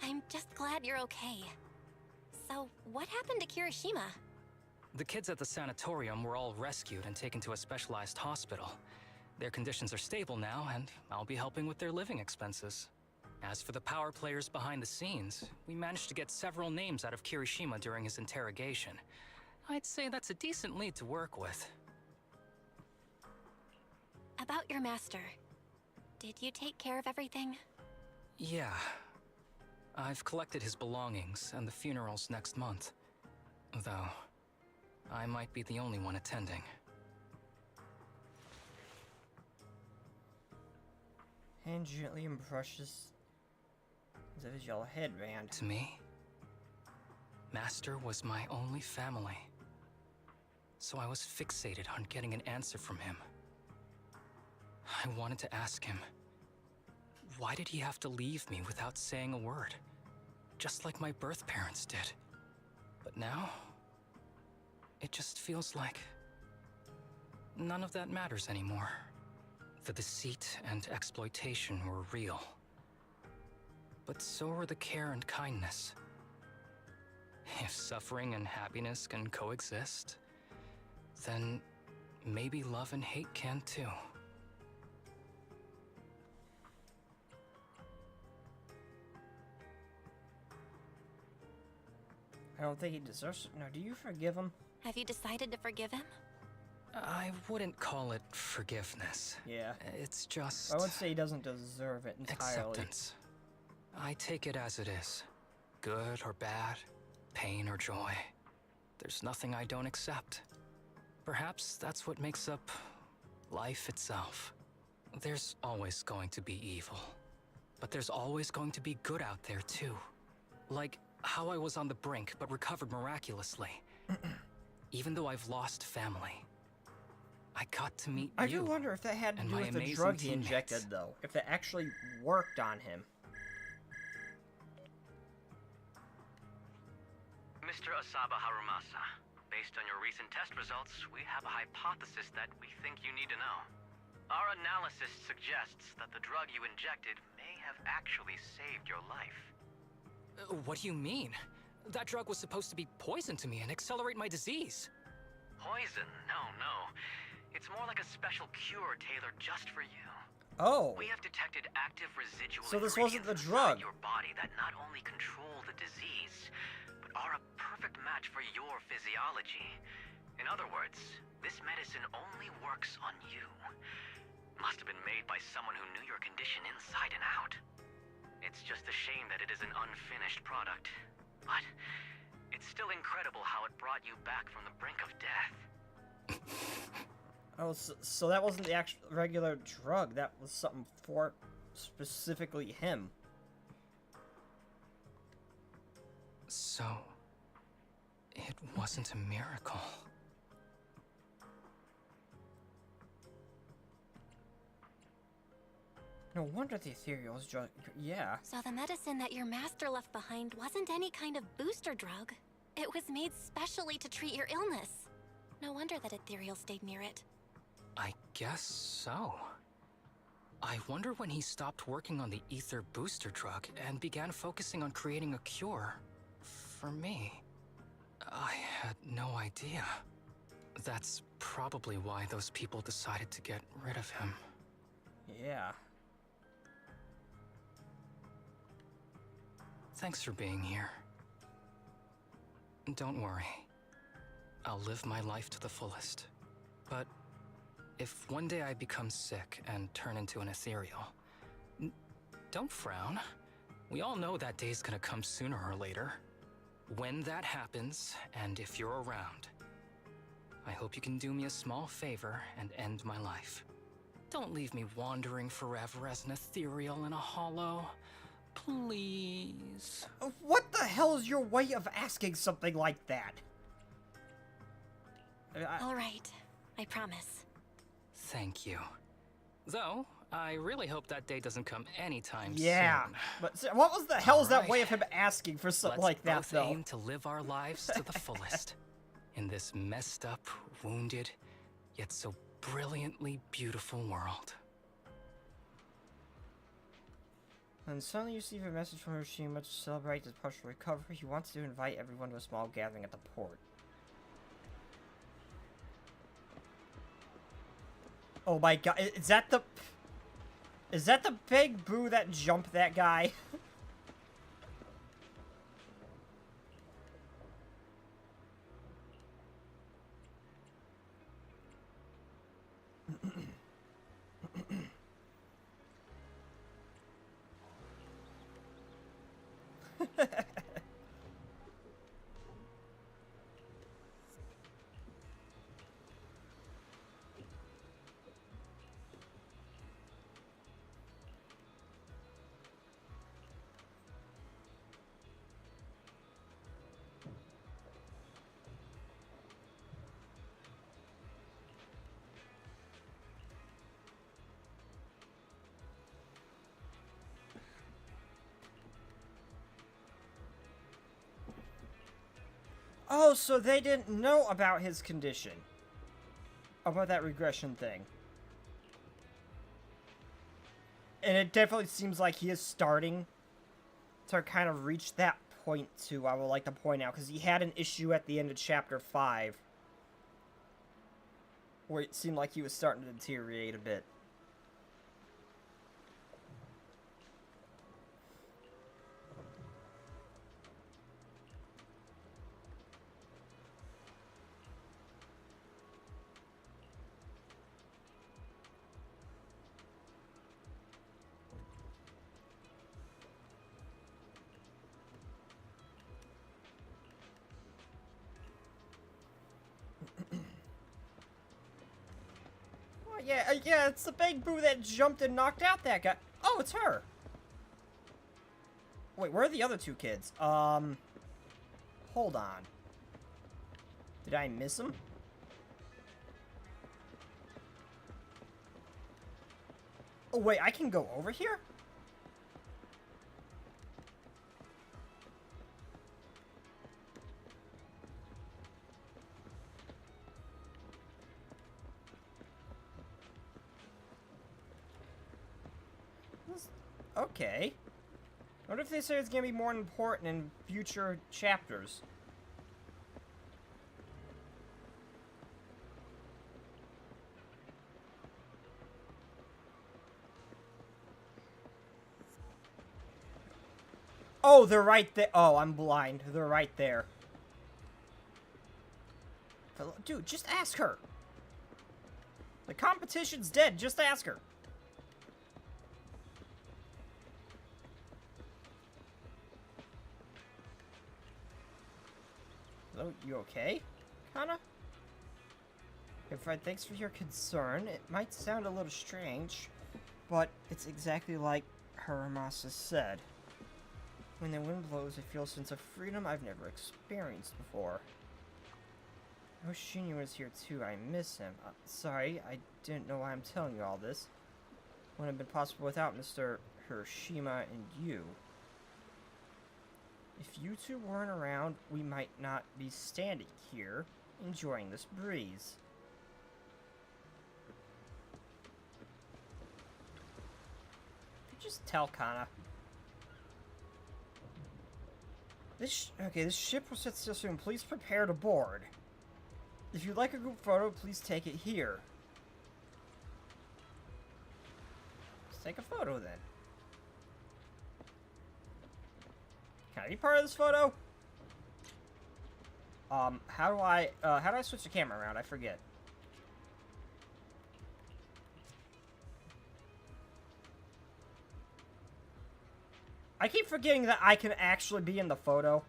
I'm just glad you're okay. So, what happened to Kirishima? The kids at the sanatorium were all rescued and taken to a specialized hospital. Their conditions are stable now, and I'll be helping with their living expenses. As for the power players behind the scenes, we managed to get several names out of Kirishima during his interrogation. I'd say that's a decent lead to work with. About your master. Did you take care of everything? Yeah. I've collected his belongings, and the funeral's next month. Though, I might be the only one attending. Hand gently brushes his yellow headband. To me, Master was my only family. So I was fixated on getting an answer from him. I wanted to ask him, why did he have to leave me without saying a word? Just like my birth parents did. But now, it just feels like none of that matters anymore. The deceit and exploitation were real. But so were the care and kindness. If suffering and happiness can coexist, then maybe love and hate can too. I don't think he deserves it. No, do you forgive him? Have you decided to forgive him? I wouldn't call it forgiveness. Yeah. It's just... I would say he doesn't deserve it entirely. acceptance. I take it as it is. Good or bad, pain or joy. There's nothing I don't accept. Perhaps that's what makes up life itself. There's always going to be evil. But there's always going to be good out there too. Like how I was on the brink but recovered miraculously. Even though I've lost family. I got to meet I you. do wonder if that had to and do my with the amazing drug he teammates. injected, though. If that actually worked on him. Mr. Asaba Harumasa, based on your recent test results, we have a hypothesis that we think you need to know. Our analysis suggests that the drug you injected may have actually saved your life. What do you mean? That drug was supposed to be poison to me and accelerate my disease. Poison? No. It's more like a special cure tailored just for you. Oh. We have detected active residual So this wasn't the ingredients inside drug. your body that not only control the disease, but are a perfect match for your physiology. In other words, this medicine only works on you. Must have been made by someone who knew your condition inside and out. It's just a shame that it is an unfinished product. But it's still incredible how it brought you back from the brink of death. Oh, so that wasn't the actual regular drug. That was something for specifically him. So, it wasn't a miracle. No wonder the ethereal's drug. Yeah. So the medicine that your master left behind wasn't any kind of booster drug. It was made specially to treat your illness. No wonder that Ethereal stayed near it. I guess so. I wonder when he stopped working on the ether booster drug and began focusing on creating a cure for me. I had no idea. That's probably why those people decided to get rid of him. Yeah. Thanks for being here. Don't worry. I'll live my life to the fullest. But if one day I become sick and turn into an ethereal, don't frown. We all know that day's gonna come sooner or later. When that happens, and if you're around, I hope you can do me a small favor and end my life. Don't leave me wandering forever as an ethereal in a hollow. Please. What the hell is your way of asking something like that? All right, I promise. Thank you. Though, I really hope that day doesn't come anytime yeah, soon. But what was the hell's that Alright. way of him asking for something Let's like that, both though? aim to live our lives to the fullest. In this messed up, wounded, yet so brilliantly beautiful world. And suddenly you receive a message from Harumasa to celebrate his partial recovery. He wants to invite everyone to a small gathering at the port. Oh my god, is that the... Is that the big boo that jumped that guy? Oh, so they didn't know about his condition. About that regression thing. And it definitely seems like he is starting to kind of reach that point too, I would like to point out. Because he had an issue at the end of Chapter 5. Where it seemed like he was starting to deteriorate a bit. Yeah, it's the big boo that jumped and knocked out that guy. Oh, it's her. Wait, where are the other two kids? Hold on. Did I miss them? Oh, wait, I can go over here? Okay. What if they say it's gonna be more important in future chapters? Oh, they're right there. Oh, I'm blind. They're right there. Dude, just ask her. The competition's dead. Just ask her. Hello, you okay? Kinda? Hey, Fred, thanks for your concern. It might sound a little strange, but it's exactly like Harumasa said. When the wind blows, I feel a sense of freedom I've never experienced before. I wish Shinya was here too. I miss him. Sorry, I didn't know why I'm telling you all this. Wouldn't have been possible without Mr. Hiroshima and you. If you two weren't around, we might not be standing here, enjoying this breeze. You just tell Kana. This ship will set sail soon. Please prepare to board. If you'd like a group photo, please take it here. Let's take a photo then. Can I be part of this photo? How do I switch the camera around? I forget. I keep forgetting that I can actually be in the photo.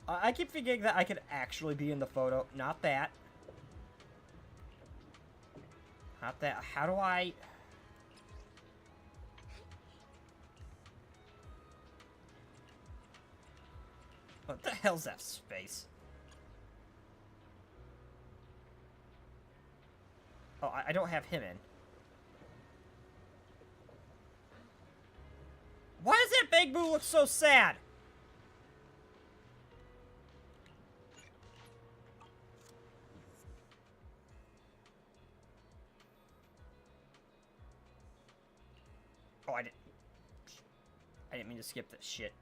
I keep forgetting that I can actually be in the photo. Not that. Not that. How do I... What the hell's that space? Oh, I don't have him in. Why does that Big Boo look so sad? Oh, I didn't mean to skip that shit.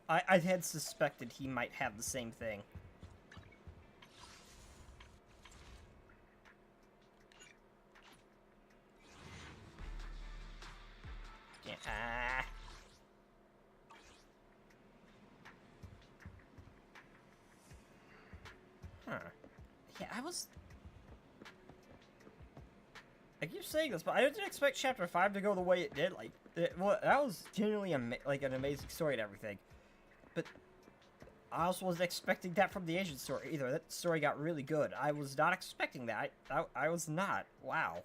I had suspected he might have the same thing. Yeah. Huh. Yeah, I keep saying this, but I didn't expect Chapter 5 to go the way it did. Like, well, that was genuinely like an amazing story and everything. But I also wasn't expecting that from the Asian story either. That story got really good. I was not expecting that. I was not. Wow.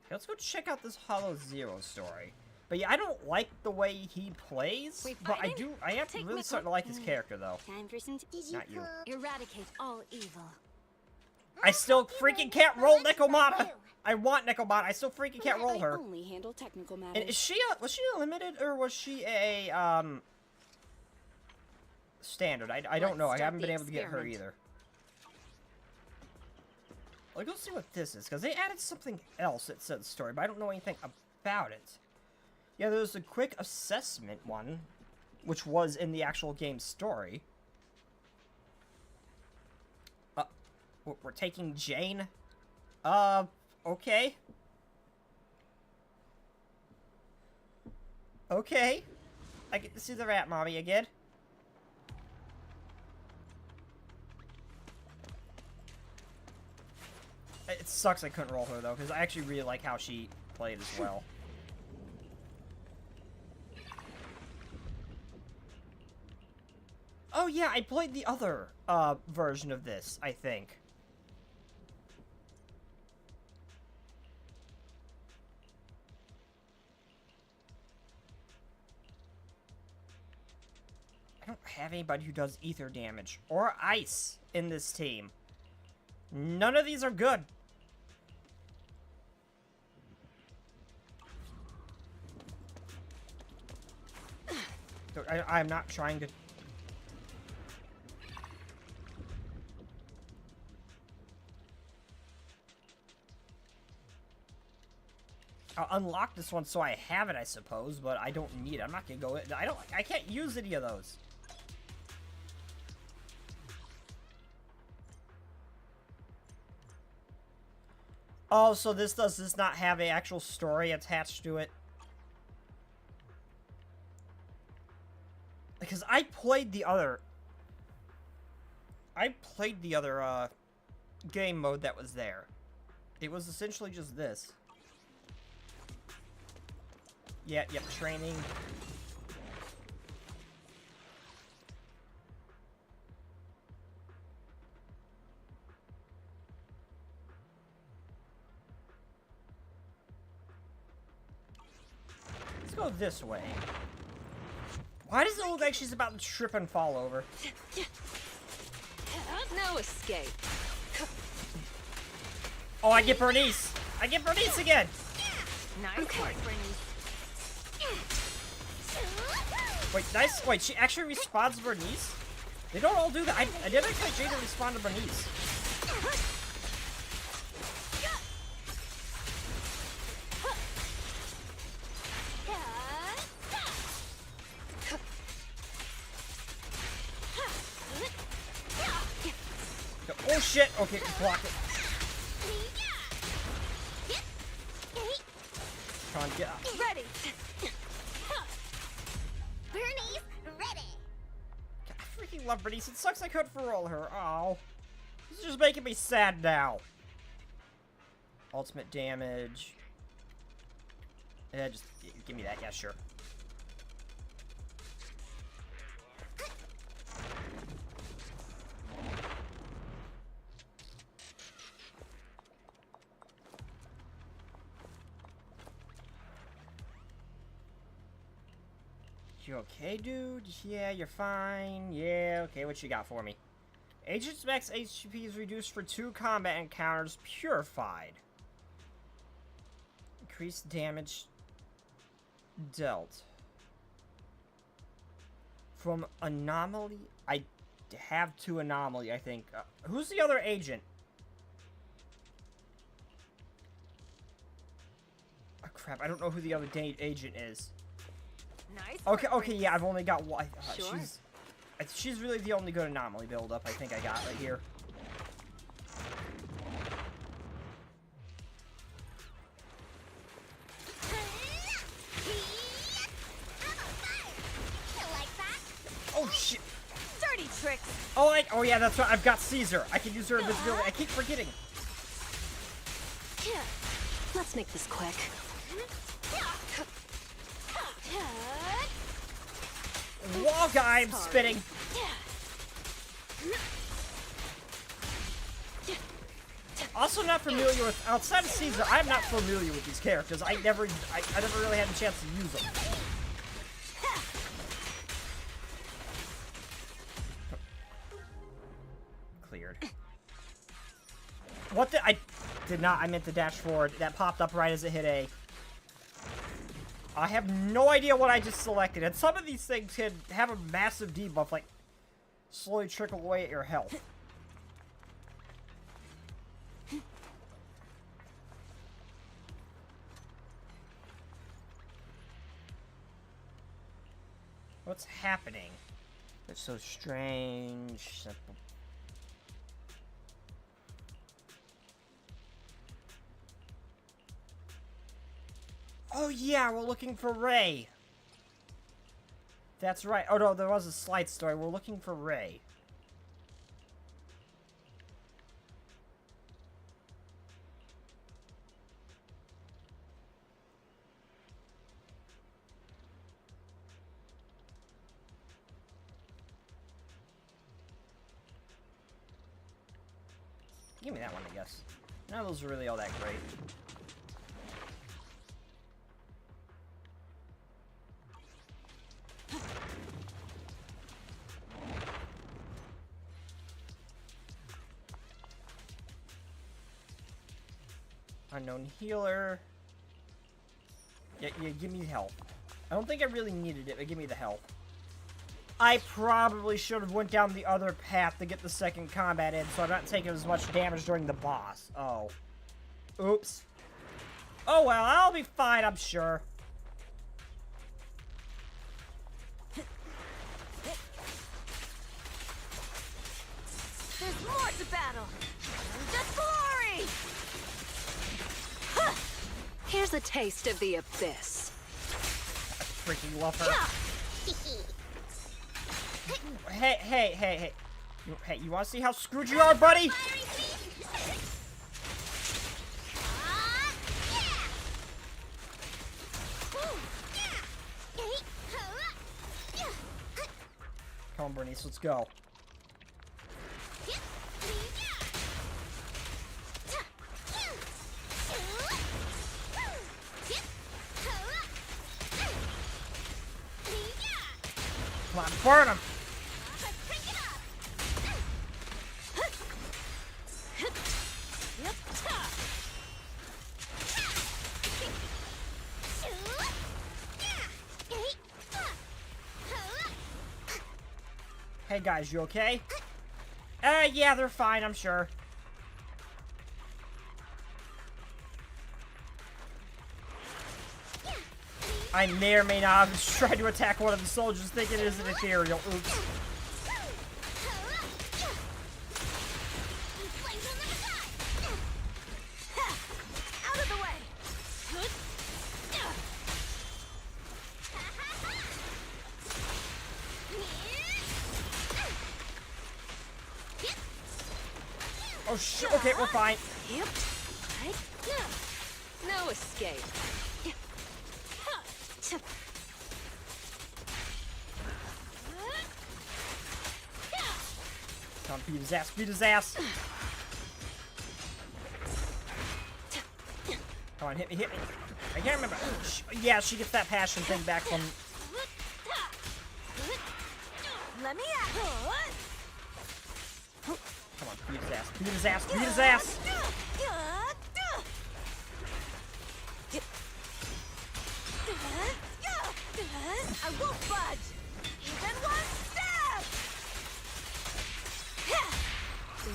Okay, let's go check out this Hollow Zero story. But yeah, I don't like the way he plays, but I am really starting to like his character, though. Time for some Not you. Eradicate all evil. I still freaking can't roll Nekomata! I want Nekomata, I still freaking can't roll her. Only handle technical matters. And was she limited, or was she a, standard? I don't know, I haven't been able to get her either. Like, let's see what this is, because they added something else that said story, but I don't know anything about it. Yeah, there's a quick assessment one, which was in the actual game story. We're taking Jane? Okay. Okay. I get to see the rat mommy again. It sucks I couldn't roll her, though, because I actually really like how she played as well. Oh, yeah, I played the other, version of this, I think. I don't have anybody who does ether damage or ice in this team. None of these are good. I'm not trying to... I'll unlock this one so I have it, I suppose, but I don't need it. I'm not gonna go... I can't use any of those. Oh, so does this not have an actual story attached to it? Because I played the other game mode that was there. It was essentially just this. Yeah, yep, training. Let's go this way. Why does it look like she's about to trip and fall over? No escape. Oh, I get Bernice! I get Bernice again! Nice work, Bernice. Wait, nice. Wait, she actually respawns Bernice? They don't all do that. I didn't expect Jade to respond to Bernice. shit! Okay, block it. Come on, get up. Ready. Bernie's ready. I freaking love Bernice. It sucks I couldn't roll her. Oh. This is just making me sad now. Ultimate damage. Yeah, just give me that. Yeah, sure. You okay, dude? Yeah, you're fine. Yeah, okay, what you got for me? Agent's max HP is reduced for 2 combat encounters, purified. Increased damage dealt. From anomaly? I have 2 anomaly, I think. Who's the other agent? Oh, crap, I don't know who the other agent is. Nice. Okay, yeah, I've only got one. Sure. She's really the only good anomaly build-up I think I got right here. Oh shit! Dirty tricks. Oh yeah, that's right. I've got Caesar. I can use her invisibility. I keep forgetting. Let's make this quick. Wall guy, I'm spitting. Also not familiar with, outside of Caesar, I'm not familiar with these characters. I never really had a chance to use them. Cleared. What the, I did not, I meant to dash forward. That popped up right as it hit A. I have no idea what I just selected, and some of these things can have a massive debuff, like, slowly trickle away at your health. What's happening? It's so strange. Simple. Oh yeah, we're looking for Ray. That's right. Oh no, there was a slight story. We're looking for Ray. Give me that one, I guess. None of those are really all that great. Unknown healer. Yeah, give me the health. I don't think I really needed it, but give me the health. I probably should have went down the other path to get the second combat in, so I'm not taking as much damage during the boss. Oh. Oops. Oh well, I'll be fine, I'm sure. There's more to battle. Just glory. Here's a taste of the abyss. I freaking love her. Hey. Hey, you wanna see how screwed you are, buddy? Come on, Bernice, let's go. Come on, burn him! Hey guys, you okay? Yeah, they're fine, I'm sure. I may or may not have tried to attack one of the soldiers thinking it is an ethereal. Oops. Oh shit, okay, we're fine. Yep. No escape. Come on, beat his ass, beat his ass. Come on, hit me, hit me. I can't remember. Yeah, she gets that passion thing back from... Let me out. Come on, beat his ass, beat his ass, beat his ass! I won't budge. Even one step.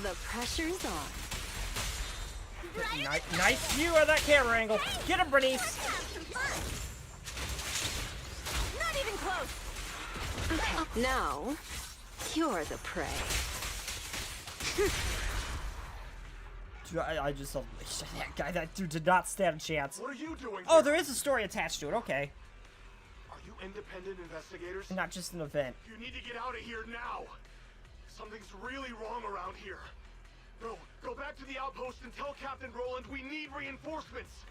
The pressure's on. Nice view of that camera angle. Get him, Bernice. Not even close. Now, you're the prey. Dude, I just love that guy. That dude did not stand a chance. What are you doing? Oh, there is a story attached to it. Okay. Are you independent investigators? Not just an event. You need to get out of here now. Something's really wrong around here. Go back to the outpost and tell Captain Roland we need reinforcements.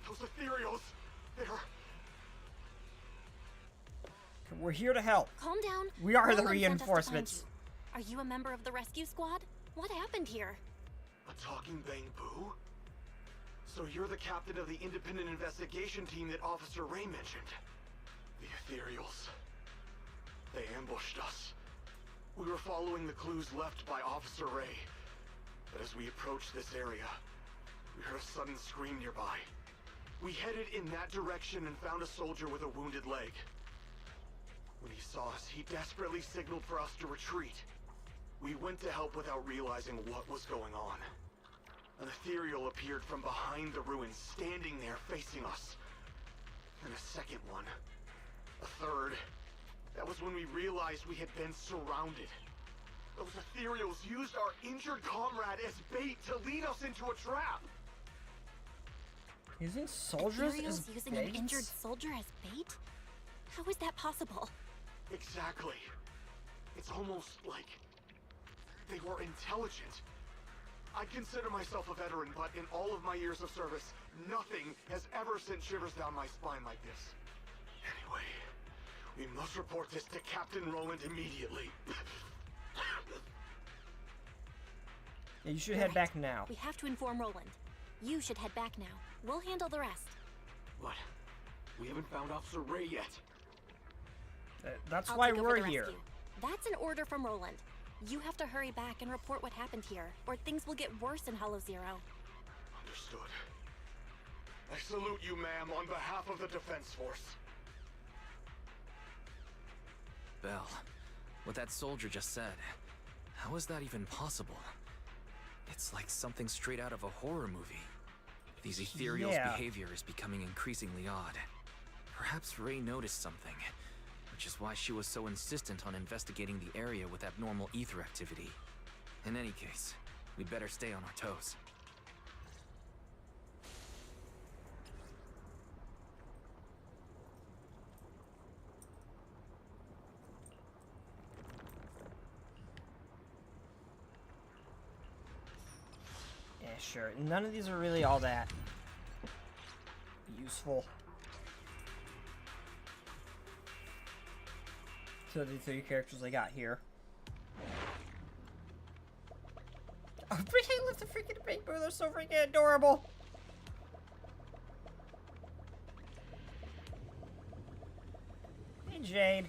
Those ethereals, they're... We're here to help. Calm down. We are the Roland sent us to find reinforcements. you. Are you a member of the rescue squad? What happened here? A talking bamboo? So you're the captain of the independent investigation team that Officer Ray mentioned. The ethereals. They ambushed us. We were following the clues left by Officer Ray. But as we approached this area, we heard a sudden scream nearby. We headed in that direction and found a soldier with a wounded leg. When he saw us, he desperately signaled for us to retreat. We went to help without realizing what was going on. An ethereal appeared from behind the ruins, standing there facing us. And a second one. A third. That was when we realized we had been surrounded. Those ethereals used our injured comrade as bait to lead us into a trap. Using soldiers as Ethereals using bait? an injured soldier as bait? How is that possible? Exactly. It's almost like they were intelligent. I consider myself a veteran, but in all of my years of service, nothing has ever sent shivers down my spine like this. Anyway, we must report this to Captain Roland immediately. Yeah, you should head back now. We have to inform Roland. You should head back now. We'll handle the rest. What? We haven't found Officer Ray yet. That's I'll why take over we're the here. rescue. That's an order from Roland. You have to hurry back and report what happened here, or things will get worse in Hollow Zero. Understood. I salute you, ma'am, on behalf of the Defense Force. Belle, what that soldier just said, how is that even possible? It's like something straight out of a horror movie. These ethereals' behavior is becoming increasingly odd. Perhaps Ray noticed something, which is why she was so insistent on investigating the area with abnormal ether activity. In any case, we'd better stay on our toes. Yeah, sure. None of these are really all that useful. So the three characters I got here. Oh, I love the freaking bamboo. They're so freaking adorable. Hey, Jade.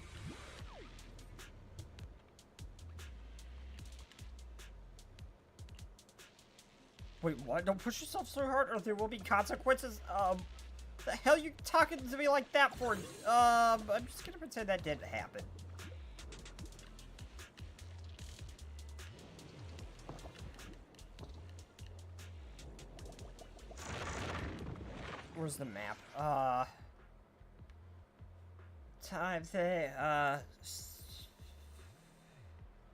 Wait, what? Don't push yourself so hard or there will be consequences. The hell you talking to me like that for? I'm just gonna pretend that didn't happen. Where's the map? Time thing,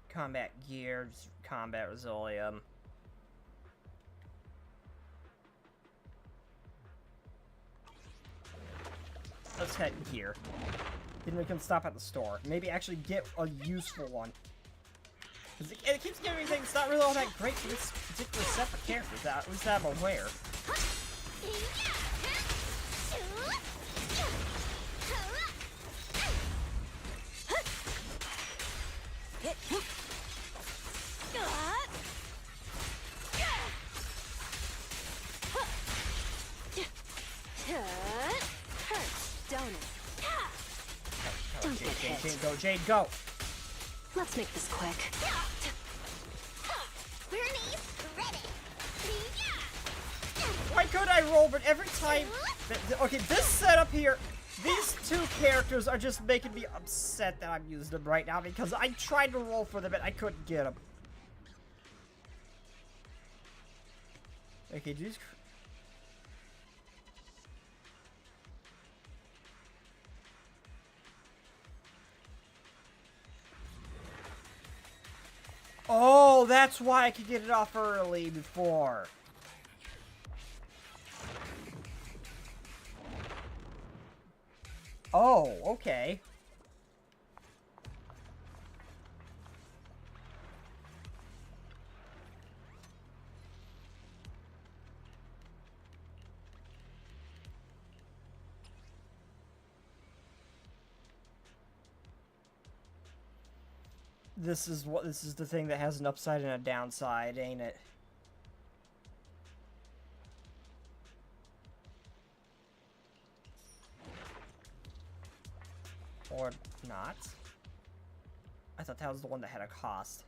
combat gear, just combat resilient. Let's head here. Then we can stop at the store. Maybe actually get a useful one. It keeps giving me things not really all that great for this particular set of characters, at least I'm aware. Hurts, don't it? Don't get hit. Jade, go, Jade, go! Let's make this quick. Why could I roll? But every time... Okay, this setup here, these two characters are just making me upset that I'm using them right now because I tried to roll for them and I couldn't get them. Okay, these... Oh, that's why I could get it off early before. Oh, okay. This is the thing that has an upside and a downside, ain't it? Or not? I thought that was the one that had a cost.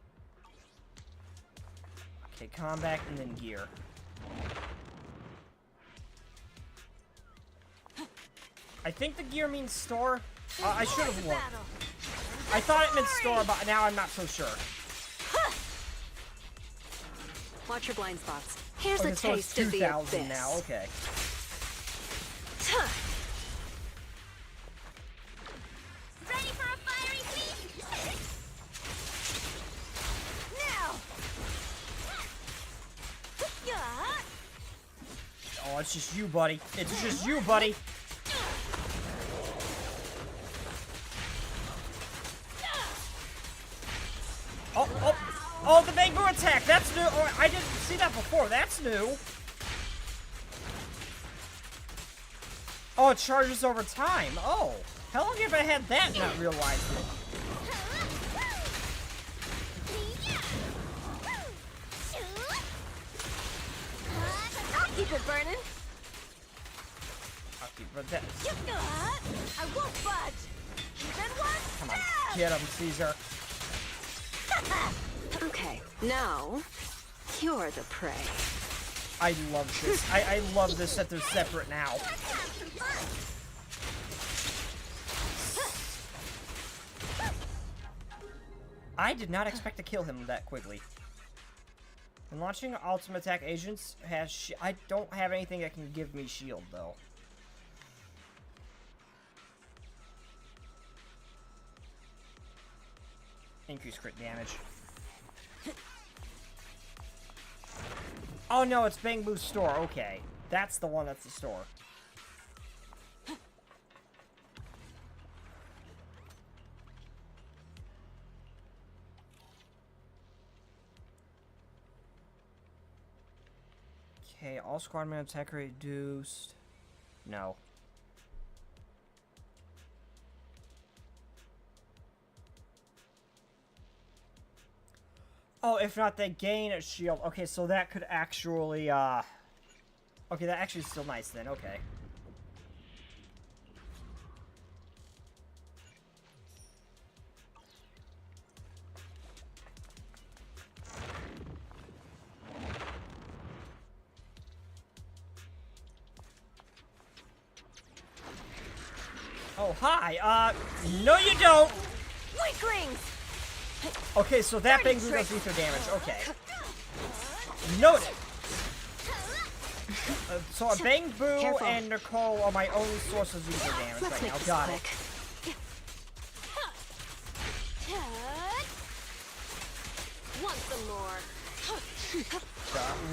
Okay, combat and then gear. I think the gear means store. I should have looked. I thought it meant store, but now I'm not so sure. Watch your blind spots. Here's Okay, a so it's taste of the 2,000 abyss. now, okay. Ready for a fiery feast? Now! Oh, it's just you, buddy. It's just you, buddy. Oh, the bamboo attack! That's new! Oh, I didn't see that before. That's new. Oh, it charges over time. Oh. How long have I had that and not realized it? I'll keep it burning. I'll keep it that. I won't budge. Even one. Come on. Get him, Caesar. Okay, now you're the prey. I love this. I love this that they're separate now. I did not expect to kill him that quickly. And launching ultimate attack agents has I don't have anything that can give me shield though. Increase crit damage. Oh no, it's Bang Boo's store. Okay. That's the one that's the store. Okay, all squad man attack reduced. No. Oh, if not, they gain a shield. Okay, so that could actually, okay, that actually is still nice then, okay. Oh, hi, no you don't! Weaklings! Okay, so that Bang Boo does ether damage, okay. Noted! So a Bang Boo Careful. and Nicole are my only sources of ether damage Let's right make now, this got quick. Want some more?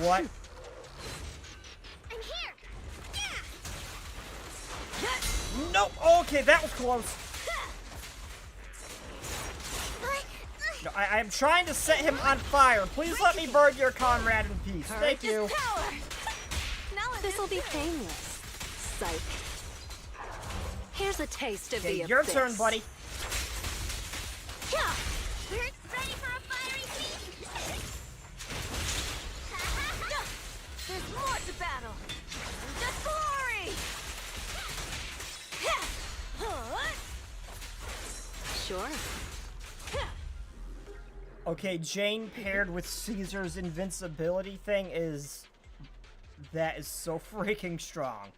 What? I'm here! Nope, okay, that was close. No, I'm trying to set him on fire. Please let me burn your comrade in peace. Thank you. This'll be painless. Psych. Here's a taste of the your abyss. turn, buddy. Yeah. We're ready for a fiery feast! There's more to battle. Just glory. Sure. Okay, Jane paired with Caesar's invincibility thing is... That is so freaking strong.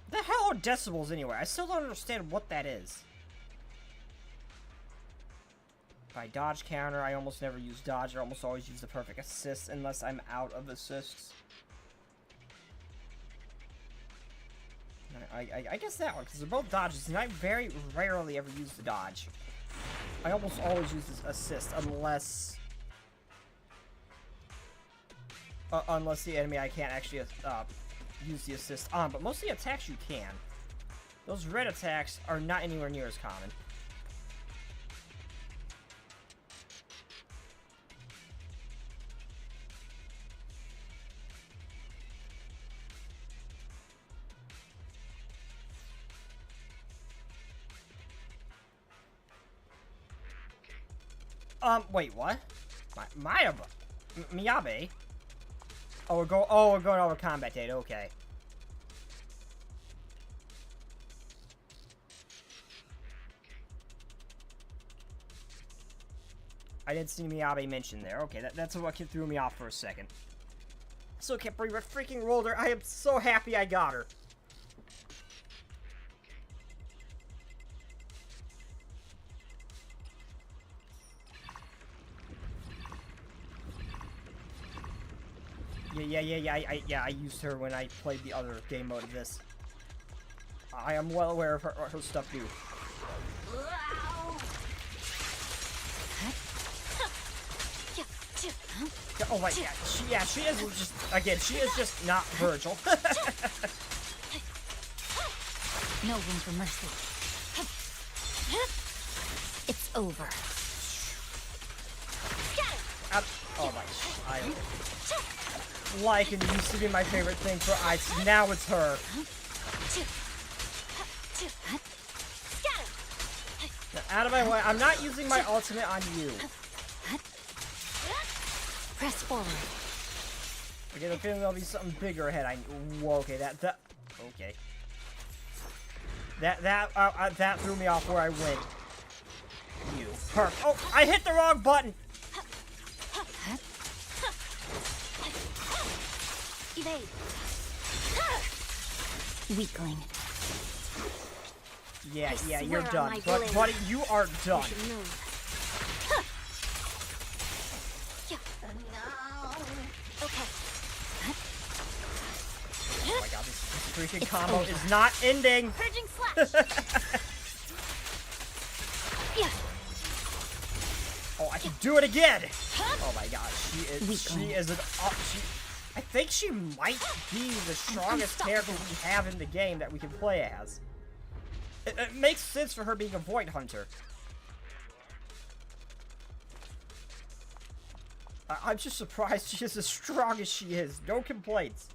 The hell are decibels anyway? I still don't understand what that is. By dodge counter, I almost never use dodge. I almost always use the perfect assist unless I'm out of assists. I guess that one, because they're both dodges, and I very rarely ever use the dodge. I almost always use this assist, unless the enemy I can't actually use the assist on, but most of the attacks you can. Those red attacks are not anywhere near as common. Wait, what? Miyabe? Oh, we're going over combat data, okay. I didn't see Miyabe mentioned there. Okay, that's what threw me off for a second. So Capri freaking rolled her. I am so happy I got her. Yeah, I used her when I played the other game mode of this. I am well aware of her stuff too. Oh my god, she is just, again, she is just not Virgil. No room for mercy. It's over. Oh my, Lycan used to be my favorite thing for ice, now it's her. Now, out of my way, I'm not using my ultimate on you. Press forward. I get a feeling there'll be something bigger ahead. Whoa, okay, okay. That threw me off where I went. You. Perfect. Oh, I hit the wrong button! Evade. Weakling. Yeah, you're done. But, buddy, you are done. Okay. Oh my god, this freaking combo is not ending! Purging slash! Yeah. Oh, I can do it again! Oh my god, she is an I think she might be the strongest character we have in the game that we can play as. It makes sense for her being a Void Hunter. I'm just surprised she is as strong as she is. No complaints.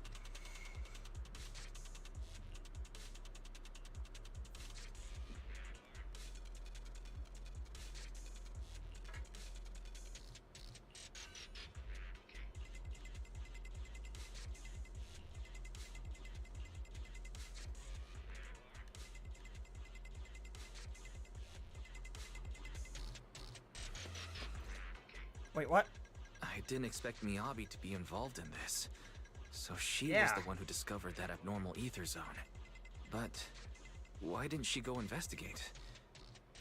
Wait, what? I didn't expect Miyabi to be involved in this. So she was Yeah. the one who discovered that abnormal ether zone. But why didn't she go investigate?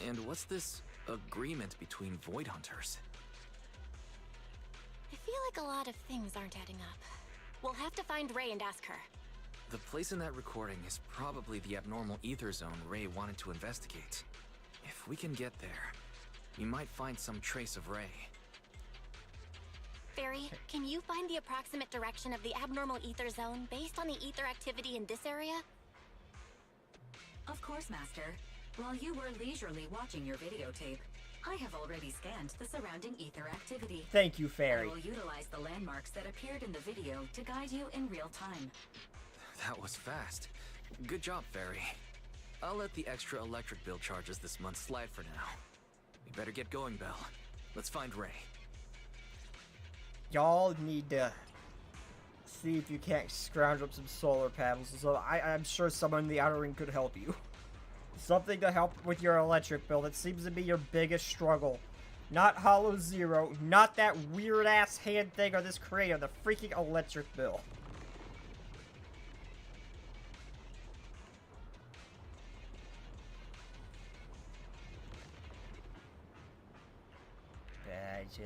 And what's this agreement between Void Hunters? I feel like a lot of things aren't adding up. We'll have to find Ray and ask her. The place in that recording is probably the abnormal ether zone Ray wanted to investigate. If we can get there, we might find some trace of Ray. Fairy, can you find the approximate direction of the abnormal ether zone based on the ether activity in this area? Of course, Master. While you were leisurely watching your videotape, I have already scanned the surrounding ether activity. Thank you, Fairy. I will utilize the landmarks that appeared in the video to guide you in real time. That was fast. Good job, Fairy. I'll let the extra electric bill charges this month slide for now. We better get going, Belle. Let's find Ray. Y'all need to see if you can't scrounge up some solar panels. So I'm sure someone in the outer ring could help you. Something to help with your electric bill. That seems to be your biggest struggle. Not Hollow Zero, not that weird-ass hand thing or this creator, the freaking electric bill.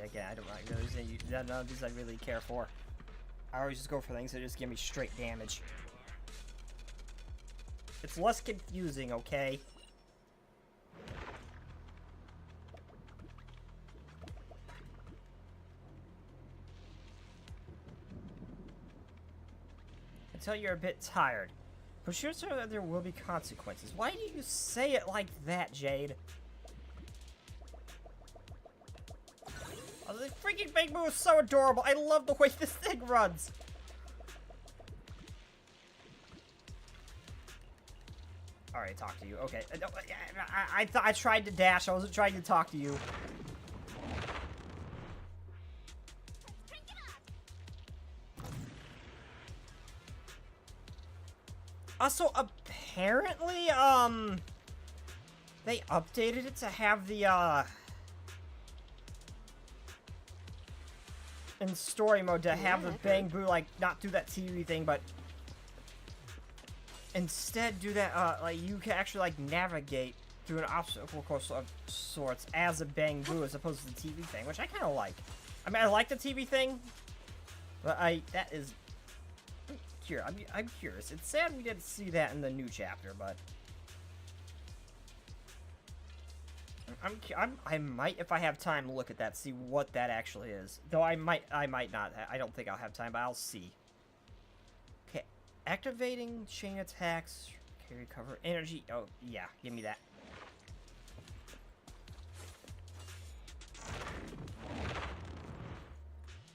Again, I don't really, none of these I really care for. I always just go for things that just give me straight damage. It's less confusing, okay? Until you're a bit tired. But sure that there will be consequences. Why do you say it like that, Jade? Oh, the freaking Bang Boo is so adorable. I love the way this thing runs. Alright, talk to you. Okay. I tried to dash. I wasn't trying to talk to you. Also, apparently, they updated it to have the, in story mode, to have the Bang Boo, like, not do that TV thing, but instead do that, like, you can actually, like, navigate through an obstacle course of sorts as a Bang Boo as opposed to the TV thing, which I kind of like. I mean, I like the TV thing, but that is... I'm curious. It's sad we didn't see that in the new chapter, but I might, if I have time, look at that, see what that actually is. Though I might not. I don't think I'll have time, but I'll see. Okay, activating chain attacks, carry cover, energy. Oh yeah, give me that.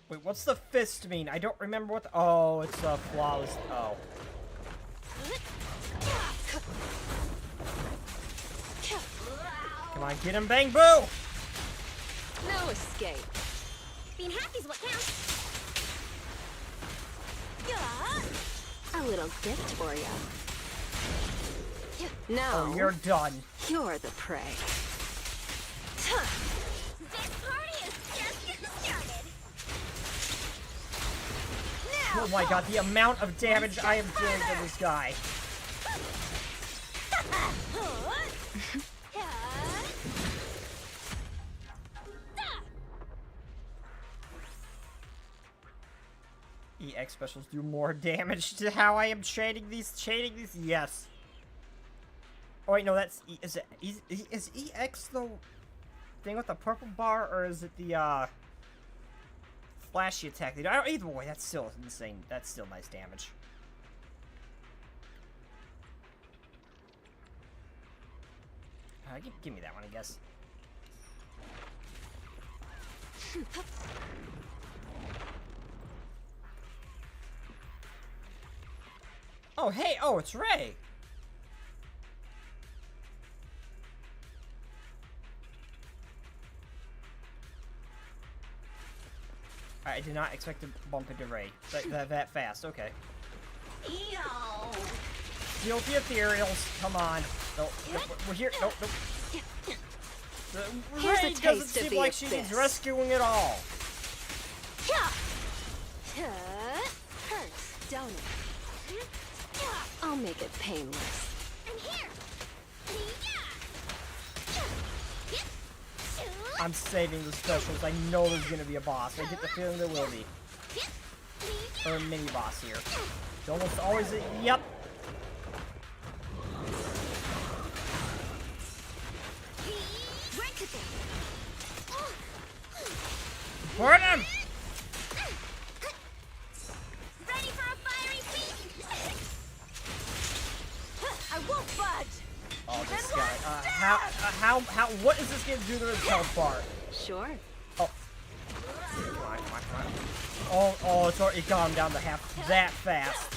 Wait, what's the fist mean? I don't remember what the... Oh, it's a flawless... Oh. Come on, get him, Bang Boo! No escape. Being happy's what counts. A little gift for you. Now... Oh, you're done. You're the prey. This party is just getting started. Oh my god, the amount of damage I am doing to this guy. EX specials do more damage to how I am chaining these. Yes. Oh wait, no, that's is EX the thing with the purple bar, or is it the flashy attack? Either way, that's still insane. That's still nice damage. Give me that one, I guess. Oh, hey! Oh, it's Ray! I did not expect to bump into Ray that fast. Okay. Deal with the ethereals. Come on. No, we're here. Nope. Here's Ray a taste doesn't of seem the like she abyss. needs rescuing at all. Hurts, don't it? I'll make it painless. I'm saving the specials. I know there's gonna be a boss. I get the feeling there will be. Or a mini boss here. It's almost always a... Yep. Burn him! Ready for a fiery feast? I won't budge! Oh, this guy. What is this gonna do to his health bar? Sure. Oh. Come on. Oh, it's already gone down to half that fast.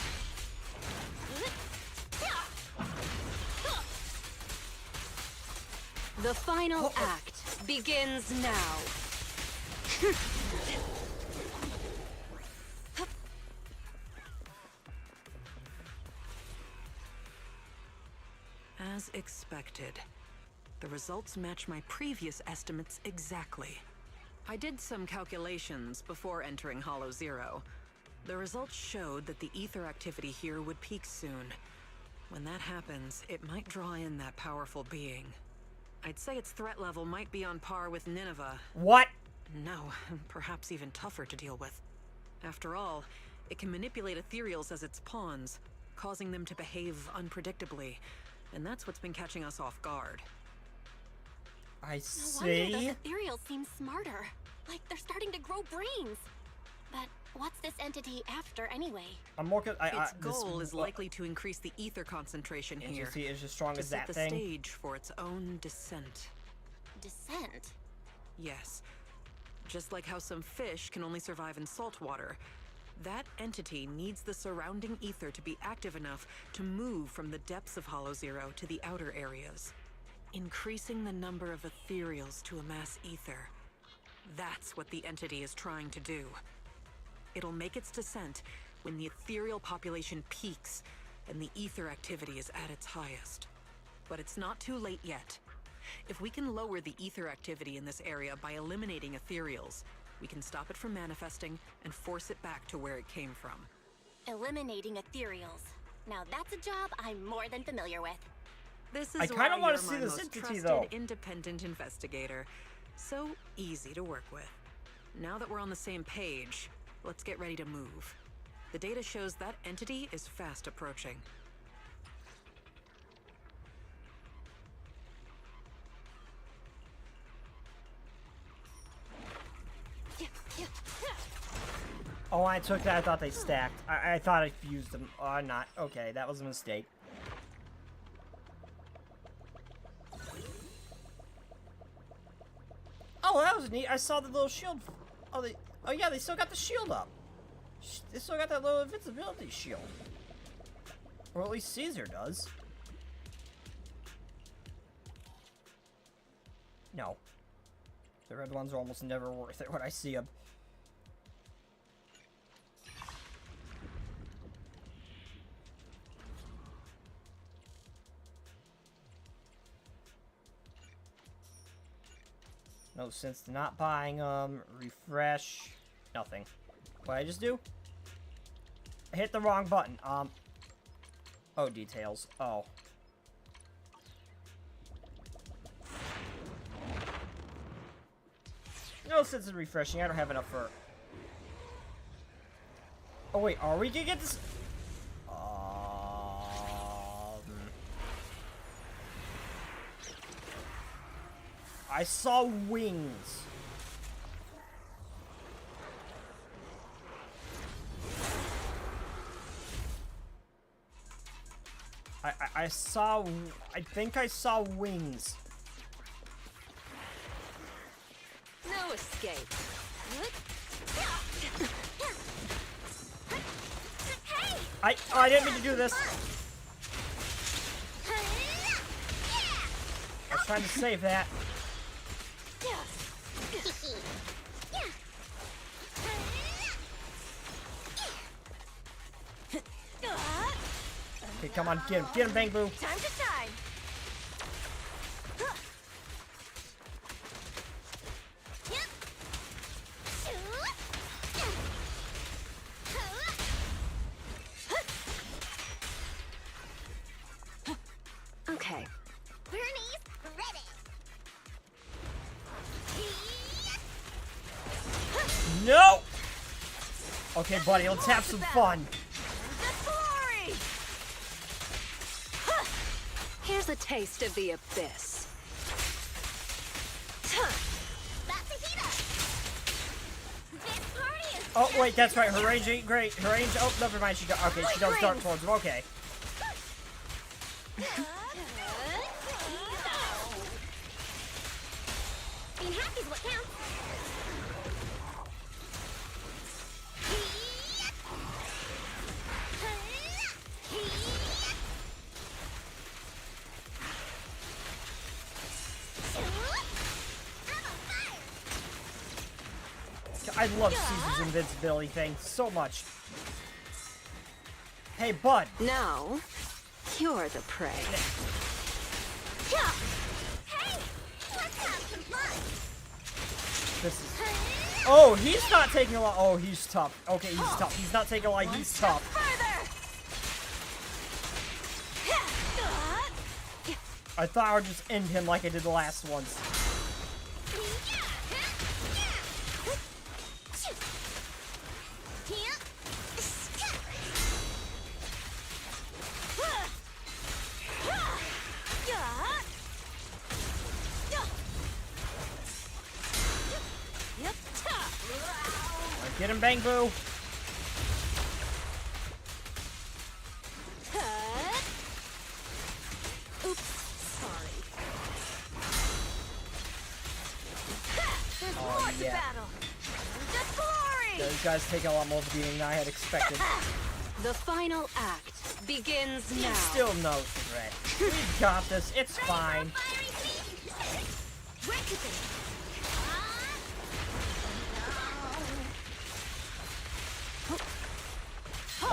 The final act begins now. As expected, the results match my previous estimates exactly. I did some calculations before entering Hollow Zero. The results showed that the ether activity here would peak soon. When that happens, it might draw in that powerful being. I'd say its threat level might be on par with Nineveh. What? No, perhaps even tougher to deal with. After all, it can manipulate ethereals as its pawns, causing them to behave unpredictably. And that's what's been catching us off guard. I No wonder those see. ethereals seem smarter. Like they're starting to grow brains. But what's this entity after anyway? I'm more. Its goal is likely to increase the ether concentration here. Is as strong to as set that the thing? stage for its own descent. Descent? Yes. Just like how some fish can only survive in salt water, that entity needs the surrounding ether to be active enough to move from the depths of Hollow Zero to the outer areas. Increasing the number of ethereals to amass ether. That's what the entity is trying to do. It'll make its descent when the ethereal population peaks and the ether activity is at its highest. But it's not too late yet. If we can lower the ether activity in this area by eliminating ethereals, we can stop it from manifesting and force it back to where it came from. Eliminating ethereals. Now that's a job I'm more than familiar with. This is I kind of want to see this entity, trusted, though. independent investigator. So easy to work with. Now that we're on the same page, let's get ready to move. The data shows that entity is fast approaching. Oh, I took that. I thought they stacked. I thought I fused them. Oh, not. Okay, that was a mistake. Oh, that was neat. I saw the little shield. Oh, yeah, they still got the shield up. They still got that little invincibility shield. Or at least Caesar does. No. The red ones are almost never worth it when I see them. No sense to not buying them. Refresh. Nothing. What did I just do? I hit the wrong button. Oh, details. Oh. No sense in refreshing. I don't have enough for... Oh, wait. Are we gonna get this? I saw wings. I saw... I think I saw wings. No escape. I didn't mean to do this. I was trying to save that. Okay, come on, get him. Get him, Bang Boo. Time to shine. Okay. Bernie's ready. No! Okay, buddy, let's have some fun. Here's a taste of the abyss. Oh, wait, that's right. Her range ain't great. Her range... Oh, never mind. She got... Okay, she does Dark Swords. Okay. Being happy is what counts. I love Caesar's invincibility thing so much. Hey, bud. Now, you're the prey. Hey, let's have some fun. This is... Oh, he's not taking a lot. Oh, he's tough. Okay, he's tough. He's not taking a lot. He's tough. I thought I would just end him like I did the last ones. Get him, Bang Boo! Oops, sorry. There's more to battle. Just glory! Those guys take a lot more beating than I had expected. The final act begins now. Still no threat. We've got this. It's fine.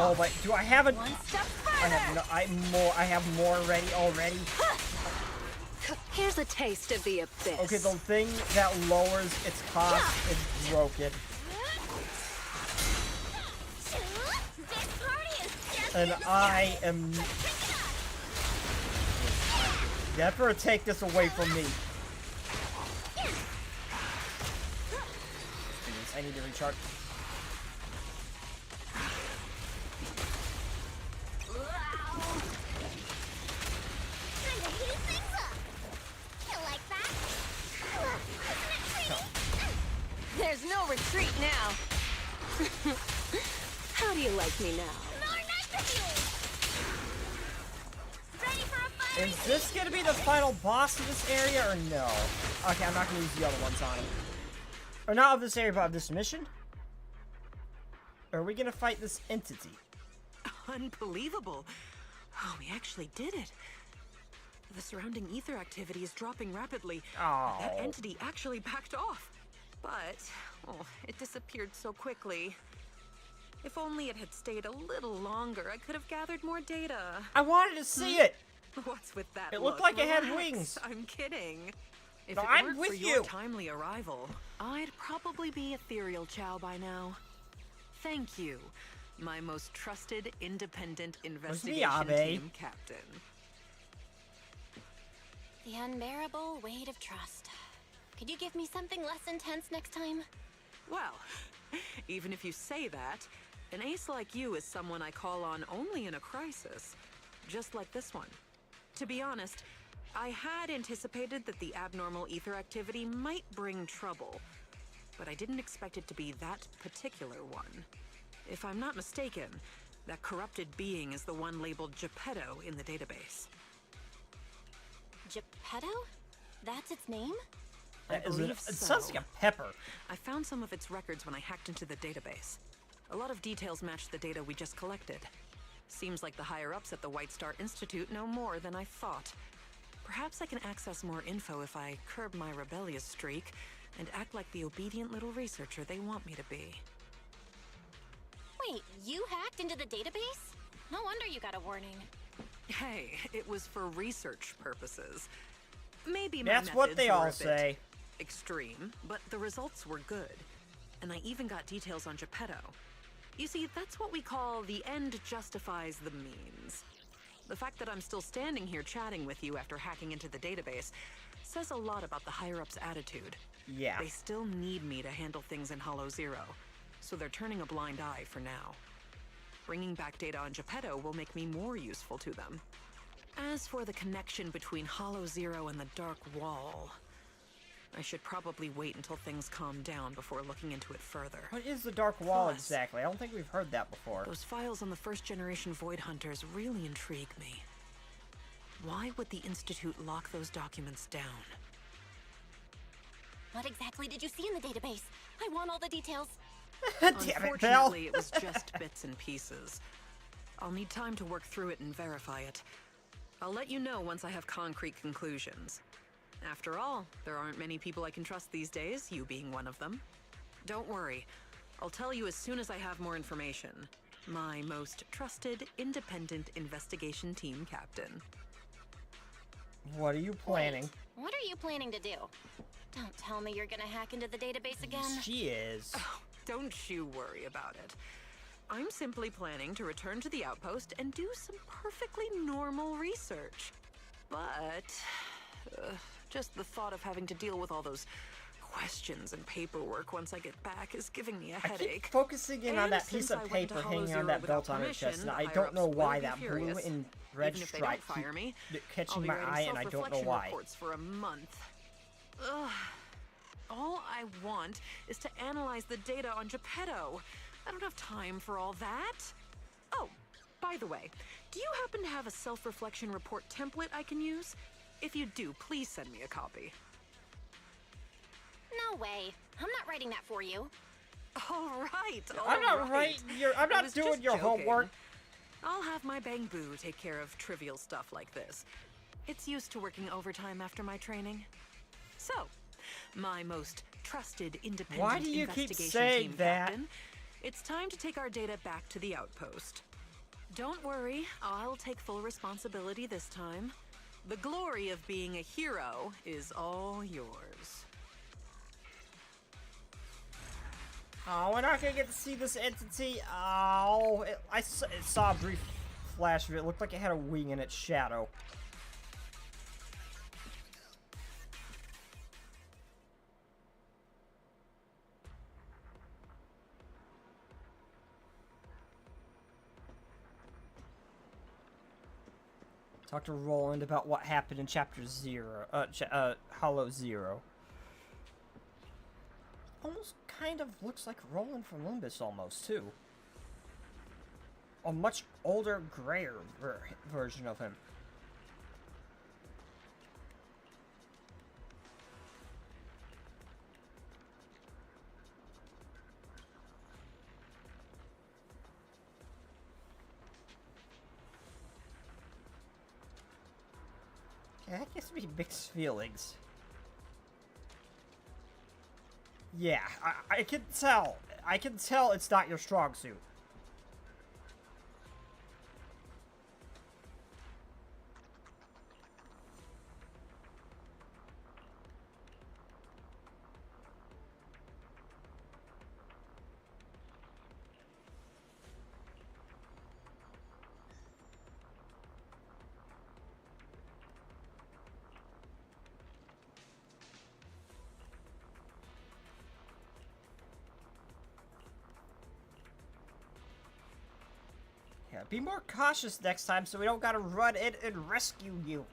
Oh, but do I have a? I have more ready already. Here's a taste of the abyss. Okay, the thing that lowers its cost is broken. And I am never take this away from me. I need to recharge. There's no retreat now. How do you like me now? Is this gonna be the final boss of this area or no? Okay, I'm not gonna use the other ones on him. Or not of this area, but of this mission? Or are we gonna fight this entity? Unbelievable. Oh, we actually did it. The surrounding ether activity is dropping rapidly. Oh. That entity actually backed off. But, oh, it disappeared so quickly. If only it had stayed a little longer, I could have gathered more data. I wanted to see it! What's with that It looked look? like it had Relax. wings. I'm kidding. If No, it I'm weren't with for you. your timely arrival, I'd probably be ethereal Chow by now. Thank you, my most trusted independent investigation Abe? team captain. The unbearable weight of trust. Could you give me something less intense next time? Well, even if you say that, an ace like you is someone I call on only in a crisis, just like this one. To be honest, I had anticipated that the abnormal ether activity might bring trouble, but I didn't expect it to be that particular one. If I'm not mistaken, that corrupted being is the one labeled Geppetto in the database. Geppetto? That's its name? It sounds like a pepper. I found some of its records when I hacked into the database. A lot of details match the data we just collected. Seems like the higher-ups at the White Star Institute know more than I thought. Perhaps I can access more info if I curb my rebellious streak and act like the obedient little researcher they want me to be. Wait, you hacked into the database? No wonder you got a warning. Hey, it was for research purposes. Maybe my That's what methods they were all a bit say. extreme, but the results were good. And I even got details on Geppetto. You see, that's what we call the end justifies the means. The fact that I'm still standing here chatting with you after hacking into the database says a lot about the higher-ups' attitude. Yeah. They still need me to handle things in Hollow Zero, so they're turning a blind eye for now. Bringing back data on Geppetto will make me more useful to them. As for the connection between Hollow Zero and the Dark Wall, I should probably wait until things calm down before looking into it further. What is the Dark Wall Plus, exactly? I don't think we've heard that before. Those files on the first-generation Void Hunters really intrigue me. Why would the Institute lock those documents down? What exactly did you see in the database? I want all the details. Damn it, Belle. Unfortunately, it was just bits and pieces. I'll need time to work through it and verify it. I'll let you know once I have concrete conclusions. After all, there aren't many people I can trust these days, you being one of them. Don't worry. I'll tell you as soon as I have more information. My most trusted, independent investigation team captain. What are you planning? Wait, what are you planning to do? Don't tell me you're gonna hack into the database again. She is. Oh, don't you worry about it. I'm simply planning to return to the outpost and do some perfectly normal research. But just the thought of having to deal with all those questions and paperwork once I get back is giving me a headache. I keep focusing in on that piece of paper hanging on that belt on her chest, and I don't know why that blue and red stripe keep catching my eye, and I don't know why. For a month. Ugh. All I want is to analyze the data on Geppetto. I don't have time for all that. Oh, by the way, do you happen to have a self-reflection report template I can use? If you do, please send me a copy. No way. I'm not writing that for you. All right. I'm not doing your homework. I'll have my Bang Boo take care of trivial stuff like this. It's used to working overtime after my training. So, my most trusted independent Why do you keep investigation saying team that? captain, it's time to take our data back to the outpost. Don't worry, I'll take full responsibility this time. The glory of being a hero is all yours. Oh, we're not gonna get to see this entity. Oh, I saw a brief flash of it. It looked like it had a wing in its shadow. Talk to Roland about what happened in Chapter 0, Hollow Zero. Almost kind of looks like Roland from Limbus almost, too. A much older, grayer version of him. Yeah, that gives me mixed feelings. Yeah, I can tell. I can tell it's not your strong suit. Yeah, be more cautious next time so we don't gotta run in and rescue you.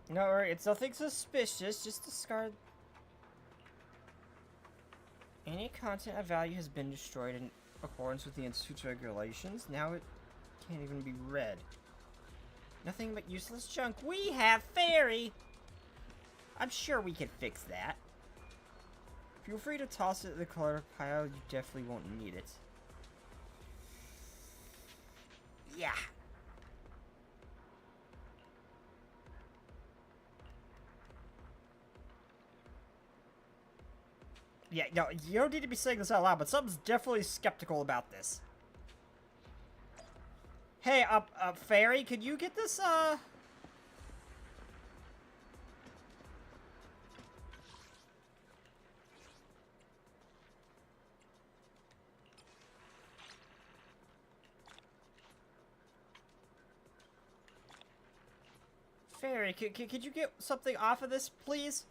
No, it's nothing suspicious, just discard. Any content of value has been destroyed in accordance with the Institute's regulations. Now it can't even be read. Nothing but useless junk. We have Fairy! I'm sure we can fix that. Feel free to toss it in the clutter pile. You definitely won't need it. Yeah. Yeah, no, you don't need to be saying this out loud, but something's definitely skeptical about this. Hey, Fairy, could you get this, Fairy, could you get something off of this, please?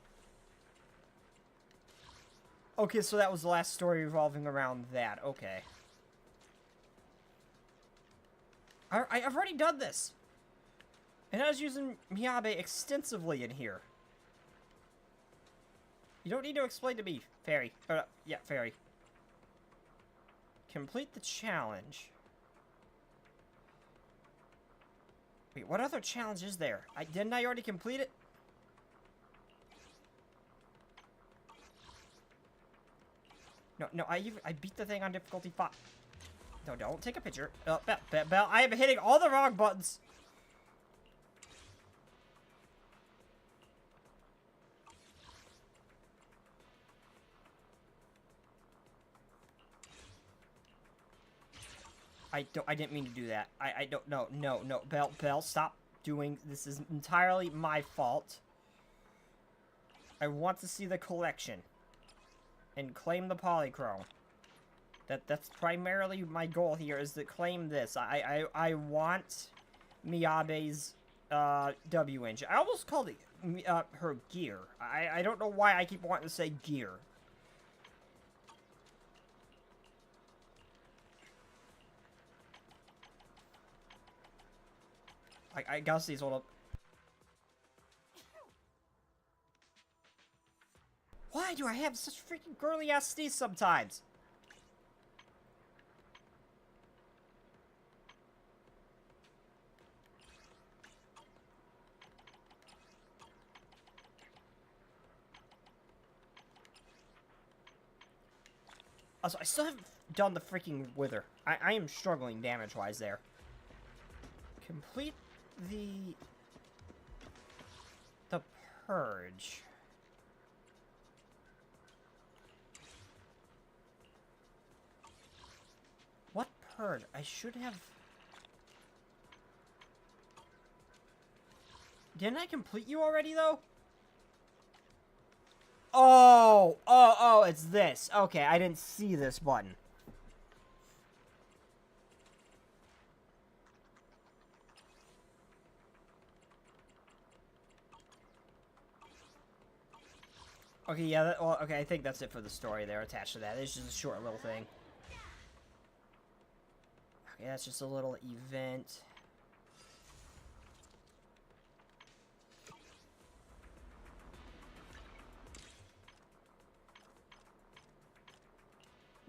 Okay, so that was the last story revolving around that. Okay. I've already done this. And I was using Miyabe extensively in here. You don't need to explain to me, Fairy. Yeah, Fairy. Complete the challenge. Wait, what other challenge is there? Didn't I already complete it? No, I beat the thing on difficulty 5. No, don't take a picture. Belle, I am hitting all the wrong buttons. I didn't mean to do that. I don't, no. Belle, stop doing, this is entirely my fault. I want to see the collection. And claim the polychrome. That's primarily my goal here, is to claim this. I want Miyabe's, W engine. I almost called it, her gear. I don't know why I keep wanting to say gear. I gotta see, hold up. Why do I have such freaking girly ass sneeze sometimes? Also, I still haven't done the freaking wither. I am struggling damage-wise there. Complete the purge. What purge? I should have... Didn't I complete you already, though? Oh, it's this. Okay, I didn't see this button. Okay, yeah, well, okay, I think that's it for the story there attached to that. It's just a short little thing. Okay, that's just a little event.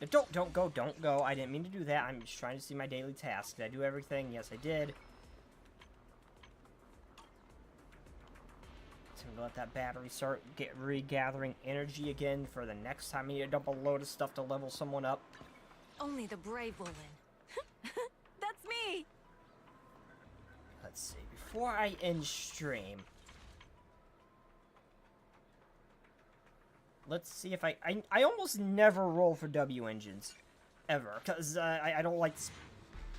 Don't go. I didn't mean to do that. I'm just trying to see my daily task. Did I do everything? Yes, I did. So I'm gonna let that battery start regathering energy again for the next time I need to dump a load of stuff to level someone up. Only the brave will win. That's me! Let's see. Before I end stream... Let's see if I almost never roll for W engines. Ever. Because I don't like...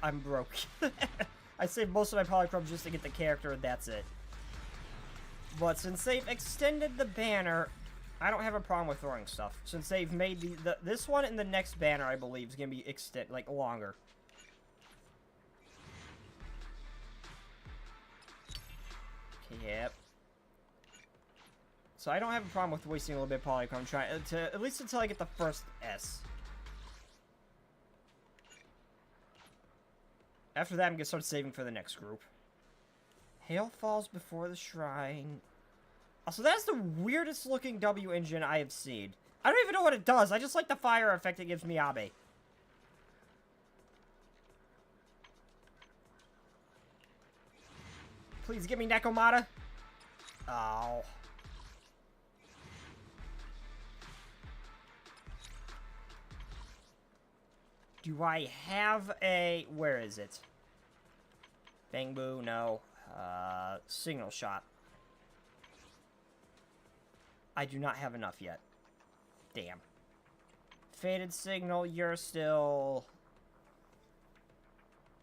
I'm broke. I save most of my polychrome just to get the character, and that's it. But since they've extended the banner, I don't have a problem with throwing stuff. Since they've made this one and the next banner, I believe, is going to be longer. Okay, yep. So I don't have a problem with wasting a little bit of polychrome, at least until I get the first S. After that, I'm gonna start saving for the next group. Hail falls before the shrine. Also, that's the weirdest looking W engine I have seen. I don't even know what it does. I just like the fire effect it gives Miyabe. Please give me Nekomata. Oh. Do I have a... Where is it? Bang Boo, no. Signal Shot. I do not have enough yet. Damn. Faded Signal, you're still...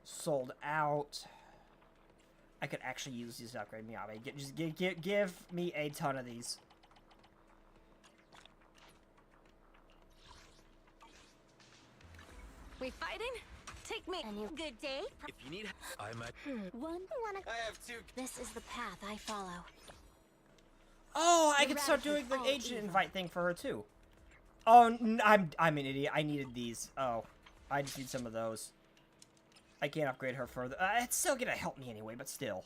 sold out. I could actually use these to upgrade Miyabe. Just give me a ton of these. We fighting? Take me. A new good day? If you need, I'm at. I have two. This is the path I follow. Oh, I can start doing the agent invite thing for her too. Oh, I'm an idiot. I needed these. Oh, I just need some of those. I can't upgrade her further. It's still gonna help me anyway, but still.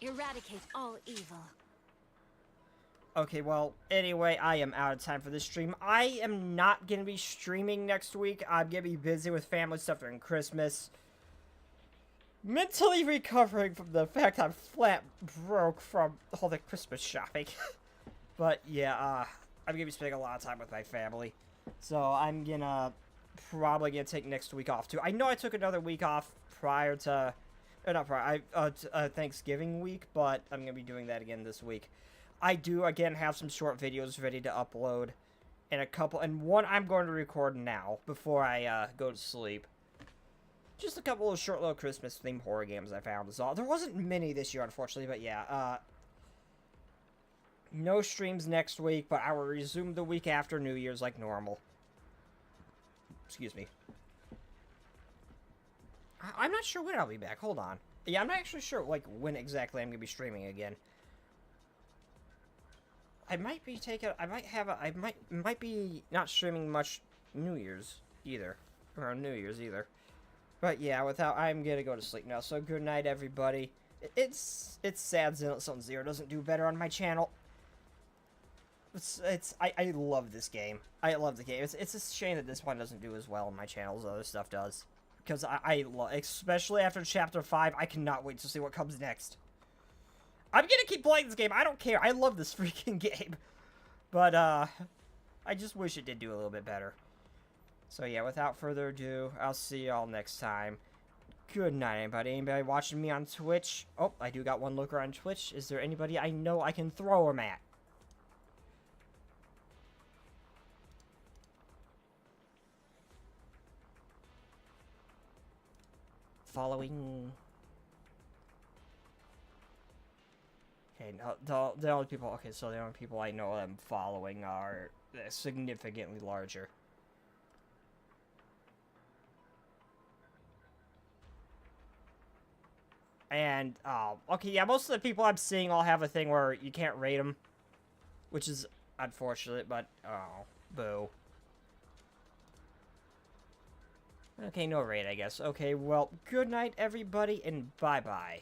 Eradicate all evil. Okay, well, anyway, I am out of time for this stream. I am not going to be streaming next week. I'm going to be busy with family stuff during Christmas. Mentally recovering from the fact I'm flat broke from all the Christmas shopping. But, yeah, I'm going to be spending a lot of time with my family. So, I'm probably going to take next week off, too. I know I took another week off prior to... not prior, Thanksgiving week, but I'm going to be doing that again this week. I do, again, have some short videos ready to upload. And one I'm going to record now, before I, go to sleep. Just a couple of short little Christmas-themed horror games I found is all. There wasn't many this year, unfortunately, but yeah, no streams next week, but I will resume the week after New Year's like normal. Excuse me. I'm not sure when I'll be back. Hold on. Yeah, I'm not actually sure, like, when exactly I'm going to be streaming again. I might be might be not streaming much New Year's either. Around New Year's either. But yeah, I'm gonna go to sleep now. So good night, everybody. It's sad Zenless 0 doesn't do better on my channel. I love this game. I love the game. It's a shame that this one doesn't do as well on my channel as other stuff does. Because I love, especially after Chapter 5, I cannot wait to see what comes next. I'm gonna keep playing this game. I don't care. I love this freaking game. But, I just wish it did do a little bit better. So, yeah, without further ado, I'll see y'all next time. Good night, anybody. Anybody watching me on Twitch? Oh, I do got one looker on Twitch. Is there anybody I know I can throw him at? Following... Okay, no, the only people... Okay, so the only people I know I'm following are significantly larger. And, okay, yeah, most of the people I'm seeing all have a thing where you can't rate them. Which is unfortunate, but, oh, boo. Okay, no rate, I guess. Okay, well, good night, everybody, and bye-bye.